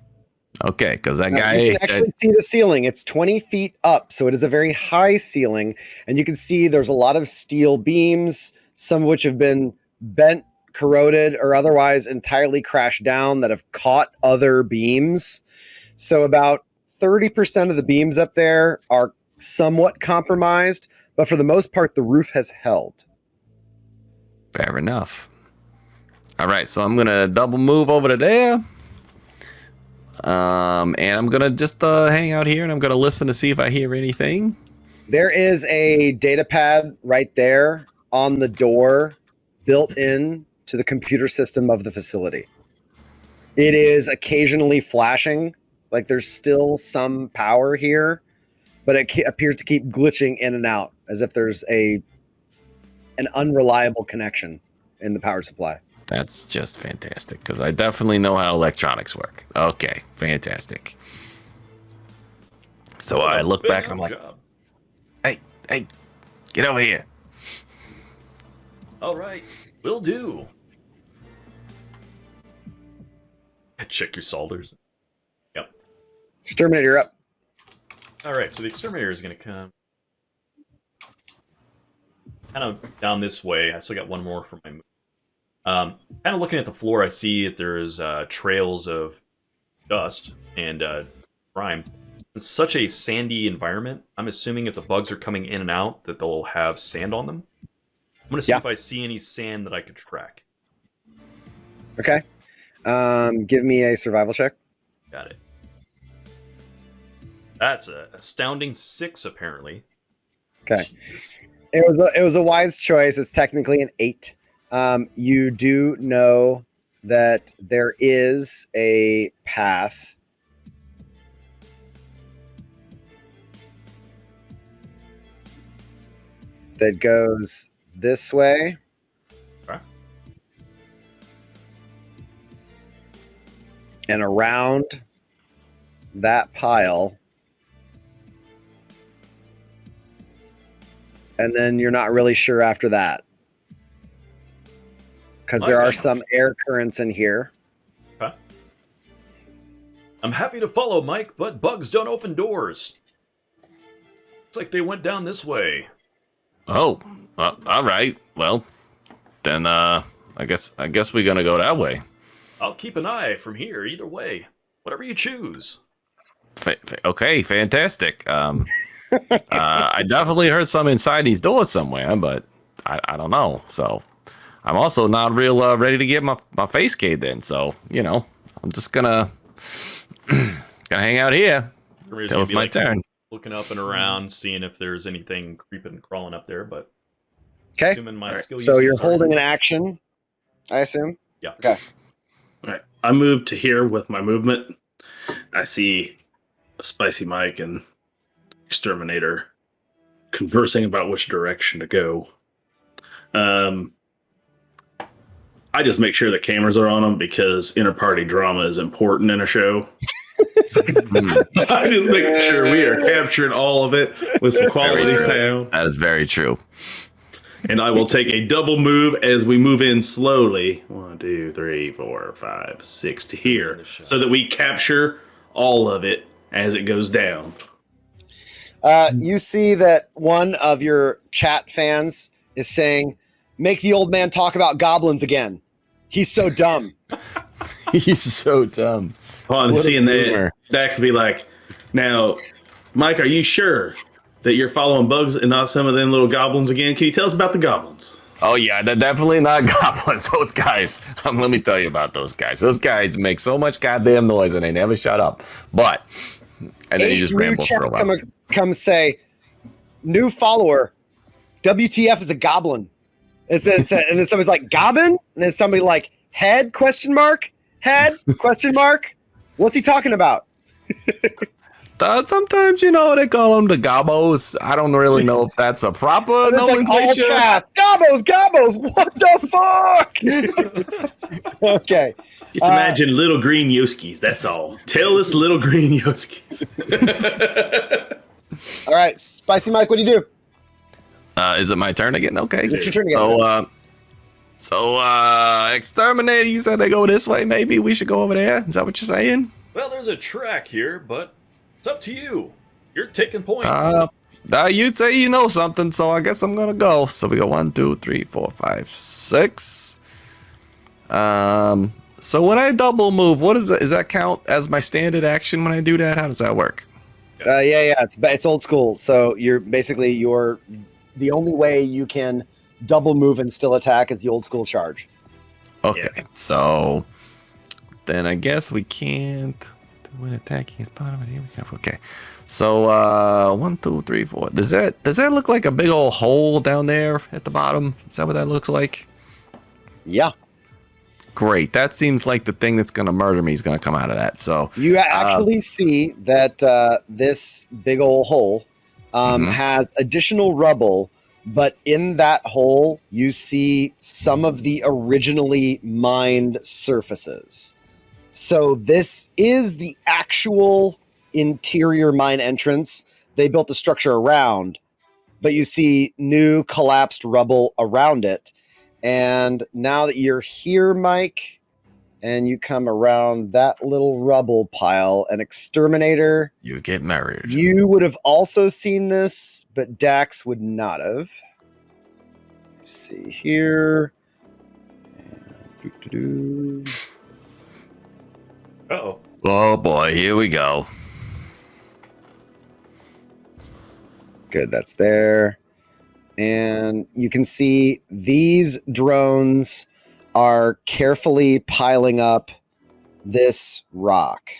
Okay, because that No, guy. you can actually see the ceiling. It's 20 feet up, so it is a very high ceiling, and you can see there's a lot of steel beams, some of which have been bent, corroded, or otherwise entirely crashed down that have caught other beams. So about 30% of the beams up there are somewhat compromised, but for the most part, the roof has held. Fair enough. All right, so I'm gonna double move over to there. And I'm gonna just hang out here, and I'm gonna listen to see if I hear anything. There is a data pad right there on the door, built in to the computer system of the facility. It is occasionally flashing, like there's still some power here, but it appears to keep glitching in and out, as if there's an unreliable connection in the power supply. That's just fantastic, because I definitely know how electronics work. Okay, fantastic. So I look back, and I'm like, Job. hey, get over here. All right, will do. Check your solders. Yep. Exterminator up. All right, so the exterminator is going to come kind of down this way. I still got one more for my move. Kind of looking at the floor, I see that there's trails of dust and grime. It's such a sandy environment. I'm assuming if the bugs are coming in and out, that they'll have sand on them. I'm going to see if I see any sand that I could track. Okay. Give me a survival check. Got it. That's an astounding 6, apparently. Okay. Jesus. It was a wise choice. It's technically an 8. You do know that there is a path that goes this way. Okay. And around that pile. And then you're not really sure after that. Because there are some air currents in here. Okay. I'm happy to follow, Mike, but bugs don't open doors. Looks like they went down this way. Oh, all right. Well, then I guess we're gonna go that way. I'll keep an eye from here either way. Whatever you choose. Okay, fantastic. I definitely heard some inside these doors somewhere, but I don't know. So I'm also not real ready to get my face caved in. So, I'm just gonna hang out here till it's my turn. Looking up and around, seeing if there's anything creeping and crawling up there, but okay. assuming my skill So you're uses are- holding an action, I assume? Yeah. Okay. All right. I moved to here with my movement. I see a Spicy Mike and Exterminator conversing about which direction to go. I just make sure the cameras are on them because inter-party drama is important in a show. I'm just making sure we are capturing all of it with some quality sound. That is very true. And I will take a double move as we move in slowly. 1, 2, 3, 4, 5, 6 to here, so that we capture all of it as it goes down. You see that one of your chat fans is saying, "Make the old man talk about goblins again. He's so dumb." He's so dumb. Upon What a seeing that, boomer. Dax will be like, "Now, Mike, are you sure that you're following bugs and not some of them little goblins again? Can you tell us about the goblins?" Oh yeah, they're definitely not goblins. Those guys. Let me tell you about those guys. Those guys make so much goddamn noise and they never shut up. But and then he just rambles for a while. Come say, "New follower, WTF is a goblin." And then somebody's like, "Goblin?" And then somebody like, "Head question mark? Head question mark? What's he talking about?" Sometimes, they call them the gobos. I don't really know if that's a proper It's like all nomenclature. chats, gobos, what the fuck? Okay. Just imagine little green Yoskis, that's all. Tell us little green Yoskis. All right, Spicy Mike, what do you do? Is it my turn again? Okay. It's your turn again. So, Exterminator, you said they go this way. Maybe we should go over there. Is that what you're saying? Well, there's a track here, but it's up to you. You're taking point. You'd say you know something, so I guess I'm gonna go. So we go 1, 2, 3, 4, 5, 6. So when I double move, what is that? Does that count as my standard action when I do that? How does that work? Yeah, it's old school. So you're the only way you can double move and still attack is the old school charge. Okay, so then I guess we can't do an attacking as part of it. Okay, so 1, 2, 3, 4. Does that look like a big old hole down there at the bottom? Is that what that looks like? Yeah. Great. That seems like the thing that's going to murder me is going to come out of that. So you actually see that this big old hole has additional rubble, but in that hole, you see some of the originally mined surfaces. So this is the actual interior mine entrance. They built the structure around, but you see new collapsed rubble around it. And now that you're here, Mike, and you come around that little rubble pile, an Exterminator, you get married. You would have also seen this, but Dax would not have. Let's see here. Uh-oh. Oh boy, here we go. Good, that's there. And you can see these drones are carefully piling up this rock,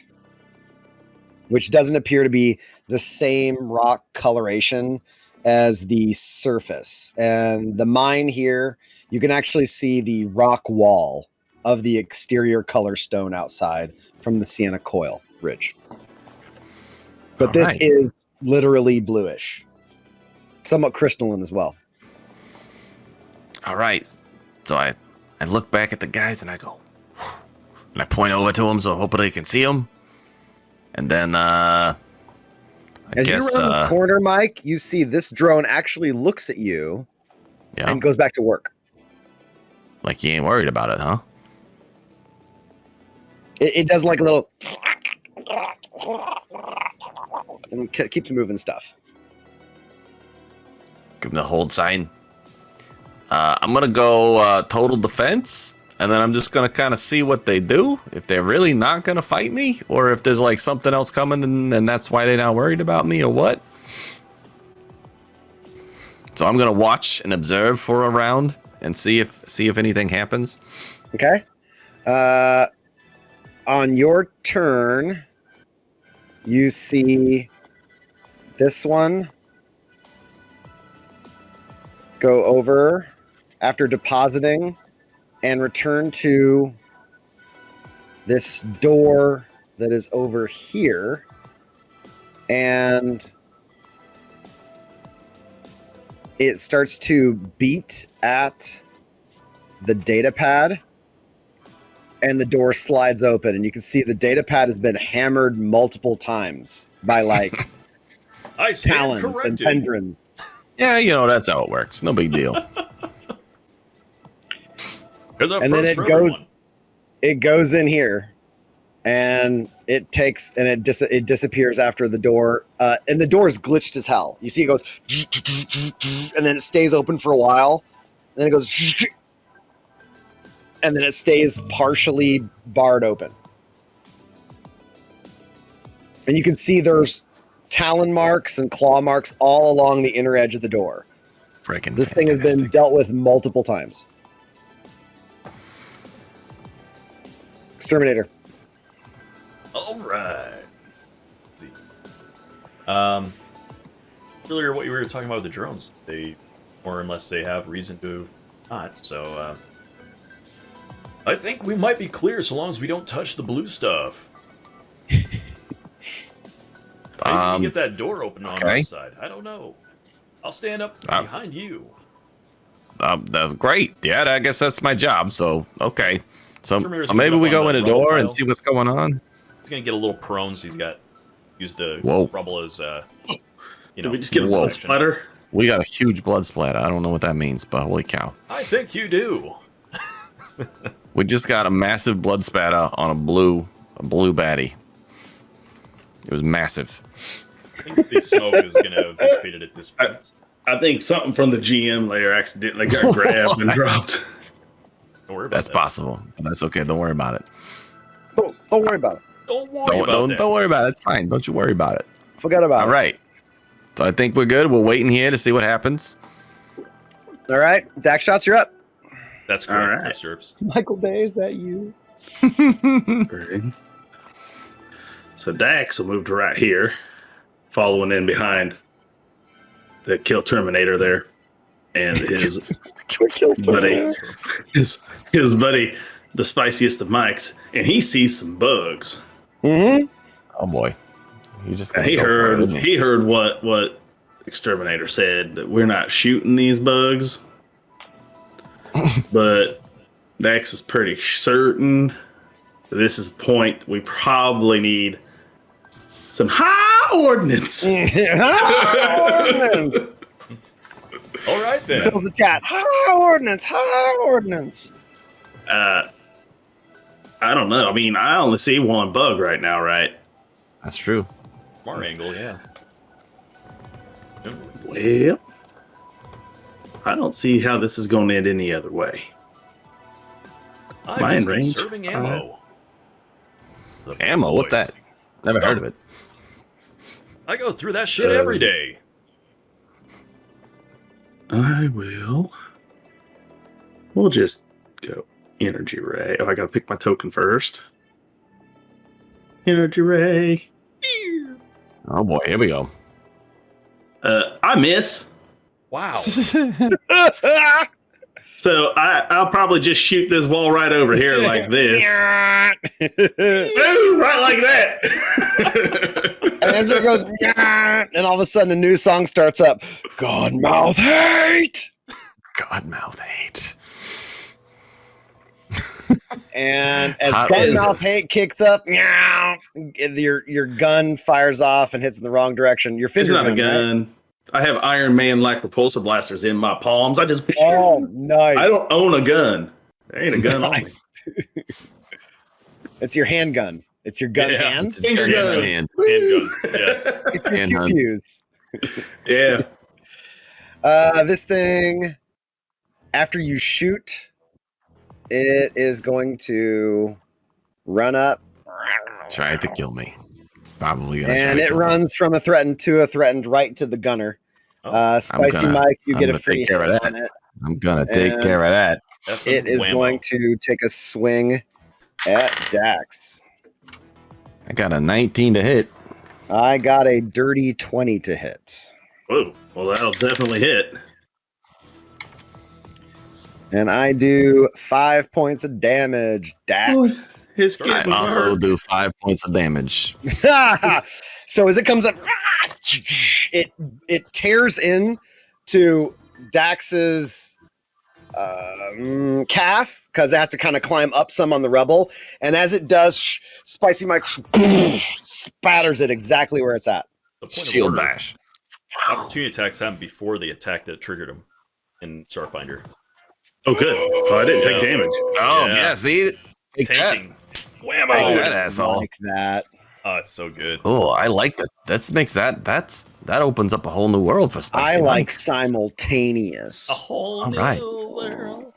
which doesn't appear to be the same rock coloration as the surface. And the mine here, you can actually see the rock wall of the exterior color stone outside from the Sienna Coil Ridge. But All this right. is literally bluish. Somewhat crystalline as well. All right. So I look back at the guys and I go, and I point over to them so hopefully they can see them. And then I As guess you around the corner, Mike, you see this drone actually looks at you and goes back to work. Like you ain't worried about it, huh? It does like a little and keeps moving stuff. Give them the hold sign. I'm gonna go total defense, and then I'm just gonna kind of see what they do. If they're really not gonna fight me, or if there's like something else coming, and that's why they're not worried about me, or what. So I'm gonna watch and observe for a round and see if anything happens. Okay. On your turn, you see this one go over after depositing and return to this door that is over here. And it starts to beat at the data pad. and the door slides open, and you can see the data pad has been hammered multiple times by like I stand talons and corrected. tendrils. Yeah, that's how it works. No big deal. And then it goes in here, and it disappears after the door. And the door is glitched as hell. You see, it goes, and then it stays open for a while. And then it goes, and then it stays partially barred open. And you can see there's talon marks and claw marks all along the inner edge of the door. Freaking This thing has been dealt with multiple times. Exterminator. All right. Let's see. Earlier, what you were talking about with the drones, they more or less they have reason to not. So, I think we might be clear so long as we don't touch the blue stuff. Maybe we can get that door open on our side. I don't know. I'll stand up behind you. Great. Yeah, I guess that's my job. So, okay. So maybe we go in the door and see what's going on. He's gonna get a little prone, so he's got use the rubble as Did we just get a blood splatter? We got a huge blood splatter. I don't know what that means, but holy cow! I think you do. We just got a massive blood spatter on a blue baddie. It was massive. I think the smoke is gonna have dissipated at this point. I think something from the GM layer accidentally got grabbed and dropped. Don't worry about That's that. possible. But that's okay. Don't worry about it. Don't worry about it. Don't worry about that. Don't worry about it. It's fine. Don't you worry about it. Forget about it. All right. So I think we're good. We'll wait in here to see what happens. All right. Dax shots, you're up. That's correct. All right. Yes, Stirps. Michael Bay, is that you? Great. So Dax will move to right here, following in behind the Kill Terminator there, and his buddy, his buddy, the spiciest of mics, and he sees some bugs. Mm-hmm. Oh boy. You just And he heard what Exterminator said, that we're not shooting these bugs. But Dax is pretty certain this is a point we probably need some high ordnance. Ordnance. All right then. Build the chat. High ordnance. High ordnance. I don't know. I mean, I only see one bug right now, right? That's true. From our angle, yeah. Well, I don't see how this is going to end any other way. I'm in range. conserving ammo. Ammo? What that? Never heard of it. I go through that shit every day. I will. We'll just go energy ray. Oh, I gotta pick my token first. Energy ray. Oh boy, here we go. I miss. Wow. So I'll probably just shoot this wall right over here like this. Boom, right like that. And Angela goes, and all of a sudden a new song starts up. Godmouth hate. Godmouth hate. And as How Godmouth is this? hate kicks up, your gun fires off and hits in the wrong direction. Your It's finger not a right? gun. I have Iron Man like repulsor blasters in my palms. I just Oh, nice. I don't own a gun. There ain't a gun on me. It's your handgun. It's your gun Yeah. hands. Finger gun. Hand. Handgun. Yes. It's your Handgun. pew-pews. Yeah. This thing, after you shoot, it is going to run up, Try to kill me. Probably gonna and try it to runs from a threatened right to the gunner. Spicy gonna- Mike, you I'm get a gonna free take care hit of on that. it. I'm gonna take And care of that. That's It is whammo. going to take a swing at Dax. I got a 19 to hit. I got a dirty 20 to hit. Whoa. Well, that'll definitely hit. And I do 5 points of damage, Dax. His I kid was also hurt. do 5 points of damage. So as it comes up, it tears in to Dax's calf, because it has to kind of climb up some on the rubble. And as it does, Spicy Mike spatters it exactly where it's at. The point of Shield order, bash. opportunity attacks happen before the attack that triggered him in Starfinder. Oh, good. So I didn't take damage. Oh, Yeah. yeah, see? Take that. Tanking. Whammo! Oh, that asshole. Like that. Oh, it's so good. Oh, I like that. That opens up a whole new world for Spicy I like Mike. simultaneous. A whole All new right. world.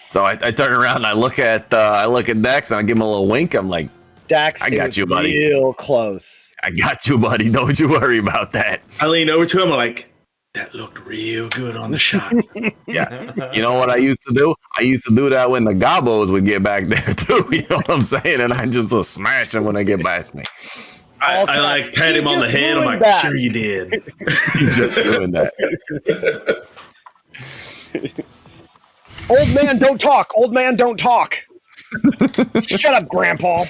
So I turn around and I look at Dex and I give him a little wink. I'm like, Dax, I got is you, buddy. real close. I got you, buddy. Don't you worry about that. I leaned over to him. I'm like, that looked real good on the shot. Yeah. You know what I used to do? I used to do that when the gobos would get back there too. You know what I'm saying? And I just smash them when they get past me. I like pat him on the head. I'm like, that. sure you did. You just ruined that. Old man, don't talk. Old man, don't talk. Shut up, Grandpa.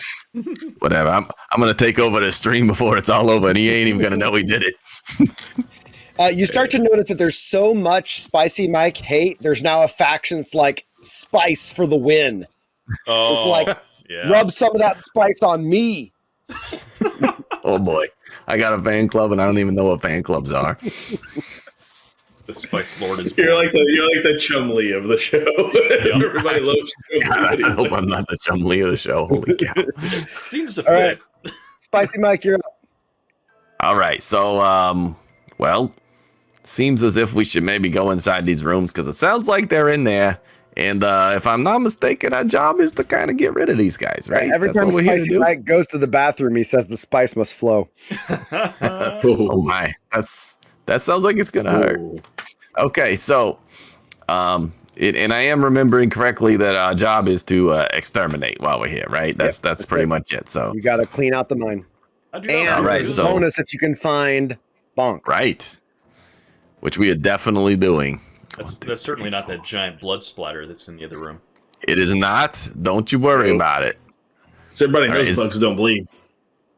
Whatever. I'm gonna take over the stream before it's all over, and he ain't even gonna know he did it. You start to notice that there's so much Spicy Mike hate. There's now a faction that's like spice for the win. Oh, It's like, yeah. rub some of that spice on me. Oh boy, I got a fan club, and I don't even know what fan clubs are. The Spice Lord is You're born. like the Chumley of the show. Everybody loves God, Chumley. I hope I'm not the Chumley of the show. Holy cow! It seems to All fit. right. Spicy Mike, you're up. All right, so well, seems as if we should maybe go inside these rooms because it sounds like they're in there. And if I'm not mistaken, our job is to kind of get rid of these guys, right? Every That's time what we're here to Spicy do? Mike goes to the bathroom, he says the spice must flow. Oh my, that sounds like it's gonna hurt. Okay, so and I am remembering correctly that our job is to exterminate while we're here, right? That's pretty much it. So You got to clean out the mine. I do not And All right, there's a so- bonus if you can find Bonk. right, which we are definitely doing. That's certainly not that giant blood splatter that's in the other room. It is not. Don't you worry Nope. about it. So everybody All knows right, bugs don't bleed.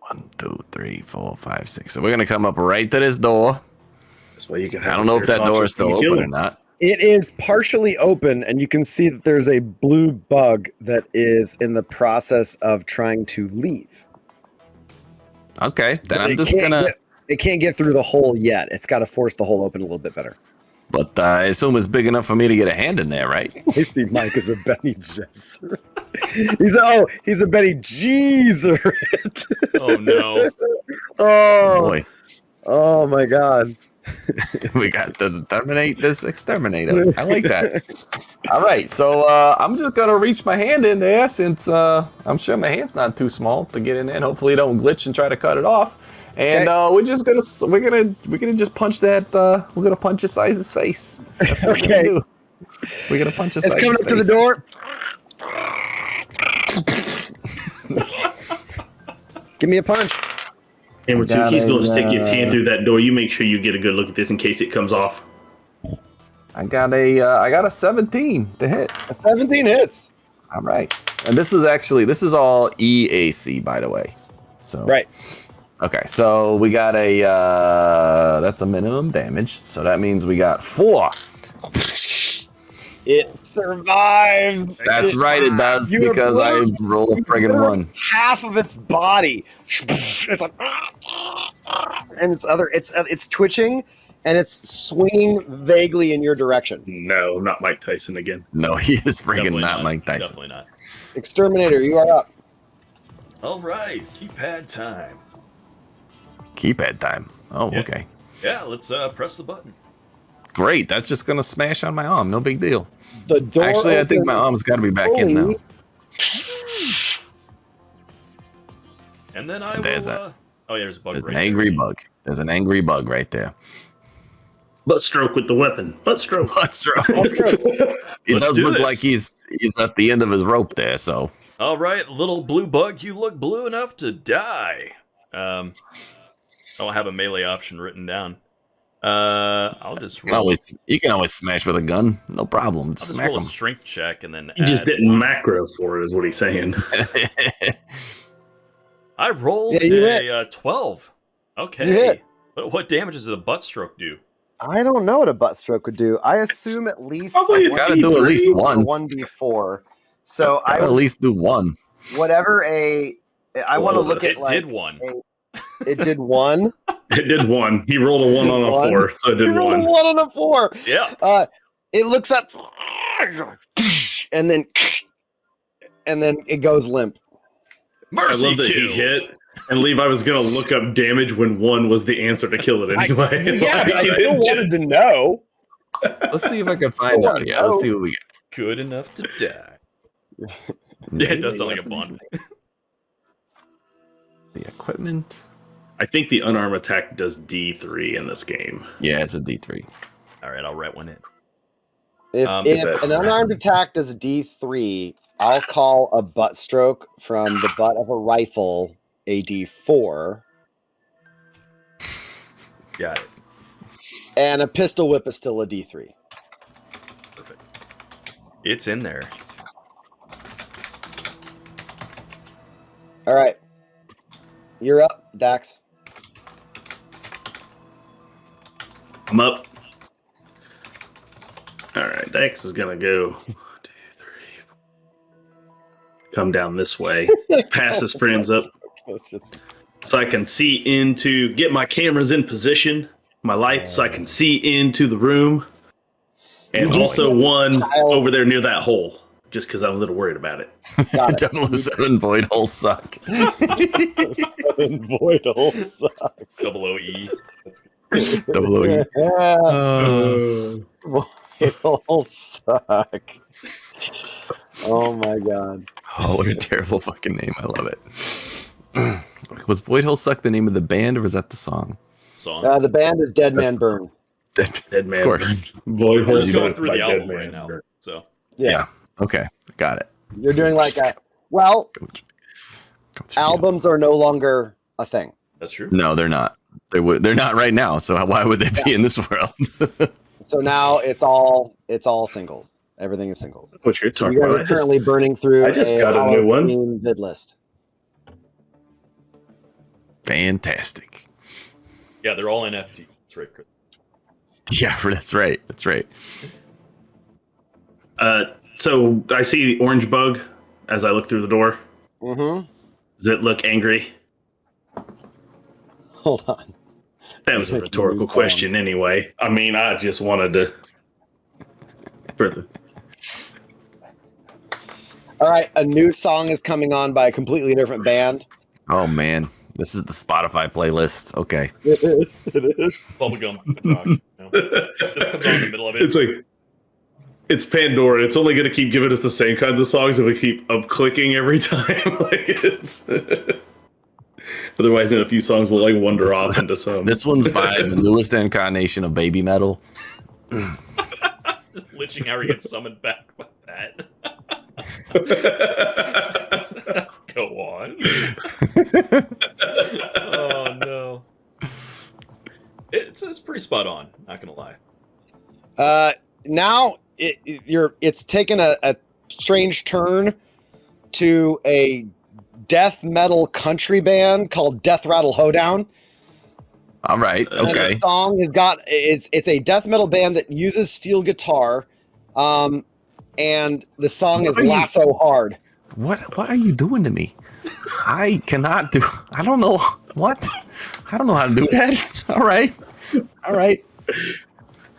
1, 2, 3, 4, 5, 6. So we're gonna come up right to this door. That's why you can. I don't know if that door is still open or not. It is partially open, and you can see that there's a blue bug that is in the process of trying to leave. Okay, then But I'm it just can't gonna. get- it can't get through the hole yet. It's got to force the hole open a little bit better. But I assume it's big enough for me to get a hand in there, right? Tasty Mike is a Benny Gesserit. He's a Benny Gesserit. Oh no! Oh, Boy, oh my God. we got to terminate this exterminator. I like that. All right, so I'm just gonna reach my hand in there since I'm sure my hand's not too small to get in there. And hopefully, it don't glitch and try to cut it off. And we're gonna just punch that. We're gonna punch Size's face. That's what we're gonna do. We're gonna punch It's Size's coming up to the face. door. Give me a punch. And we're Got he's a, going to stick his hand through that door. You make sure you get a good look at this in case it comes off. I got a 17 to hit. A 17 hits. All right, and this is all EAC, by the way. So Right. Okay, so we got a that's a minimum damage, so that means we got 4. It survives. That's right, it does You because I have roll a friggin' 1. half of its body. It's like, and it's twitching, and it's swinging vaguely in your direction. No, not Mike Tyson again. No, he is friggin' Definitely not Mike Tyson. Definitely not. Exterminator, you are up. All right, keypad time. Keypad time. Oh, Yeah. okay. Yeah, let's press the button. Great. That's just gonna smash on my arm. No big deal. The door. Actually, I think my arm's got to be back in now. fully. And then I There's will. Oh yeah, there's a bug. There's right an angry there. bug. There's an angry bug right there. Butt stroke with the weapon. Butt stroke. Butt stroke. Okay. It Let's does do look this. like he's at the end of his rope there. So All right, little blue bug, you look blue enough to die. I don't have a melee option written down. I'll just roll. you can always smash with a gun. No problem. I'll just Smack roll a him. strength check and then. He just add didn't one. macro for it, is what he's saying. I rolled Yeah, you a 12. Okay. You hit. But what damage does the butt stroke do? I don't know what a butt stroke would do. I assume at least Probably It's got to do at least one. 1d4. So It's I gotta at least do one. whatever I want to look at It like did one. it did one. It did 1. He rolled a 1 on a 4, so it He did rolled a 1. 1 on a 4. Yeah. It looks up and then it goes limp. Mercy I love that kill. he hit. And Levi was going to look up damage when 1 was the answer to kill it anyway. Yeah, but I He still didn't wanted just- to know. Let's see if I can find out. Yeah, let's see what we get. Good enough to die. Yeah, it does sound like a Bond. The equipment. I think the unarmed attack does D3 in this game. Yeah, it's a D3. All right, I'll write one in. If that- an unarmed attack does a D3, I'll call a butt stroke from the butt of a rifle a D4, Got it. and a pistol whip is still a D3. Perfect. It's in there. All right, you're up, Dax. I'm up. All right, Dex is going to go 1, 2, 3. Come down this way. Pass his friends up. So I can see get my cameras in position, my lights, so I can see into the room. And also one over there near that hole, just because I'm a little worried about it. Got it. 007 void hole suck. 7 void hole suck. Double OE. That's good. Double O. Void hole suck. Oh my god. Oh, what a terrible fucking name. I love it. Was Void Hole Suck the name of the band or was that the song? Song. The band is Dead Man Burn. Dead man. Of course. Void We're hole just going suck through by the Dead album Man. right now. So Yeah. Okay. Got it. You're doing like well, Go through albums are no longer a thing. that's true. No, they're not. They're not right now. So why would they be in this world? So now it's all singles. Everything is singles. What you're So talking you guys about? are currently burning through I just got a new one. Halloween vid list. Fantastic. Yeah, they're all NFT. That's right, Chris. Yeah, that's right. That's right. So I see the orange bug as I look through the door. Mm-hmm. Does it look angry? Hold on. That was a rhetorical question anyway. I mean, I just wanted to further. All right, a new song is coming on by a completely different band. Oh man, this is the Spotify playlist. Okay. It is. Bubblegum. Rock, you know? This comes on in the middle of it. It's like it's Pandora. It's only going to keep giving us the same kinds of songs if we keep up clicking every time. Like it's otherwise, in a few songs we'll like wander off into some. This one's by the newest incarnation of baby metal. Lynching Harry gets summoned back by that. Go on. Oh no. It's pretty spot on, not gonna lie. Now it's taken a strange turn to a death metal country band called Death Rattle Hoedown. All right. And Okay. the song has got it's a death metal band that uses steel guitar, and the song is Lasso Hard. What are you doing to me? I cannot do. I don't know what. I don't know how to do that. All right.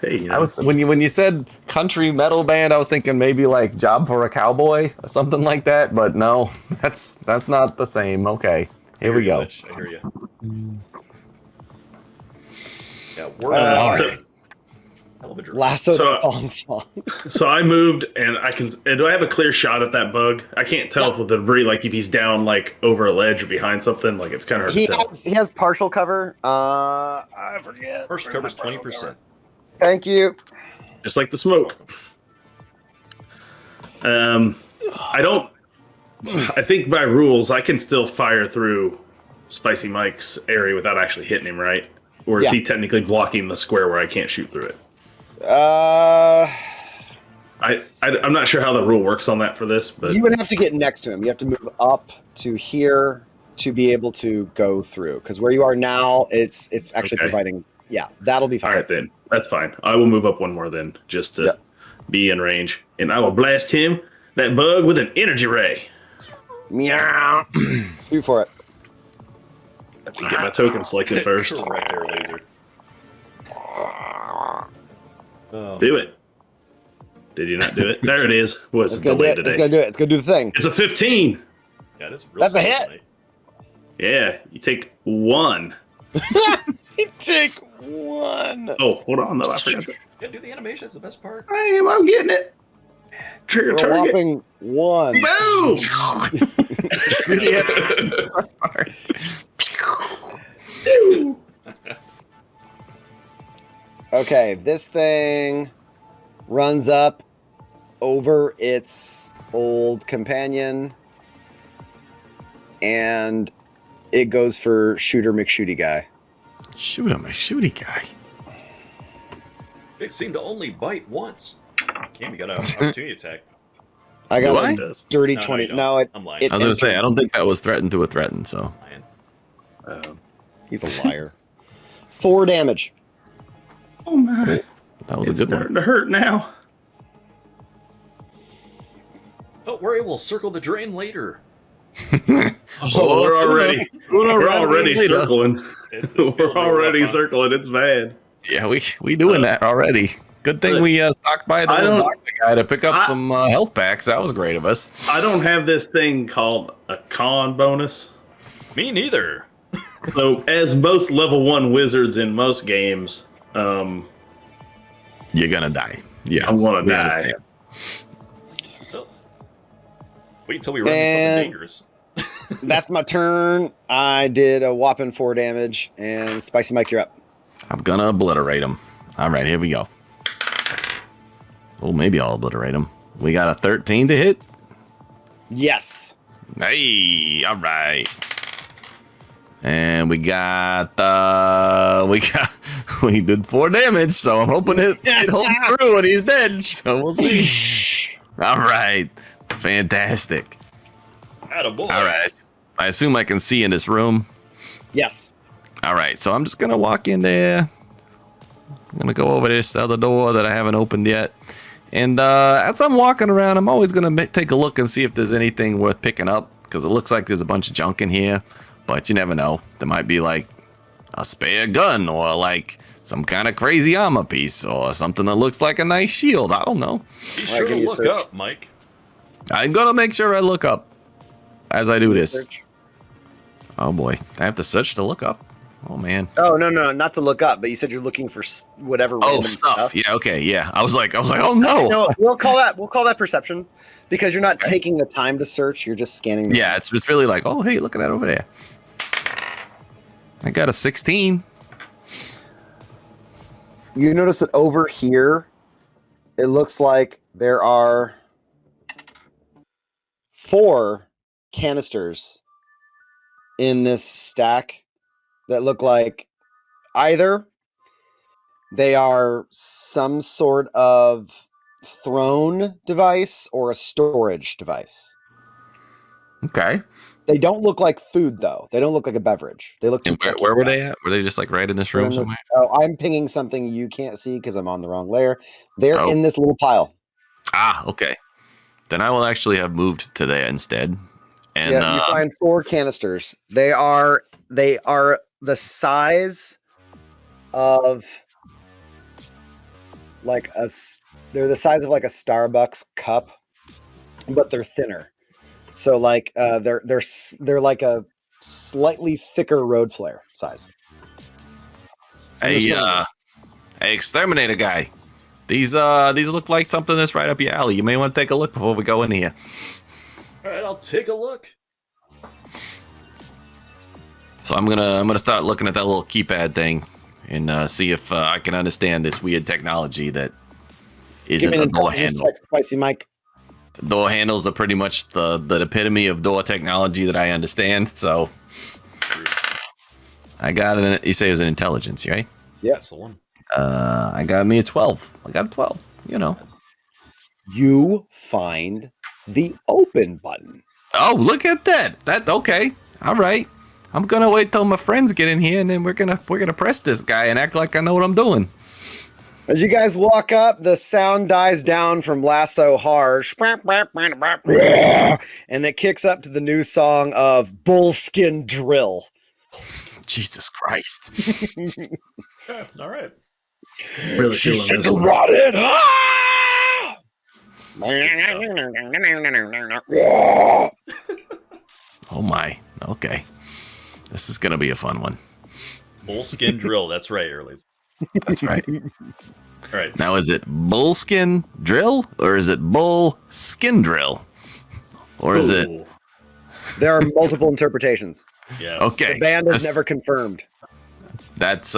Hey, you know, I was when you said country metal band, I was thinking maybe like Job for a Cowboy or something like that. But no, that's not the same. Okay, here we go. I hear you. Yeah, we're hell of a drink. Lasso So- the song. so I moved, and I can. And do I have a clear shot at that bug? I can't tell if with the debris, like if he's down like over a ledge or behind something. Like it's kind of hard to tell. He has partial cover. I forget. First covers 20%. Thank you. Just like the smoke. I don't. I think by rules, I can still fire through Spicy Mike's area without actually hitting him, right? Or is Yeah. he technically blocking the square where I can't shoot through it? I'm not sure how the rule works on that for this, but You would have to get next to him. You have to move up to here to be able to go through. Because where you are now, it's actually Okay. providing Yeah, that'll be All fine. right, then. That's fine. I will move up one more then, just to Yep. be in range. And I will blast him, that bug, with an energy ray. Meow. Shoot for it. Have to get my token selected first. Correct air laser. Oh. Do it. Did you not do it? There it is. Was It's gonna do delayed it. today. It's gonna do it. It's gonna do the thing. It's a 15. Yeah, that's real That's a slow hit. tonight. Yeah, you take 1. You take 1. Oh, hold on, though. I forgot that. Yeah, do the animation. It's the best part. I'm getting it. Trigger For a target. whopping 1. Boom! Best part. Okay, this thing runs up over its old companion, and it goes for Shooter McShooty guy. Shoot him, a shooty guy. They seem to only bite once. Cam, you got an opportunity attack. I got Do a I? Does. dirty No, 20. you don't. No, I'm lying. it- I was gonna say I don't think that was threatened to a threaten. So Lying. he's a liar. 4 damage. Oh, my. that was It's a good starting one. to hurt now. Don't worry, we'll circle the drain later. Oh, we're already circling. It's a We're building already up, huh? circling. It's bad. Yeah, we doing that already. Good thing we stopped by the I little don't- doctor guy to pick up I- some health packs. That was great of us. I don't have this thing called a con bonus. Me neither. So, as most level 1 wizards in most games, You're gonna die. Yeah, I'm gonna die. Wait until we run into something And- dangerous. That's my turn. I did a whopping 4 damage, and Spicy Mike, you're up. I'm gonna obliterate him. All right, here we go. Oh, maybe I'll obliterate him. We got a 13 to hit. Yes. Hey, all right. And we did 4 damage, so I'm hoping it holds through and he's dead. So we'll see. All right, fantastic. Attaboy. All right, I assume I can see in this room. Yes. All right, so I'm just gonna walk in there. I'm gonna go over this other door that I haven't opened yet. And as I'm walking around, I'm always gonna take a look and see if there's anything worth picking up, because it looks like there's a bunch of junk in here. But you never know. There might be like a spare gun, or like some kind of crazy armor piece, or something that looks like a nice shield. I don't know. Be sure give to me a look search. up, Mike. I'm gonna make sure I look up as I do this. Search. Oh boy, I have to search to look up. Oh man. Oh, no, not to look up, but you said you're looking for whatever Oh, random stuff. Yeah. Okay. Yeah. I was like, oh no. No, we'll call that perception, because you're not taking the time to search. You're just scanning. The Yeah, it's really like, oh, hey, look at that over there. I got a 16. You notice that over here, it looks like there are 4 canisters in this stack that look like either they are some sort of throne device or a storage device. Okay. They don't look like food, though. They don't look like a beverage. They look too And where, techy where for were that. they at? Were they just like right in this They're room in this- somewhere? Oh, I'm pinging something you can't see because I'm on the wrong layer. They're Oh. in this little pile. Ah, okay. Then I will actually have moved to there instead. And Yeah, you find 4 canisters. They are the size of they're the size of like a Starbucks cup, but they're thinner. So like they're like a slightly thicker road flare size. hey, hey, exterminator guy. These look like something that's right up your alley. You may want to take a look before we go in here. All right, I'll take a look. So I'm gonna start looking at that little keypad thing and see if I can understand this weird technology that Give isn't me a an door intelligence handle. check, Spicy Mike. Door handles are pretty much the epitome of door technology that I understand. So I got an. You say it was an intelligence, right? That's the one. I got me a 12. I got a 12. You know. You find the open button. Oh, look at that. That okay. All right. I'm gonna wait till my friends get in here, and then we're gonna press this guy and act like I know what I'm doing. As you guys walk up, the sound dies down from Lasso Harsh, and it kicks up to the new song of Bullskin Drill. Jesus Christ! Yeah, all right. Really She feeling said this to one. rot it. Oh my. Okay, this is gonna be a fun one. Bullskin drill. That's right, Early. That's right. All right. Now, is it bullskin drill or is it bull skin drill, or is it? Ooh. There are multiple interpretations. Yes. Okay, The band is This- never confirmed. That's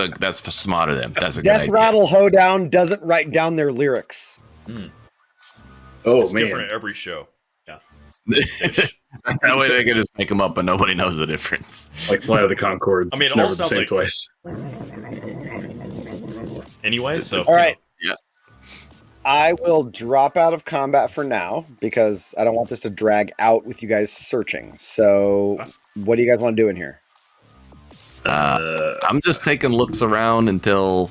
smarter than that's a Death good Rattle Hoedown doesn't write down their lyrics. Oh It's man. different at every show. Yeah. idea. That way they can just make them up and nobody knows the difference. Like Flight of the Conchords. I mean, it's it all never the sounds same like- twice. Anyway, so All right. Yeah. I will drop out of combat for now because I don't want this to drag out with you guys searching. So, what do you guys want to do in here? I'm just taking looks around until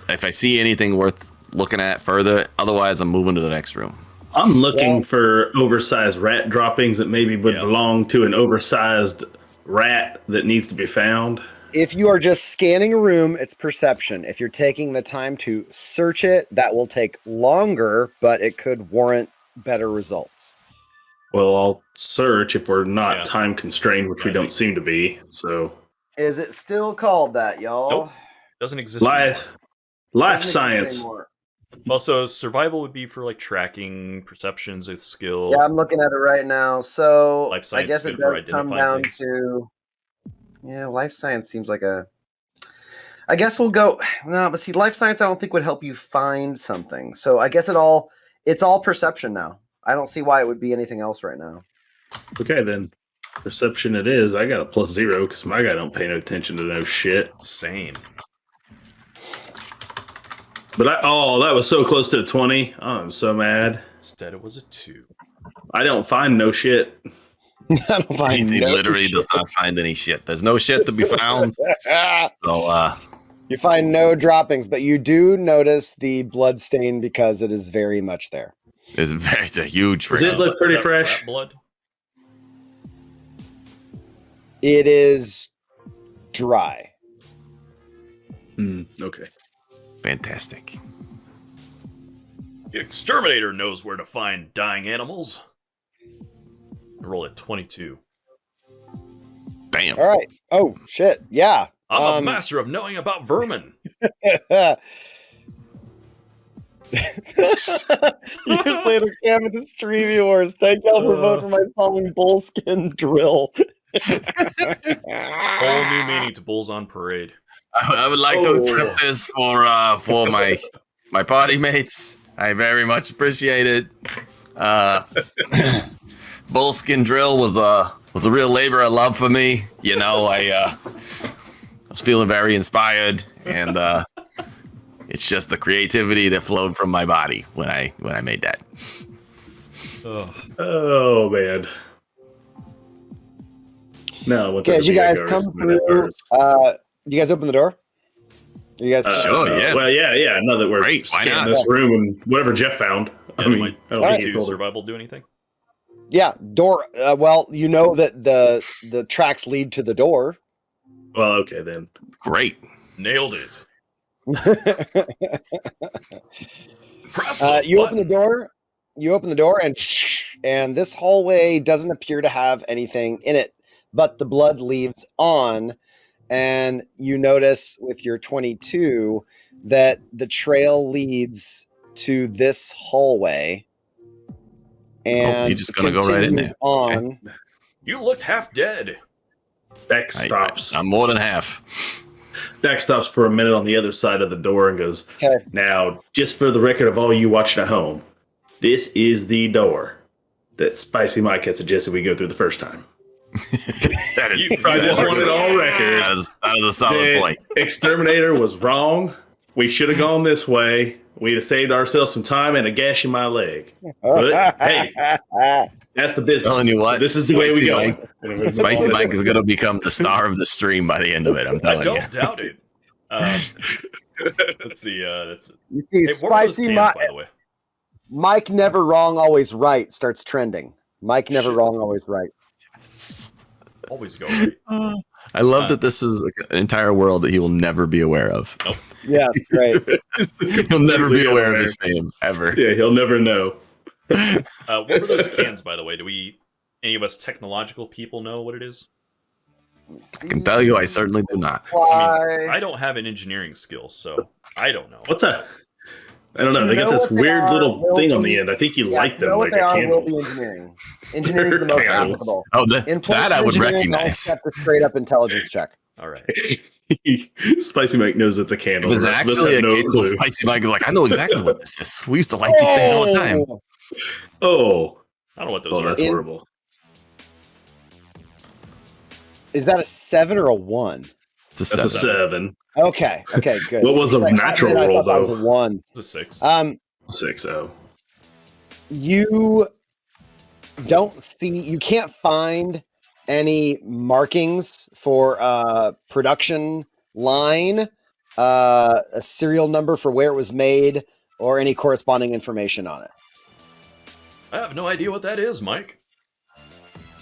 if I see anything worth looking at further. Otherwise, I'm moving to the next room. I'm looking Well- for oversized rat droppings that maybe would Yeah. belong to an oversized rat that needs to be found. If you are just scanning a room, it's perception. If you're taking the time to search it, that will take longer, but it could warrant better results. Well, I'll search if we're not Yeah. time constrained, which we I don't think- seem to be. So, Is it still called that, y'all? Nope. Doesn't exist. life anymore. Doesn't science. exist anymore. Also, survival would be for like tracking, perceptions, a skill. Yeah, I'm looking at it right now. So Life I science guess is it good for does come identifying down things. to life science seems like a. I guess we'll go no, but see, life science I don't think would help you find something. So I guess it's all perception now. I don't see why it would be anything else right now. Okay, then. Perception it is. I got a +0 because my guy don't pay no attention to no shit. Same. But that was so close to the 20. Oh, I'm so mad. Instead, it was a 2. I don't find no shit. I don't find He no literally shit. does not find any shit. There's no shit to be found. So, You find no droppings, but you do notice the blood stain because it is very much there. it's a huge Does it freaking. look pretty Is that fresh? rat blood? It is dry. Okay. Fantastic. The Exterminator knows where to find dying animals. I roll at 22. Damn. All right. Oh shit. Yeah. I'm a master of knowing about vermin. Years later, Cam with the stream viewers. Thank y'all for voting for my song Bullskin Drill. Whole new meaning to bulls on parade. I would like to accept this for my party mates. I very much appreciate it. Bullskin drill was a real labor of love for me. You know, I was feeling very inspired, and it's just the creativity that flowed from my body when I made that. Oh man. No. Okay, as you guys come through, you guys open the door? You guys, Sure, yeah. Well, yeah. Now that we're Great, why scanning not? this room and whatever Jeff found. Yeah, I mean, might I don't Alright. think he do told her. survival do anything? yeah, door. Well, you know that the tracks lead to the door. Well, okay then. Great. Nailed it. Press You open the door. You open the door, and this hallway doesn't appear to have anything in it, but the blood leaves on, and you notice with your 22 that the trail leads to this hallway. And you're just gonna go right in continues there. On. You looked half dead. Dex stops. I'm more than half. Dex stops for a minute on the other side of the door and goes, Okay. "Now, just for the record of all you watching at home, this is the door that Spicy Mike had suggested we go through the first time. That is, You- I just you- wanted all record. that is a solid The point. Exterminator was wrong. We should have gone this way. we'd have saved ourselves some time and a gash in my leg. But hey, that's the business. Telling you what, So this is the way we go. Spicy Mike is going to become the star of the stream by the end of it. I'm I telling you. don't doubt it. Let's see. That's You see, hey, what were those Spicy cans, Mike. by the way. Mike never wrong, always right starts trending. Mike never wrong, always right. Always go right. I love that this is like an entire world that he will never be aware of. Nope. Yeah, great. He'll never be aware of his fame ever. Yeah, he'll never know. What were those cans, by the way? Do any of us technological people know what it is? I can tell you, I certainly do not. Why? I don't have an engineering skill, so I don't know. What's that? I don't know. Do They you got know this what they weird are? little Will thing on be- the end. I think you Yeah, light you them know what like they a are will candle. be engineering. Engineering is the most Hang on. applicable. Oh, In that I would engineering, I'll recognize. accept a straight up intelligence check. All right. Spicy Mike knows it's a It candle. was The rest of us actually a have no candle. clue. Spicy Mike is like, I know exactly what this is. We used to light these things all the time. Oh, I don't know what those oh, are. that's In- horrible. Is that a 7 or a 1? It's a That's a 7. 7. Okay, good. What was a natural I roll, thought that was though? a 1. It's a 6. 6-0. You don't see, you can't find any markings for a production line, a serial number for where it was made, or any corresponding information on it. I have no idea what that is, Mike.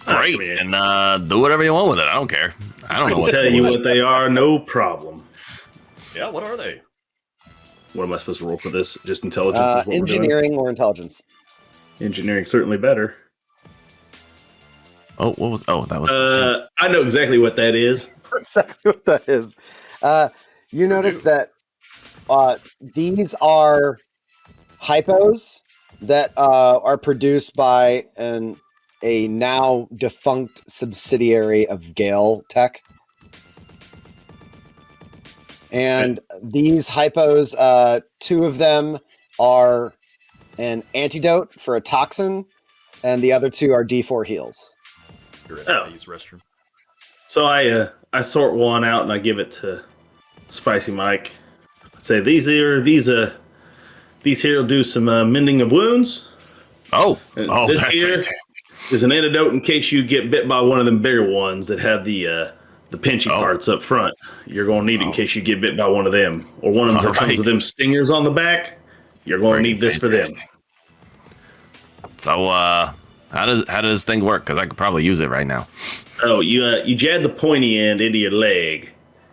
Great. I mean, And do whatever you want with it. I don't care. I don't I know can what tell you what they are, no problem. Yeah, what are they? What am I supposed to roll for this? Just intelligence is what we're doing? Engineering or intelligence. Engineering, certainly better. Oh, what was? Oh, that was. I know exactly what that is. Exactly what that is. You notice that these are hypos that are produced by a now defunct subsidiary of Gale Tech. And these hypos, 2 of them are an antidote for a toxin, and the other 2 are D4 heals. You're in Oh. the use restroom. So I sort one out and I give it to Spicy Mike. Say these here will do some mending of wounds. Oh, And oh, this that's here fantastic. is an antidote in case you get bit by one of them bigger ones that have the pinchy Oh. parts up front. You're going to need it in Oh. case you get bit by one of them, or one of them that comes Alright. with them stingers on the back. You're going to Great, need this for them. fantastic. So, how does this thing work? Because I could probably use it right now. Oh, you jab the pointy end into your leg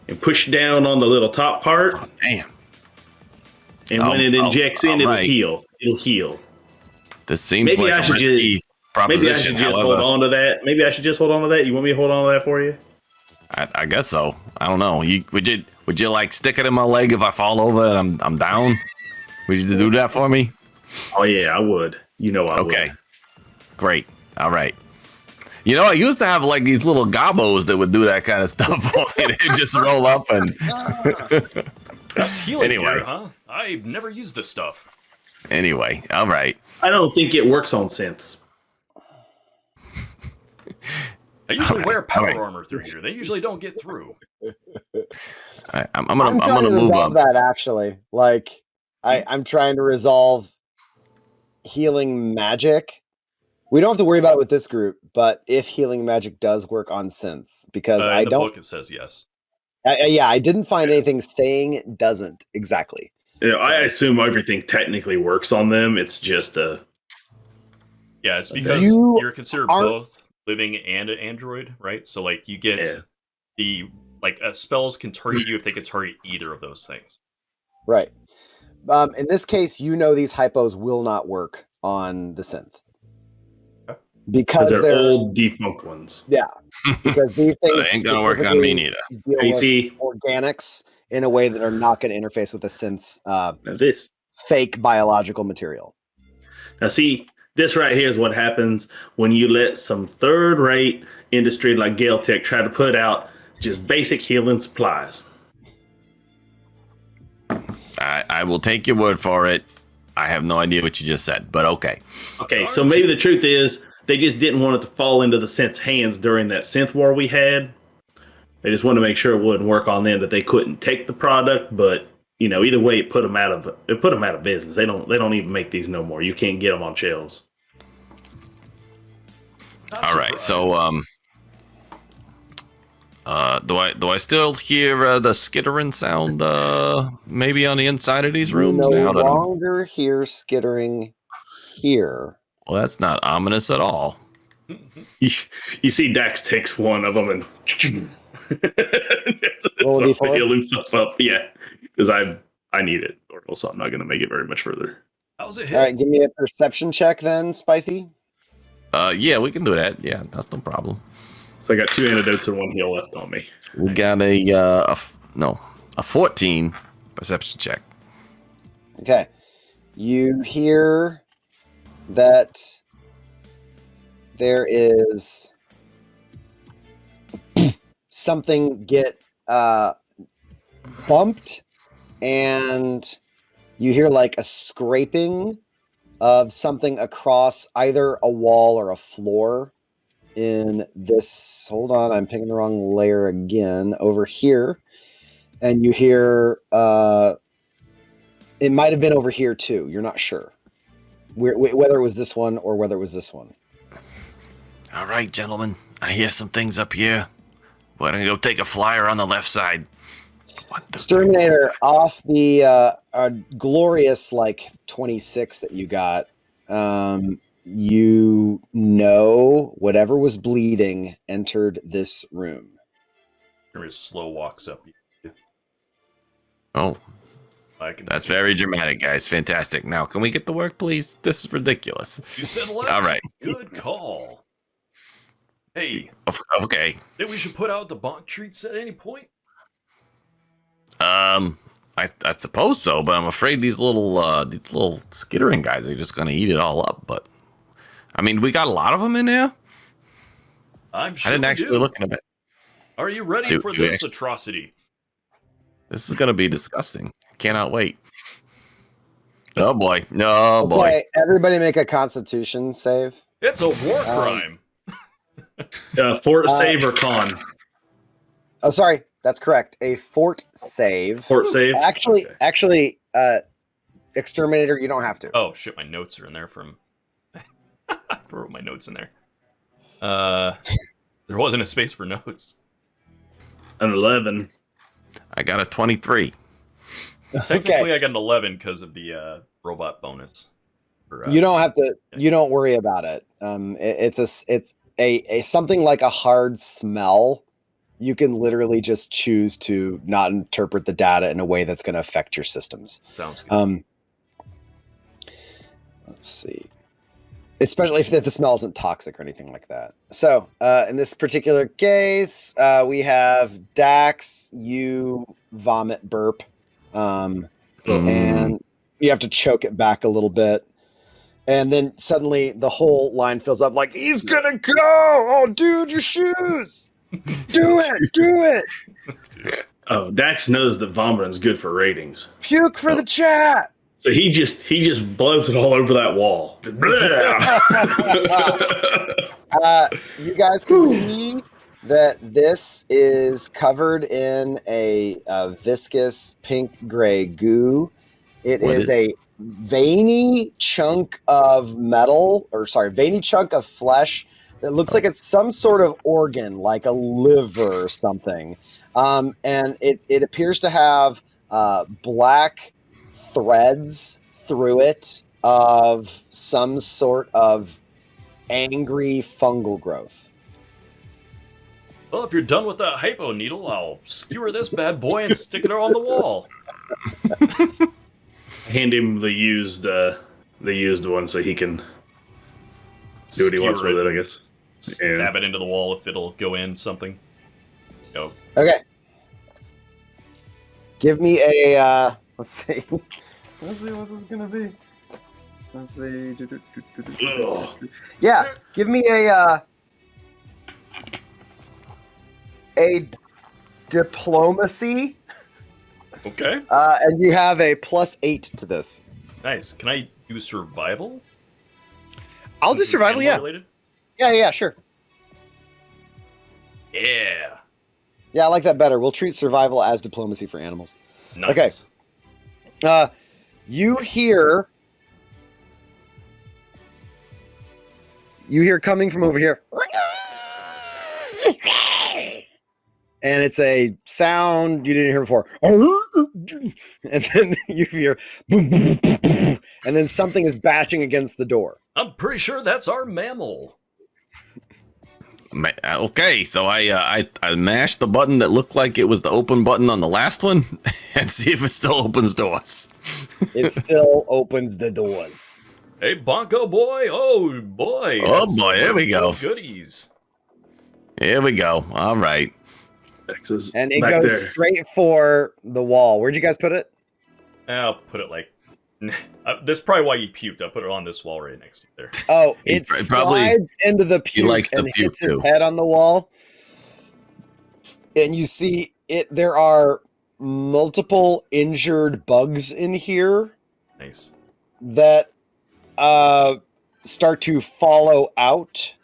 and push down on the little top part, Oh, damn. and Oh, when it oh, injects in, it'll alright. heal. It'll heal. This seems Maybe like I a should risky Maybe proposition. I should just however, hold on to that. Maybe I should just hold on to that. You want me to hold on to that for you? I guess so. I don't know. Would you like stick it in my leg if I fall over and I'm down? Would you do that for me? Oh yeah, I would. You know I would. Okay. Great. All right. You know, I used to have like these little gobos that would do that kind of stuff for me. They'd just roll up and That's healing Anyway. gear, huh? I've never used this stuff. anyway. All right. I don't think it works on synths. I usually wear power alright. armor through here. They usually don't get through. I'm I'm gonna trying to move resolve up. that actually. Like, I'm trying to resolve healing magic. We don't have to worry about it with this group, but if healing magic does work on synths, because I In the don't, book it says yes. I didn't find anything saying it doesn't exactly. Yeah, I assume everything technically works on them. It's just Yeah, it's because You you're considered aren't- both living and an android, right? So like you get Yeah. the spells can target you if they can target either of those things. Right. In this case, you know these hypos will not work on the synth because they're they're old defunct ones. because these things It ain't gonna work on me neither. deal You with see, organics in a way that are not going to interface with the synth's now this fake biological material. now see this right here is what happens when you let some third-rate industry like Gale Tech try to put out just basic healing supplies. I will take your word for it. I have no idea what you just said, but okay. Okay, so maybe the truth is they just didn't want it to fall into the synth's hands during that synth war we had. They just wanted to make sure it wouldn't work on them, that they couldn't take the product, but either way, it put them out of business. They don't even make these no more. You can't get them on shelves. Not All right, so surprised. do I still hear the skittering sound? Maybe on the inside of these You rooms no now. longer hear skittering here. Well, that's not ominous at all. You see Dax takes one of them and Roll a so d4. heal himself up. Yeah, because I need it, or else I'm not going to make it very much further. How's it hit? All right, give me a perception check then, Spicy. Yeah, we can do that. Yeah, that's no problem. So I got 2 antidotes and 1 heal left on me. We got a 14 perception check. Okay. You hear that there is something get bumped, and you hear like a scraping of something across either a wall or a floor in this. Hold on, I'm picking the wrong layer again. Over here. And you hear it might have been over here too. You're not sure whether it was this one or whether it was this one. All right, gentlemen, I hear some things up here. We're gonna go take a flyer on the left side. Exterminator, off the glorious 26 that you got, you know whatever was bleeding entered this room. There slow walks up. Oh, that's very dramatic, guys. Fantastic. Now, can we get to work, please? This is ridiculous. You said left. All right. Good call. Hey. Okay. Think we should put out the bonk treats at any point? I suppose so, but I'm afraid these little skittering guys are just gonna eat it all up. But I mean, we got a lot of them in there. I'm sure I didn't actually look at it. Are you ready for this atrocity? This is gonna be disgusting. Cannot wait. Oh boy. No boy. Okay, everybody make a Constitution save. It's a war crime. Fort save or con? Oh, sorry. That's correct. A fort save. Fort save? Actually, Exterminator, you don't have to. Oh, shit. My notes are in there from... I wrote my notes in there. There wasn't a space for notes. An 11. I got a 23. Technically, Okay. I got an 11 because of the robot bonus. You don't have to. You don't worry about it. It's a something like a hard smell. You can literally just choose to not interpret the data in a way that's going to affect your systems. Sounds good. Let's see. Especially if the smell isn't toxic or anything like that. So, in this particular case, we have Dax, you vomit burp, and you have to choke it back a little bit. And then suddenly the whole line fills up like, he's gonna go! Oh, dude, your shoes! Do it! Oh, Dax knows that vomiting is good for ratings. Puke for the chat! So he just blows it all over that wall. You guys can see that this is covered in a viscous pink-gray goo. It is a veiny chunk of veiny chunk of flesh that looks like it's some sort of organ, like a liver or something. And it appears to have black threads through it of some sort of angry fungal growth. Well, if you're done with that hypo needle, I'll skewer this bad boy and stick it on the wall. Hand him the used one so he can do what he wants with it, I guess. Stab it into the wall if it'll go in something. Go. Okay. Give me a let's see. Let's see what this is gonna be. Let's see. Yeah, give me a diplomacy. Okay. And you have a +8 to this. Nice. Can I do survival? I'll do survival, yeah. Related? Yeah, sure. Yeah. Yeah, I like that better. We'll treat survival as diplomacy for animals. Nice. Okay. You hear coming from over here. And it's a sound you didn't hear before. And then you hear boom, boom, boom, boom, boom, and then something is bashing against the door. I'm pretty sure that's our mammal. Okay, so I mashed the button that looked like it was the open button on the last one and see if it still opens doors. It still opens the doors. Hey, Bonko boy. Oh, boy. Oh, boy, here we go. Goodies. Here we go. All right. Texas. And it back goes there. straight for the wall. Where'd you guys put it? I'll put it like... That's probably why you puked. I'll put it on this wall right next to you there. Oh, He it probably- slides into the puke likes to and puke, hits its too. head on the wall. And you see it. There are multiple injured bugs in here Nice. that start to follow out.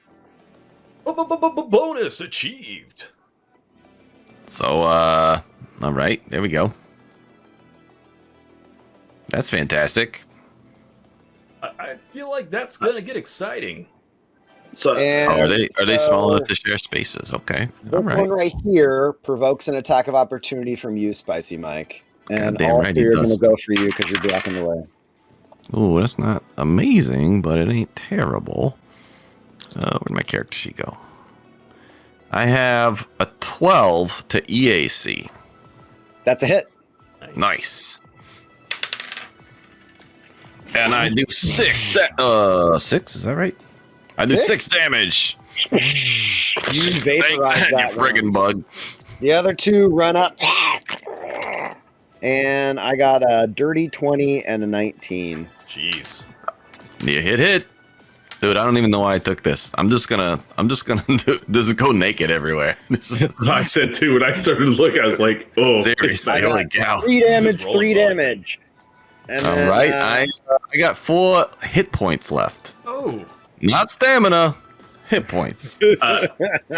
Bonus achieved. So, all right, there we go. That's fantastic. I feel like that's gonna get exciting. So And Oh, are they small so enough to share spaces? Okay, This all right. one right here provokes an attack of opportunity from you, Spicy Mike. And Goddamn all right three it are going to does. go for you because you're blocking the way. Oh, that's not amazing, but it ain't terrible. Where'd my character sheet go? I have a 12 to EAC. That's a hit. Nice. And I do 6. 6, is that right? I do 6 damage. You Thank vaporize you that friggin' one. bug. The other two run up. And I got a dirty 20 and a 19. Jeez. You hit. Dude, I don't even know why I took this. I'm just gonna just go naked everywhere. This is I said too when I started to look, I was like, "Oh, seriously, holy cow. 3 damage, Just roll 3 it, bud. damage. And All then, right, I got 4 hit points left. Oh. Not stamina, hit points.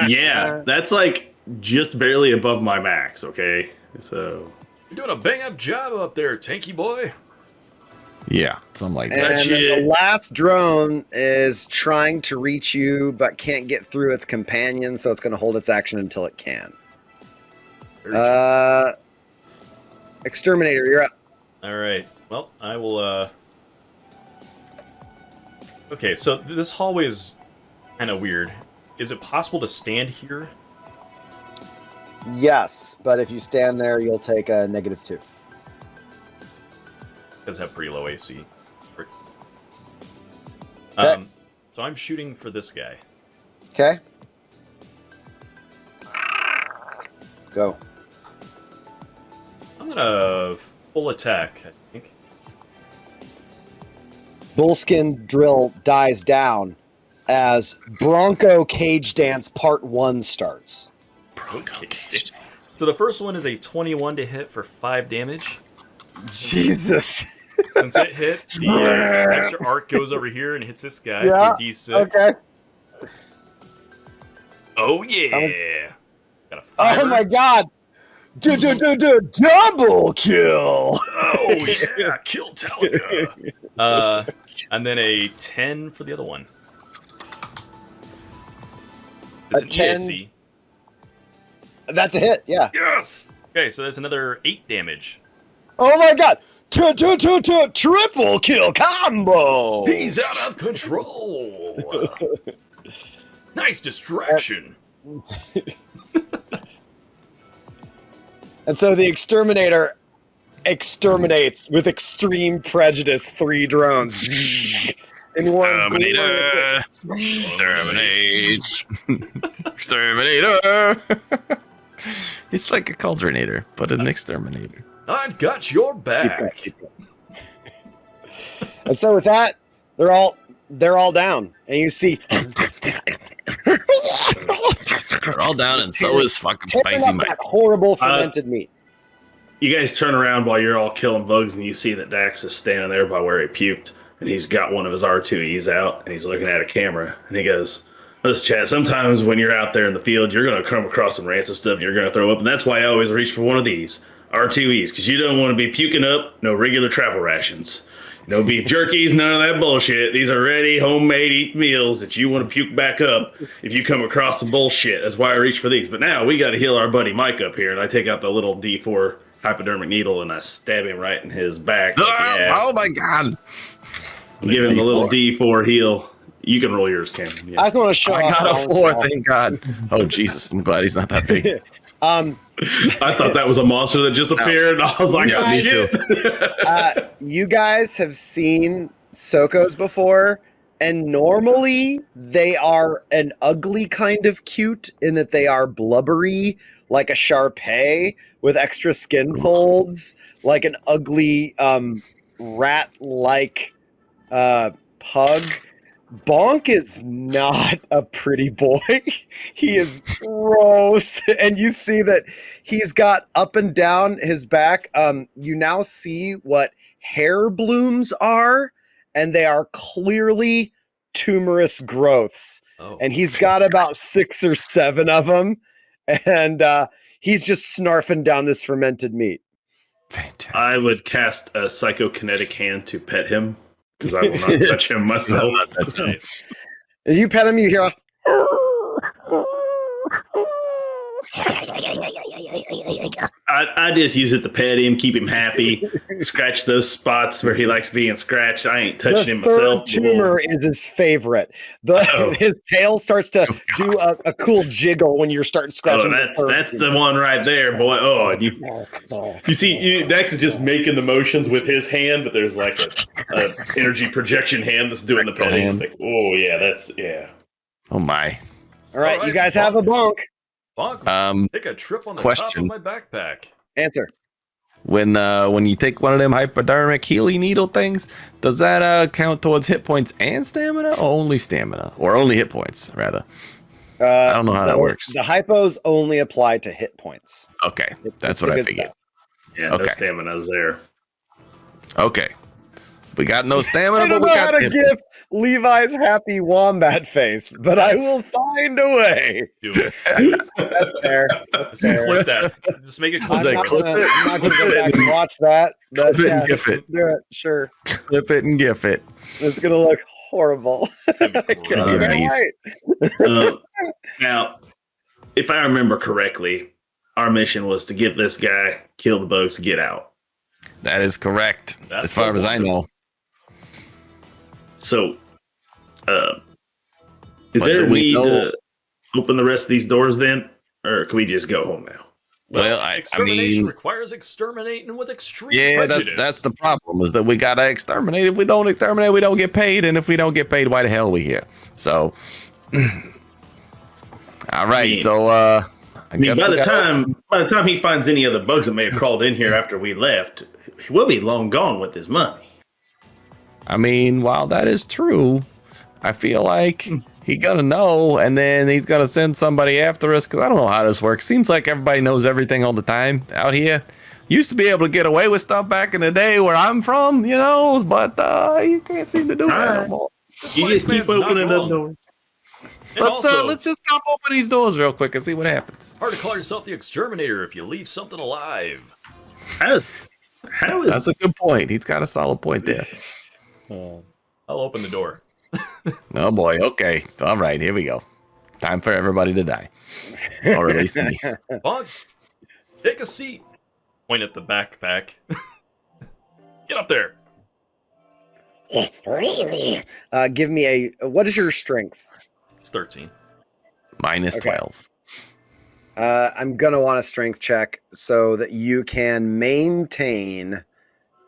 yeah, that's like just barely above my max." Okay, so You're doing a bang-up job up there, tanky boy. Yeah, something like And that. then the last drone is trying to reach you, but can't get through its companion, so it's going to hold its action until it can. Exterminator, you're up. All right. Well, I will. Okay, so this hallway is kind of weird. Is it possible to stand here? Yes, but if you stand there, you'll take a -2. It does have pretty low AC. Okay. So I'm shooting for this guy. Okay. Go. I'm gonna full attack, I think. Bullskin drill dies down as Bronco Cage Dance Part 1 starts. So the first one is a 21 to hit for 5 damage. Jesus. Since it hit, the extra arc goes over here and hits this guy. Yeah, for D6. Okay. Oh yeah. Got a Oh fiver. my god. Double kill. Oh yeah, kill Talica. And then a 10 for the other one. It's A an 10? ESC. That's a hit, yeah. Yes. Okay, so that's another 8 damage. Oh my god. Triple kill combo. He's out of control. Nice distraction. And so the Exterminator exterminates with extreme prejudice 3 drones. In one Exterminator! Exterminate! Exterminator! It's like a cauldronator, but an exterminator. I've got your back. Keep going. And so with that, they're all down, and you see They're all down, and so is fucking tearing Spicy up Mike. that horrible fermented meat. you guys turn around while you're all killing bugs, and you see that Dax is standing there by where he puked, and he's got one of his R2Es out, and he's looking at a camera, and he goes, "Listen, Chad, sometimes when you're out there in the field, you're going to come across some rancid stuff, and you're going to throw up, and that's why I always reach for one of these. R2Es, because you don't want to be puking up no regular travel rations. No beef jerkies, none of that bullshit. These are ready, homemade eat meals that you want to puke back up if you come across some bullshit. That's why I reach for these. But now we got to heal our buddy Mike up here, and I take out the little D4 hypodermic needle and I stab him right in his back. Oh my god! Give him the little D4 heal. You can roll yours, Cam. Yeah. I just want to show I off. got a 4, thank God. Oh Jesus, I'm glad he's not that big. I thought that was a monster that just appeared. I was like, Yeah, oh, me shit. too. You guys have seen Sokos before, and normally they are an ugly kind of cute in that they are blubbery, like a Shar-Pei with extra skin folds, like an ugly rat-like pug. Bonk is not a pretty boy. He is gross. And you see that he's got up and down his back. You now see what hair blooms are, and they are clearly tumorous growths. Oh. And he's got about 6 or 7 of them. And he's just snarfing down this fermented meat. Fantastic. I would cast a psychokinetic hand to pet him because I will not touch him myself. Nice. As you pet him, you hear I just use it to pet him, keep him happy, scratch those spots where he likes being scratched. I ain't touching him the third myself. tumor is his favorite. His tail starts to do a cool jiggle when you're starting scratching. That's the one right there, boy. Oh, you see, Dex is just making the motions with his hand, but there's like a energy projection hand that's doing the petting. It's like, oh yeah. Oh my. All right, you guys have a bonk. Bonk, take a trip on the top of my backpack. Answer. When you take one of them hypodermic healing needle things, does that count towards hit points and stamina, or only stamina, or only hit points rather? I don't know how that works. The hypos only apply to hit points. Okay, that's what I figured. Yeah, no stamina's there. Okay, we got no stamina, I don't but we know how got to give Levi's happy wombat face, but I will find a way. Do it. That's fair. That's fair. Clip that. Just make it I'm close. not gonna go back and watch that. Clip it and gif it. Let's do it. Sure. Clip it and gif it. It's gonna look horrible. Gonna be I can't amazing. wait. Now, if I remember correctly, our mission was to get this guy, kill the bugs, get out. That is correct, That's as far as I know. So, is But there a do we need know- to open the rest of these doors then? Or can we just go home now? Well, I Extermination mean, requires exterminating with extreme yeah, prejudice. that's the problem, is that we gotta exterminate. If we don't exterminate, we don't get paid, and if we don't get paid, why the hell are we here? So, all right. Yeah. So, I guess by we the gotta- time he finds any other bugs that may have crawled in here after we left, we'll be long gone with his money. I mean, while that is true, I feel like he gonna know, and then he's gonna send somebody after us, because I don't know how this works. Seems like everybody knows everything all the time out here. Used to be able to get away with stuff back in the day where I'm from, you know, but you can't seem to do that no more. You just keep opening up doors. And also, Let's just pop open these doors real quick and see what happens. hard to call yourself the exterminator if you leave something alive. How is That's a good point. He's got a solid point there. I'll open the door. Oh boy. Okay. All right. Here we go. Time for everybody to die, or at least me. Bonk, take a seat. Point at the backpack. Get up there. Really? Give me what is your strength? It's 13. Minus Okay. 12. I'm gonna want a strength check so that you can maintain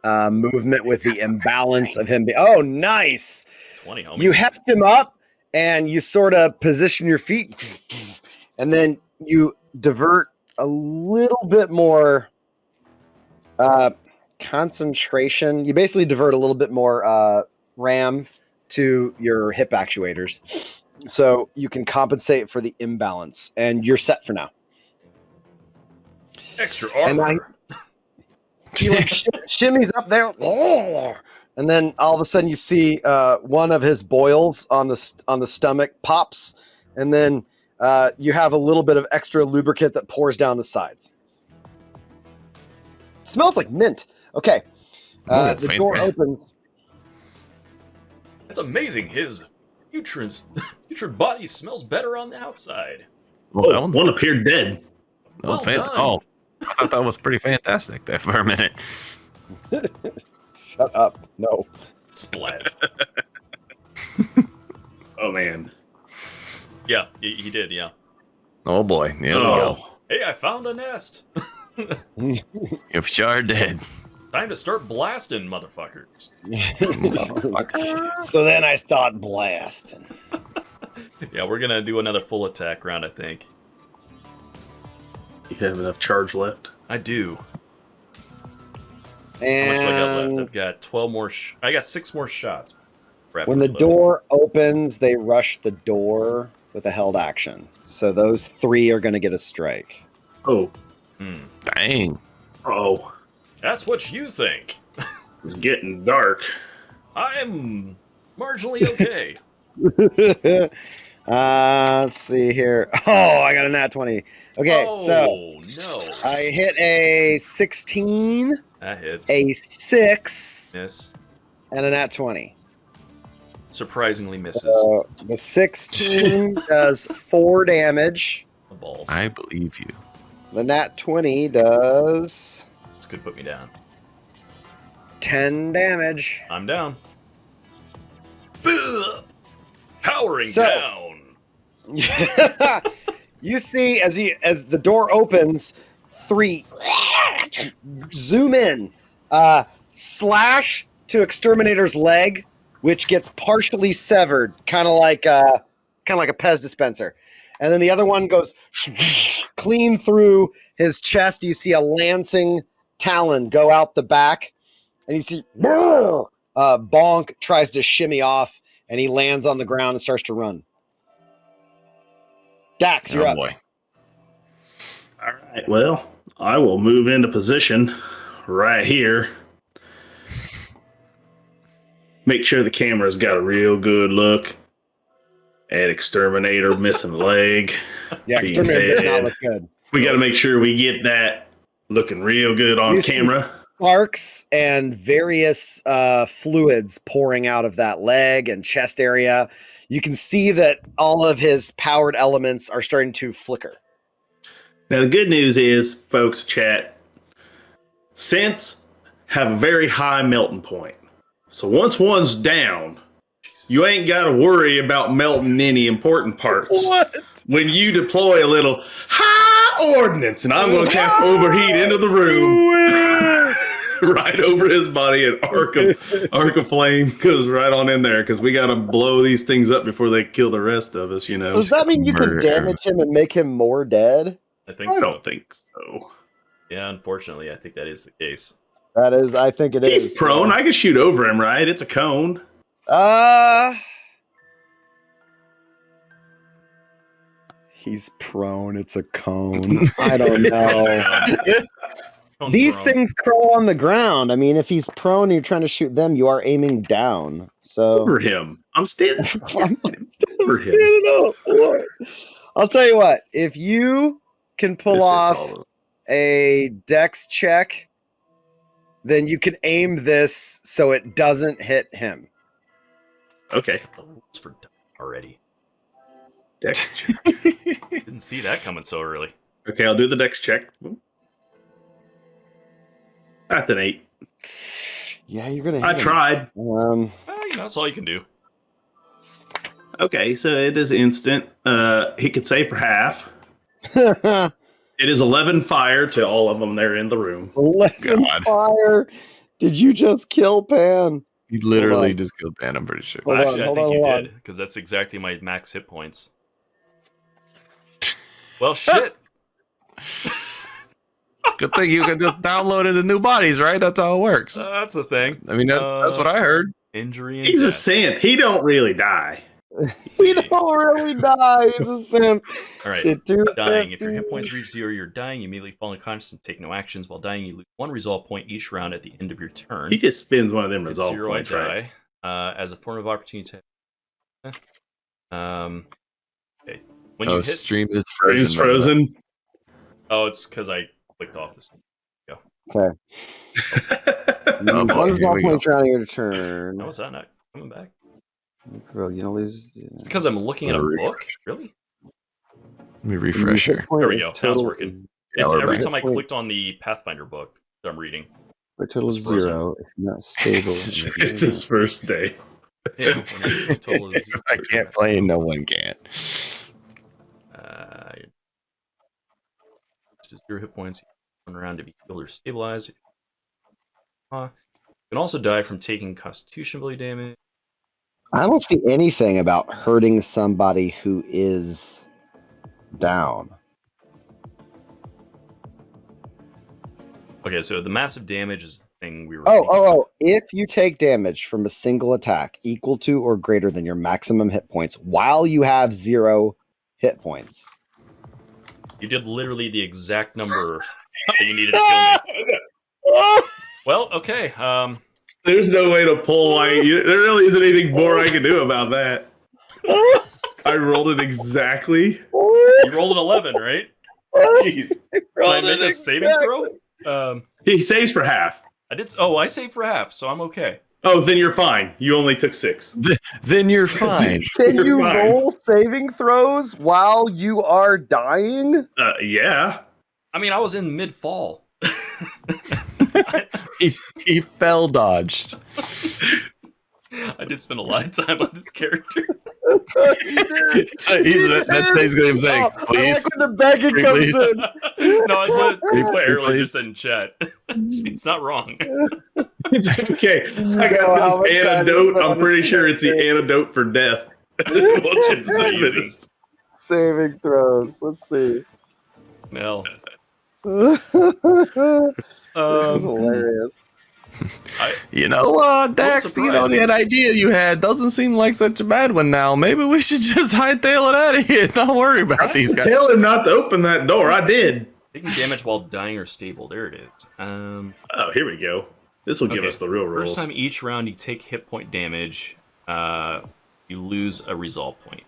movement with the imbalance of him. Oh, nice! 20, homie. You heft him up and you sort of position your feet, and then you divert a little bit more concentration. You basically divert a little bit more RAM to your hip actuators, so you can compensate for the imbalance, and you're set for now. Extra And armor. He like shimmies up there, and then all of a sudden you see one of his boils on the stomach pops, and then you have a little bit of extra lubricant that pours down the sides. Smells like mint. Okay. Oh, The door fantastic. opens. That's amazing. His putrid body smells better on the outside. Well, that Oh, one's one appeared dead. Well done. Oh, I thought that was pretty fantastic there for a minute. Shut up. No. Splat. Oh man. Yeah, he did. Yeah. Oh boy, here we go. Hey, I found a nest. If sure did. Time to start blasting, motherfuckers. So then I start blasting. Yeah, we're gonna do another full attack round, I think. You have enough charge left? I do. How much do I got left? And I've got 12 more. I got 6 more shots. when the door opens, they rush the door with a held action. So those 3 are going to get a strike. Oh. Dang. Oh. That's what you think. It's getting dark. I'm marginally okay. Let's see here. Oh, I got a nat 20. Okay, Oh, so no. I hit a 16, That hits. a 6, Miss. and a nat 20. Surprisingly misses. The 16 does 4 damage. The balls. I believe you. The nat 20 does This could put me down. 10 damage. I'm down. Powering So- down. You see, as the door opens, 3 zoom in, slash to Exterminator's leg, which gets partially severed, kind of like a Pez dispenser, and then the other one goes clean through his chest. You see a lancing talon go out the back, and you see Bonk tries to shimmy off, and he lands on the ground and starts to run. Dax, you're Oh up. boy. All right. Well, I will move into position right here. Make sure the camera's got a real good look at Exterminator missing a leg. Yeah, being Exterminator does not dead. look good. We got to make sure we get that looking real good on You see camera. Sparks and various fluids pouring out of that leg and chest area. You can see that all of his powered elements are starting to flicker. Now, the good news is, folks, chat, scents have a very high melting point. So once one's down, Jesus. you ain't got to worry about melting any important parts. What? When you deploy a little high ordnance, and I'm going to cast overheat into the room, right over his body, and arc of flame goes right on in there, because we got to blow these things up before they kill the rest of us, you know. So does that mean you can Murder. damage him and make him more dead? I think I so. don't think so. Yeah, unfortunately, I think that is the case. That is, I think it is. He's prone. I can shoot over him, right? It's a cone. He's prone. It's a cone. I don't know. Cone's These prone. things crawl on the ground. I mean, if he's prone and you're trying to shoot them, you are aiming down. So Over him. I'm standing. I'm Over him. standing up. What? I'll tell you what. If you can pull This hits off all of- a dex check, then you can aim this so it doesn't hit him. Okay. The rules for dying already. Dex. Didn't see that coming so early. Okay, I'll do the dex check. That's an 8. Yeah, you're gonna. I hit him. tried. Well, that's all you can do. Okay, so it is instant. He could save for half. It is 11 fire to all of them there in the room. 11 God. fire. Did you just kill Pan? He literally on. just killed Dan, I'm pretty sure. Hold on, Actually, I hold think on, you hold on. did, because that's exactly my max hit points. Well, shit. Good thing you can just download it in new bodies, right? That's how it works. That's the thing. I mean, that's what I heard. Injury and He's a death. synth. He don't really die. He don't really die. He's a simp. All right. To Dying. If your hit 250. points reach 0, you're dying. You immediately fall unconscious and take no actions. While dying, you lose 1 resolve point each round at the end of your turn. He just spends one of them At resolve 0, points, I right? die. As a form of opportunity. Okay. When Oh, you hit. stream is Frame's frozen. by the way. frozen. Oh, it's because I clicked off this. Okay. Oh, boy, One here resolve we go. point throughout your turn. How is that not coming back? Bro, you don't lose. Because I'm looking at a Refresh. book? Really? Let me refresh here. There we go. Now it's working. Yeah, It's we're every back. time I clicked on the Pathfinder book that I'm reading. For total It's frozen. 0. If not stable. It's his first day. Yeah, when my total is If I can't play, no one can. Just 0 hit points. Turn around to be healed or stabilized. You can also die from taking Constitution ability damage. I don't see anything about hurting somebody who is down. Okay, so the massive damage is the thing we were. thinking of. Oh! If you take damage from a single attack equal to or greater than your maximum hit points while you have 0 hit points. You did literally the exact number that you needed to kill me. Well, okay. There's no way to pull. There really isn't anything more I can do about that. I rolled it exactly. You rolled an 11, right? Jeez. Can I make a saving throw? He saves for half. I did. Oh, I saved for half, so I'm okay. Oh, then you're fine. You only took 6. Then you're fine. Can You're you fine. roll saving throws while you are dying? Yeah. I mean, I was in mid-fall. He fell dodged. I did spend a lot of time on this character. So that's basically him saying, please. I like when the begging Please. comes in. No, it's what Erlen Please. just said in chat. It's not wrong. It's okay. I know how got much this time antidote. you I'm put pretty on sure it's the this. antidote for death. Once it's Easy. finished. Saving throws. Let's see. No. This is Um, hilarious. Dax, surprised. that idea you had doesn't seem like such a bad one now. Maybe we should just hightail it out of here. Don't worry about these guys. Tell him not to open that door. I did. taking damage while dying or stable. There it is. Oh, here we go. This will give Okay. us the real rules. First time each round you take hit point damage, you lose a resolve point.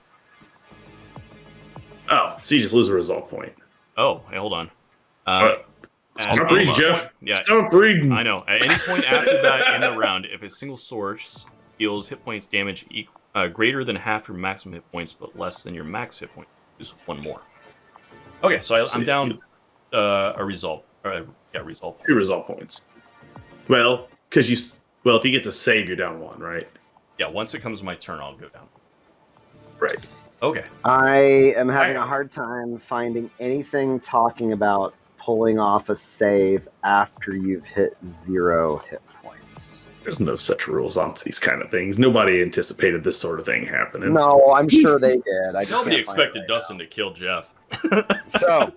Oh, so you just lose a result point. Oh, hey, hold on. Stop reading, Jeff. Yeah, Stop reading. I know. At any point after that in the round, if a single source deals hit points damage greater than half your maximum hit points, but less than your max hit point, use one more. Okay, so I'm down a resolve. Resolve. 2 result points. Well, if you get to save, you're down 1, right? Yeah, once it comes to my turn, I'll go down. Right. Okay. I am having a hard time finding anything talking about pulling off a save after you've hit 0 hit points. There's no such rules on these kind of things. Nobody anticipated this sort of thing happening. No, I'm sure they did. I just Nobody can't find it expected right Dustin to kill Jeff. now. So,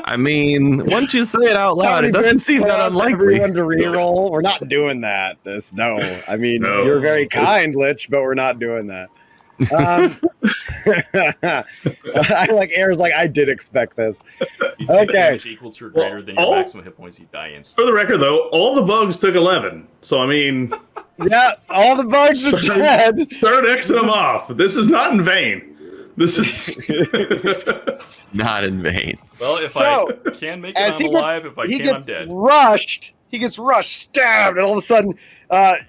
I mean, once you say it out loud, Tony it doesn't Vince seem put that out unlikely. Everyone to reroll. We're not doing that. I mean, No. you're very kind, Lich, but we're not doing that. I like Air's like I did expect this. You take Okay. damage equal to or greater than your all- maximum hit points, you die instantly. For the record, though, all the bugs took 11. So, I mean, Yeah, all the bugs are dead. start Xing them off. This is not in vain. This is... Not in vain. Well, if So, I can make it, As I'm alive. If I he can't, I'm gets dead. rushed. He gets rushed, stabbed, and all of a sudden,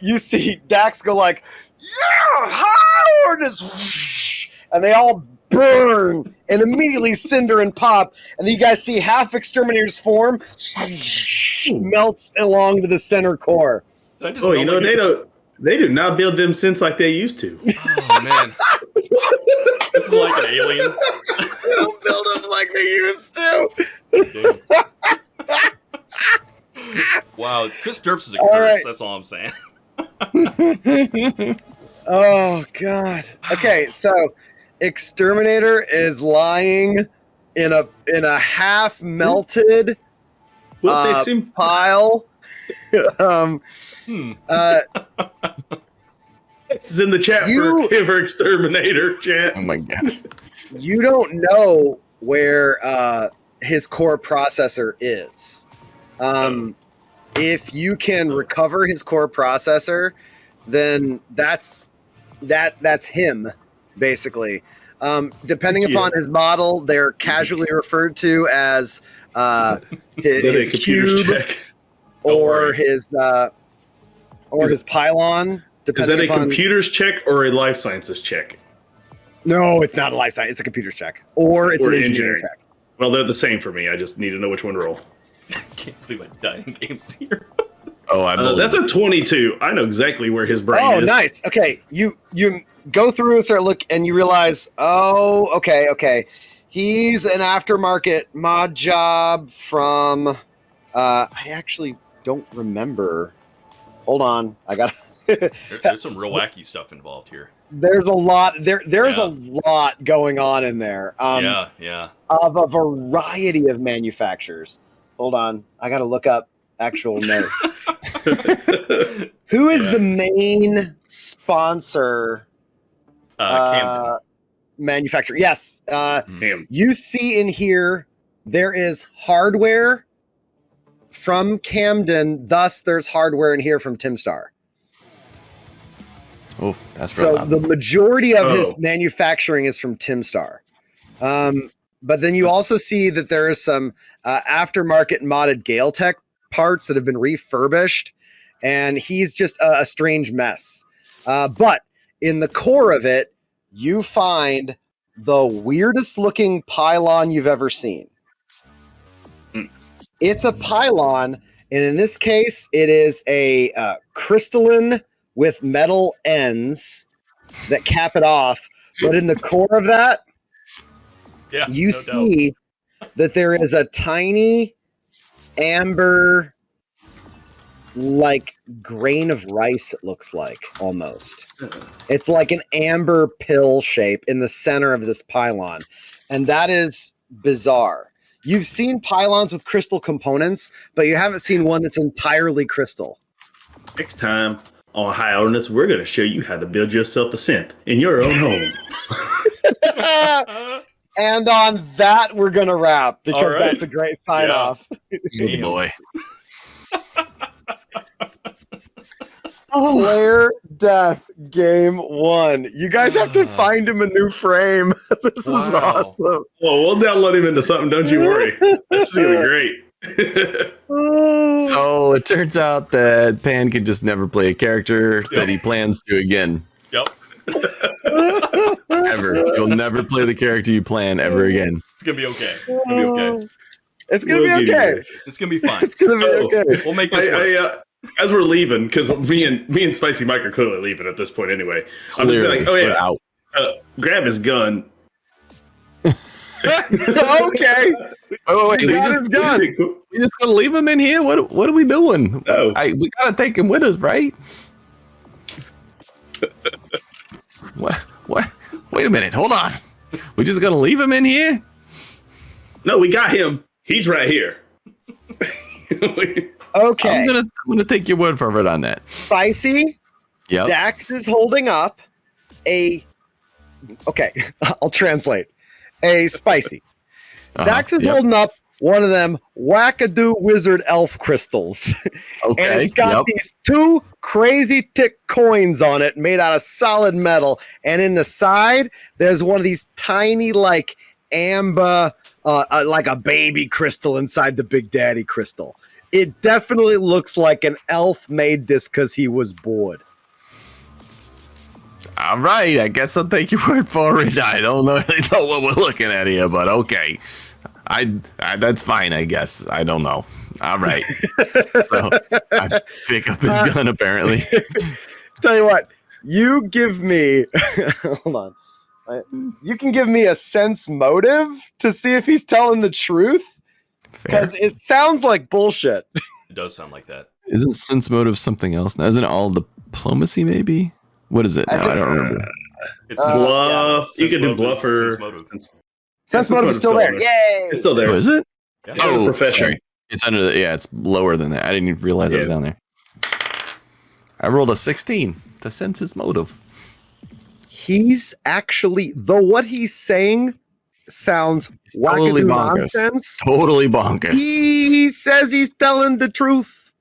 you see Dax go like, "Yeah, Howard is," whoosh, and they all burn and immediately cinder and pop, and then you guys see half Exterminator's form melts along to the center core. Did I just Oh, melt like they do not build them synths like they used to. Oh man, this is like an alien. They don't build them like they used to. Damn. Wow, Chris Derps is a All curse. right. That's all I'm saying. Oh god. Okay, so Exterminator is lying in a half melted We'll fix him. pile. It's in the chat You- for Exterminator chat. Oh my god. You don't know where his core processor is. If you can recover his core processor, then that's him, basically. Depending Yeah. upon his model, they're casually referred to as Is that his a computer's cube, check? or worry. his pylon. Is Depending that a upon... computers check or a life sciences check? No, it's not a life science. It's a computer's check, or it's Or an engineering check. Well, they're the same for me. I just need to know which one to roll. Can't believe I'm dying games here. Oh, I'm That's a 22. I know exactly where his brain Oh, is. nice. Okay, you go through and start look, and you realize, oh, okay. He's an aftermarket mod job from. I actually don't remember. Hold on, I got. There's some real wacky stuff involved here. There's a lot. There's a lot going on in there. Yeah. Of a variety of manufacturers. Hold on, I got to look up actual notes. Who is the main sponsor? Camden. Manufacturer. Yes. Him. You see in here there is hardware from Camden. Thus, there's hardware in here from Timstar. Oh, that's So real the majority of his Oh. manufacturing is from Timstar. But then you also see that there is some aftermarket modded Gale Tech parts that have been refurbished, and he's just a strange mess. But in the core of it, you find the weirdest looking pylon you've ever seen. It's a pylon, and in this case, it is a crystalline with metal ends that cap it off. But in the core of that, Yeah. you no see that there is a tiny amber, like grain of rice, it looks like almost. It's like an amber pill shape in the center of this pylon. And that is bizarre. You've seen pylons with crystal components, but you haven't seen one that's entirely crystal. Next time on High Ordnance, we're going to show you how to build yourself a synth in your own home. doubt. And on that, we're going to wrap because All right. that's a great sign Yeah. off. Good boy. Player death game 1. You guys have to find him a new frame. This is Wow. awesome. Well, we'll download him into something. Don't you worry. That's going to be great. So it turns out that Pan can just never play a character that he plans to again. Yep. Ever. You'll never play the character you plan ever again. It's gonna be okay. It's gonna be okay. It's going We'll to be get okay. you. It's gonna be fine. It's going to be Oh. okay. We'll make this work. As we're leaving, because me and Spicy Mike are clearly leaving at this point anyway. I'm just Clearly, like, oh we're yeah, out. grab his gun. Okay. Wait. He got his gun. We just gonna leave him in here? What are we doing? Oh. We gotta take him with us, right? What? Wait a minute. Hold on. We just gonna leave him in here? No, we got him. He's right here. Okay. I'm gonna take your word for it on that. Spicy. Yep. Dax is holding up a. Okay, I'll translate. A spicy. Dax is Yep. holding up one of them wackadoo wizard elf crystals. Okay. And it's got Yep. these 2 crazy tick coins on it made out of solid metal. And in the side, there's one of these tiny, like, amber, like a baby crystal inside the Big Daddy crystal. It definitely looks like an elf made this because he was bored. All right. I guess I'll take your word for it. I don't really know what we're looking at here, but okay. I that's fine, I guess. I don't know. All right. So I pick up his gun apparently. Tell you what, you give me, hold on. You can give me a sense motive to see if he's telling the truth. Fair. Because it sounds like bullshit. It does sound like that. Isn't sense motive something else? Now, isn't it all diplomacy? Maybe. What is it now? I don't remember. It's Bluff. You can do motive, bluffer. sense motive. Sense motive is still there. Yay! It's still there. Oh, is it? Yeah. Oh, profession. sorry. It's under the, it's lower than that. I didn't even realize it was Yeah. down there. I rolled a 16 to sense his motive. He's actually, though what he's saying sounds Totally wackadoo bonkers. nonsense, Totally bonkers. he says he's telling the truth.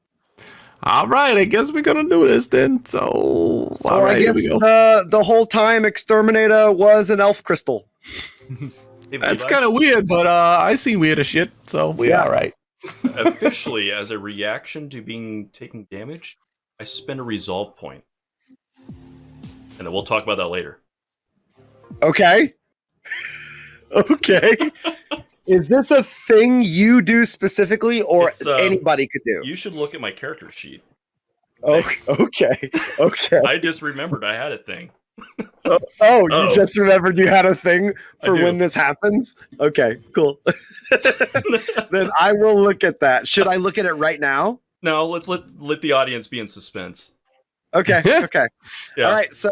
All right, I guess we're gonna do this then. So, all Or right, I here guess we go. the whole time Exterminator was an elf crystal. Hey, That's Levi, kind of weird, but I seen weirder shit, so we Yeah. all right. Officially, as a reaction to being taking damage, I spend a resolve point. And then we'll talk about that later. Okay. Okay. Is this a thing you do specifically, or It's, anybody could do? You should look at my character sheet. Okay. Okay. I just remembered I had a thing. You just remembered you had a thing for I do. when this happens? Okay, cool. Then I will look at that. Should I look at it right now? No, let's let the audience be in suspense. Okay, okay. Yeah. All right, so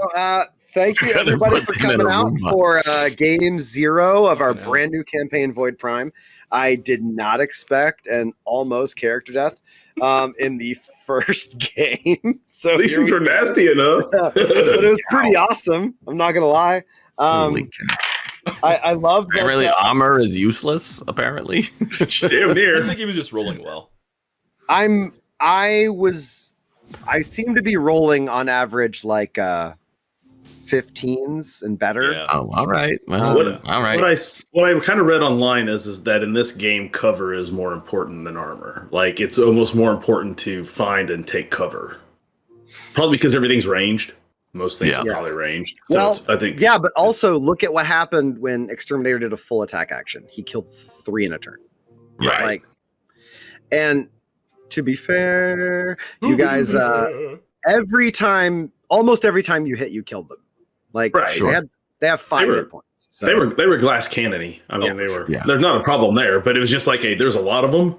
thank you Gotta everybody put for them in coming a out room. for game 0 of our Yeah. brand new campaign, Void Prime. I did not expect an almost character death in the first game. So These here things we were go. nasty enough. But it was pretty awesome. I'm not gonna lie. Holy cow. I love that. Apparently, armor is useless. Apparently, Damn I near. think he was just rolling well. I seem to be rolling on average like 15s and better. Yeah. oh, all right. Well, What- all right. What I kind of read online is that in this game, cover is more important than armor. Like it's almost more important to find and take cover. Probably because everything's ranged. Most things Yeah. are probably ranged. So Well, I think Yeah, but also look at what happened when Exterminator did a full attack action. He killed 3 in a turn. right. Like, and to be fair, you guys, almost every time you hit, you killed them. Like, Right. Sure. they have 5 were- hit points. So. They were glass cannony. I mean, Oh, they for were. sure. Yeah. There's not a problem there, but it was just like, hey, there's a lot of them,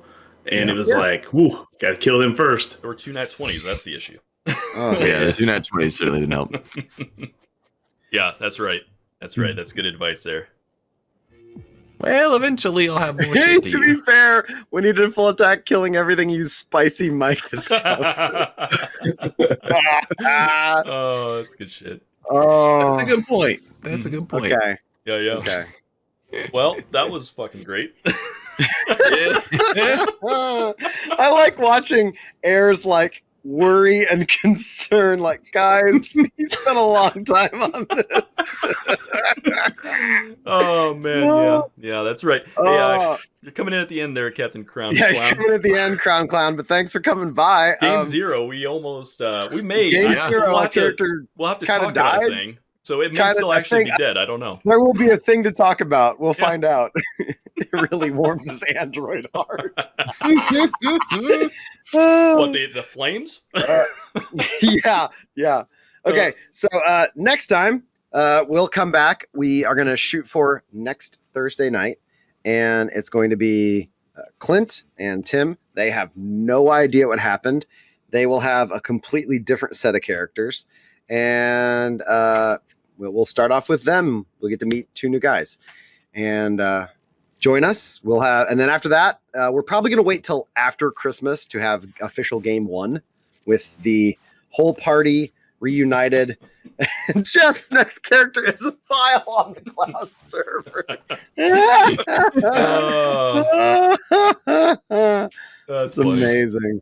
and Yeah. it was like, whoo, gotta kill them first. There were 2 nat 20s. That's the issue. Oh, Yeah, the 2 nat 20 certainly didn't help. Yeah, that's right. That's right. That's good advice there. Well, eventually I'll have more Hey, shit to to be you. fair, when you did full attack, killing everything, you spicy Mike is Oh, that's good shit. Oh, That's a good point. That's a good point. okay. Yeah, yeah. Okay. Well, that was fucking great. I like watching Air's like worry and concern. Like, guys, he spent a long time on this. Oh man, yeah, yeah, that's right. Hey, Oh, you're coming in at the end there, Captain Crown yeah, Clown. coming at the end, Crown Clown. But thanks for coming by. Game 0, we almost we made. Game Yeah. 0, We'll our have to, character. we'll have to kinda talk about died. that thing. So it may Kinda- still I actually be think- dead. I don't know. There will be a thing to talk about. We'll Yeah. find out. It really warms his android heart. What the flames? Yeah. Okay, so next time we'll come back. We are going to shoot for next Thursday night, and it's going to be Clint and Tim. They have no idea what happened. They will have a completely different set of characters, and we'll start off with them. We'll get to meet 2 new guys, and join us. We'll have, and then after that, we're probably going to wait till after Christmas to have official game 1 with the whole party reunited. And Jeff's next character is a file on the cloud server. That's It's amazing.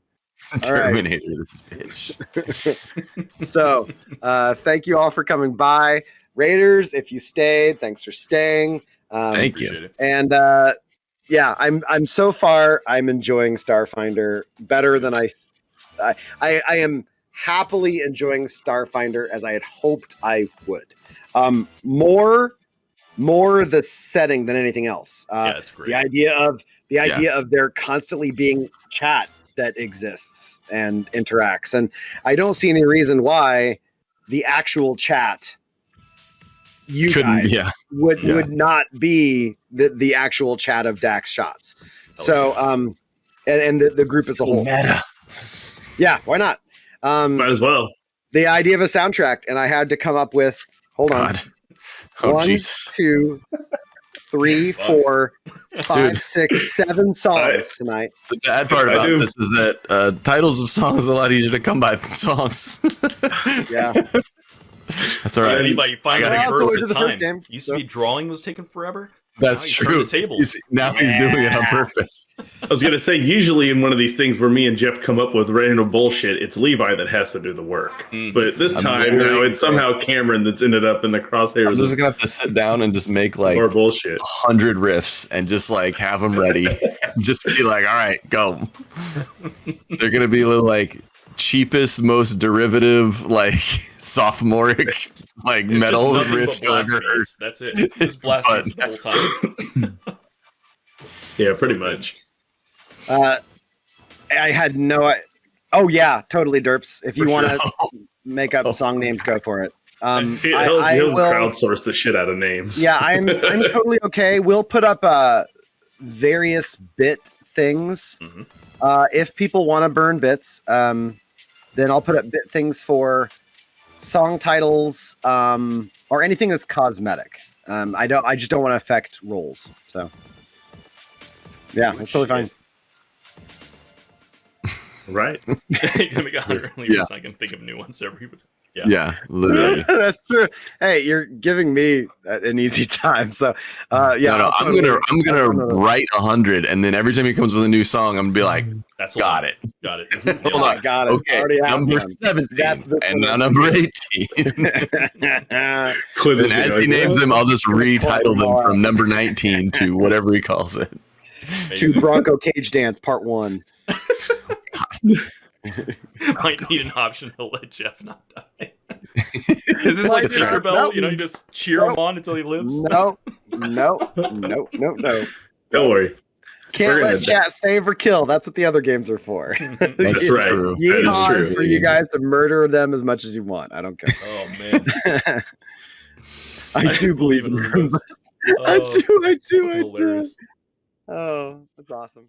All right. Terminator this bitch. So thank you all for coming by. Raiders, if you stayed, thanks for staying. Thank you. Appreciate it. And yeah, I'm so far I'm enjoying Starfinder better than I am happily enjoying Starfinder as I had hoped I would. More the setting than anything else. Yeah, it's great. The idea of there constantly being chat that exists and interacts, and I don't see any reason why the actual chat would not be the actual chat of Dax shots. So and the group as a whole. Meta. Yeah, why not? Might as well. The idea of a soundtrack, and I had to come up with God. Oh, 1, Jesus. 2, 3, 4, 5, 6, 7 songs tonight. The bad part I about do. this is that titles of songs are a lot easier to come by than songs. Yeah. That's all right. Anybody finally I gotta get reversed forward to the the first time. game, Used so. to be drawing was taking forever. That's Now he's turned true. the tables. He's doing it on purpose. I was gonna say, usually in one of these things where me and Jeff come up with random bullshit, it's Levi that has to do the work. But this time, now it's somehow Cameron that's ended up in the crosshairs. I'm just gonna have to sit down and just make like more bullshit. 100 riffs and just like have them ready. Just be like, all right, go. They're gonna be like cheapest, most derivative, like sophomoric, like It's metal just nothing riffs but I've heard. blasphemies. That's it. Just blasphemies the whole time. Yeah, pretty much. I had no. Oh yeah, totally, Derps. If you want to make up song names, go for it. He'll crowdsource the shit out of names. Yeah, I'm totally okay. We'll put up various bit things. If people want to burn bits, then I'll put up bit things for song titles or anything that's cosmetic. I just don't want to affect roles. So yeah, it's totally fine. Right. You can make 100 releases, so I can think of new ones every time. Yeah, literally. That's true. Hey, you're giving me an easy time. So yeah, No, I'm gonna write 100, and then every time he comes with a new song, I'm gonna be like, That's got it. Got it. Hold on. Got it. Okay, Already have number one. 17, and now number 18. Clip And as he names them, I'll just retitle them from number 19 to whatever he calls it. To Bronco Cage Dance Part 1. Might need an option to let Jeff not die. Is this like Tinkerbell? Nope. You know, you just cheer him on until he lives? No. Don't worry. Can't let chat save or kill. That's what the other games are for. That's right. true. Yeehaws That is true. for you guys to murder them as much as you want. I don't care. Oh, man. I do believe in Rubens. Roombas. I do. Hilarious. Oh, that's awesome.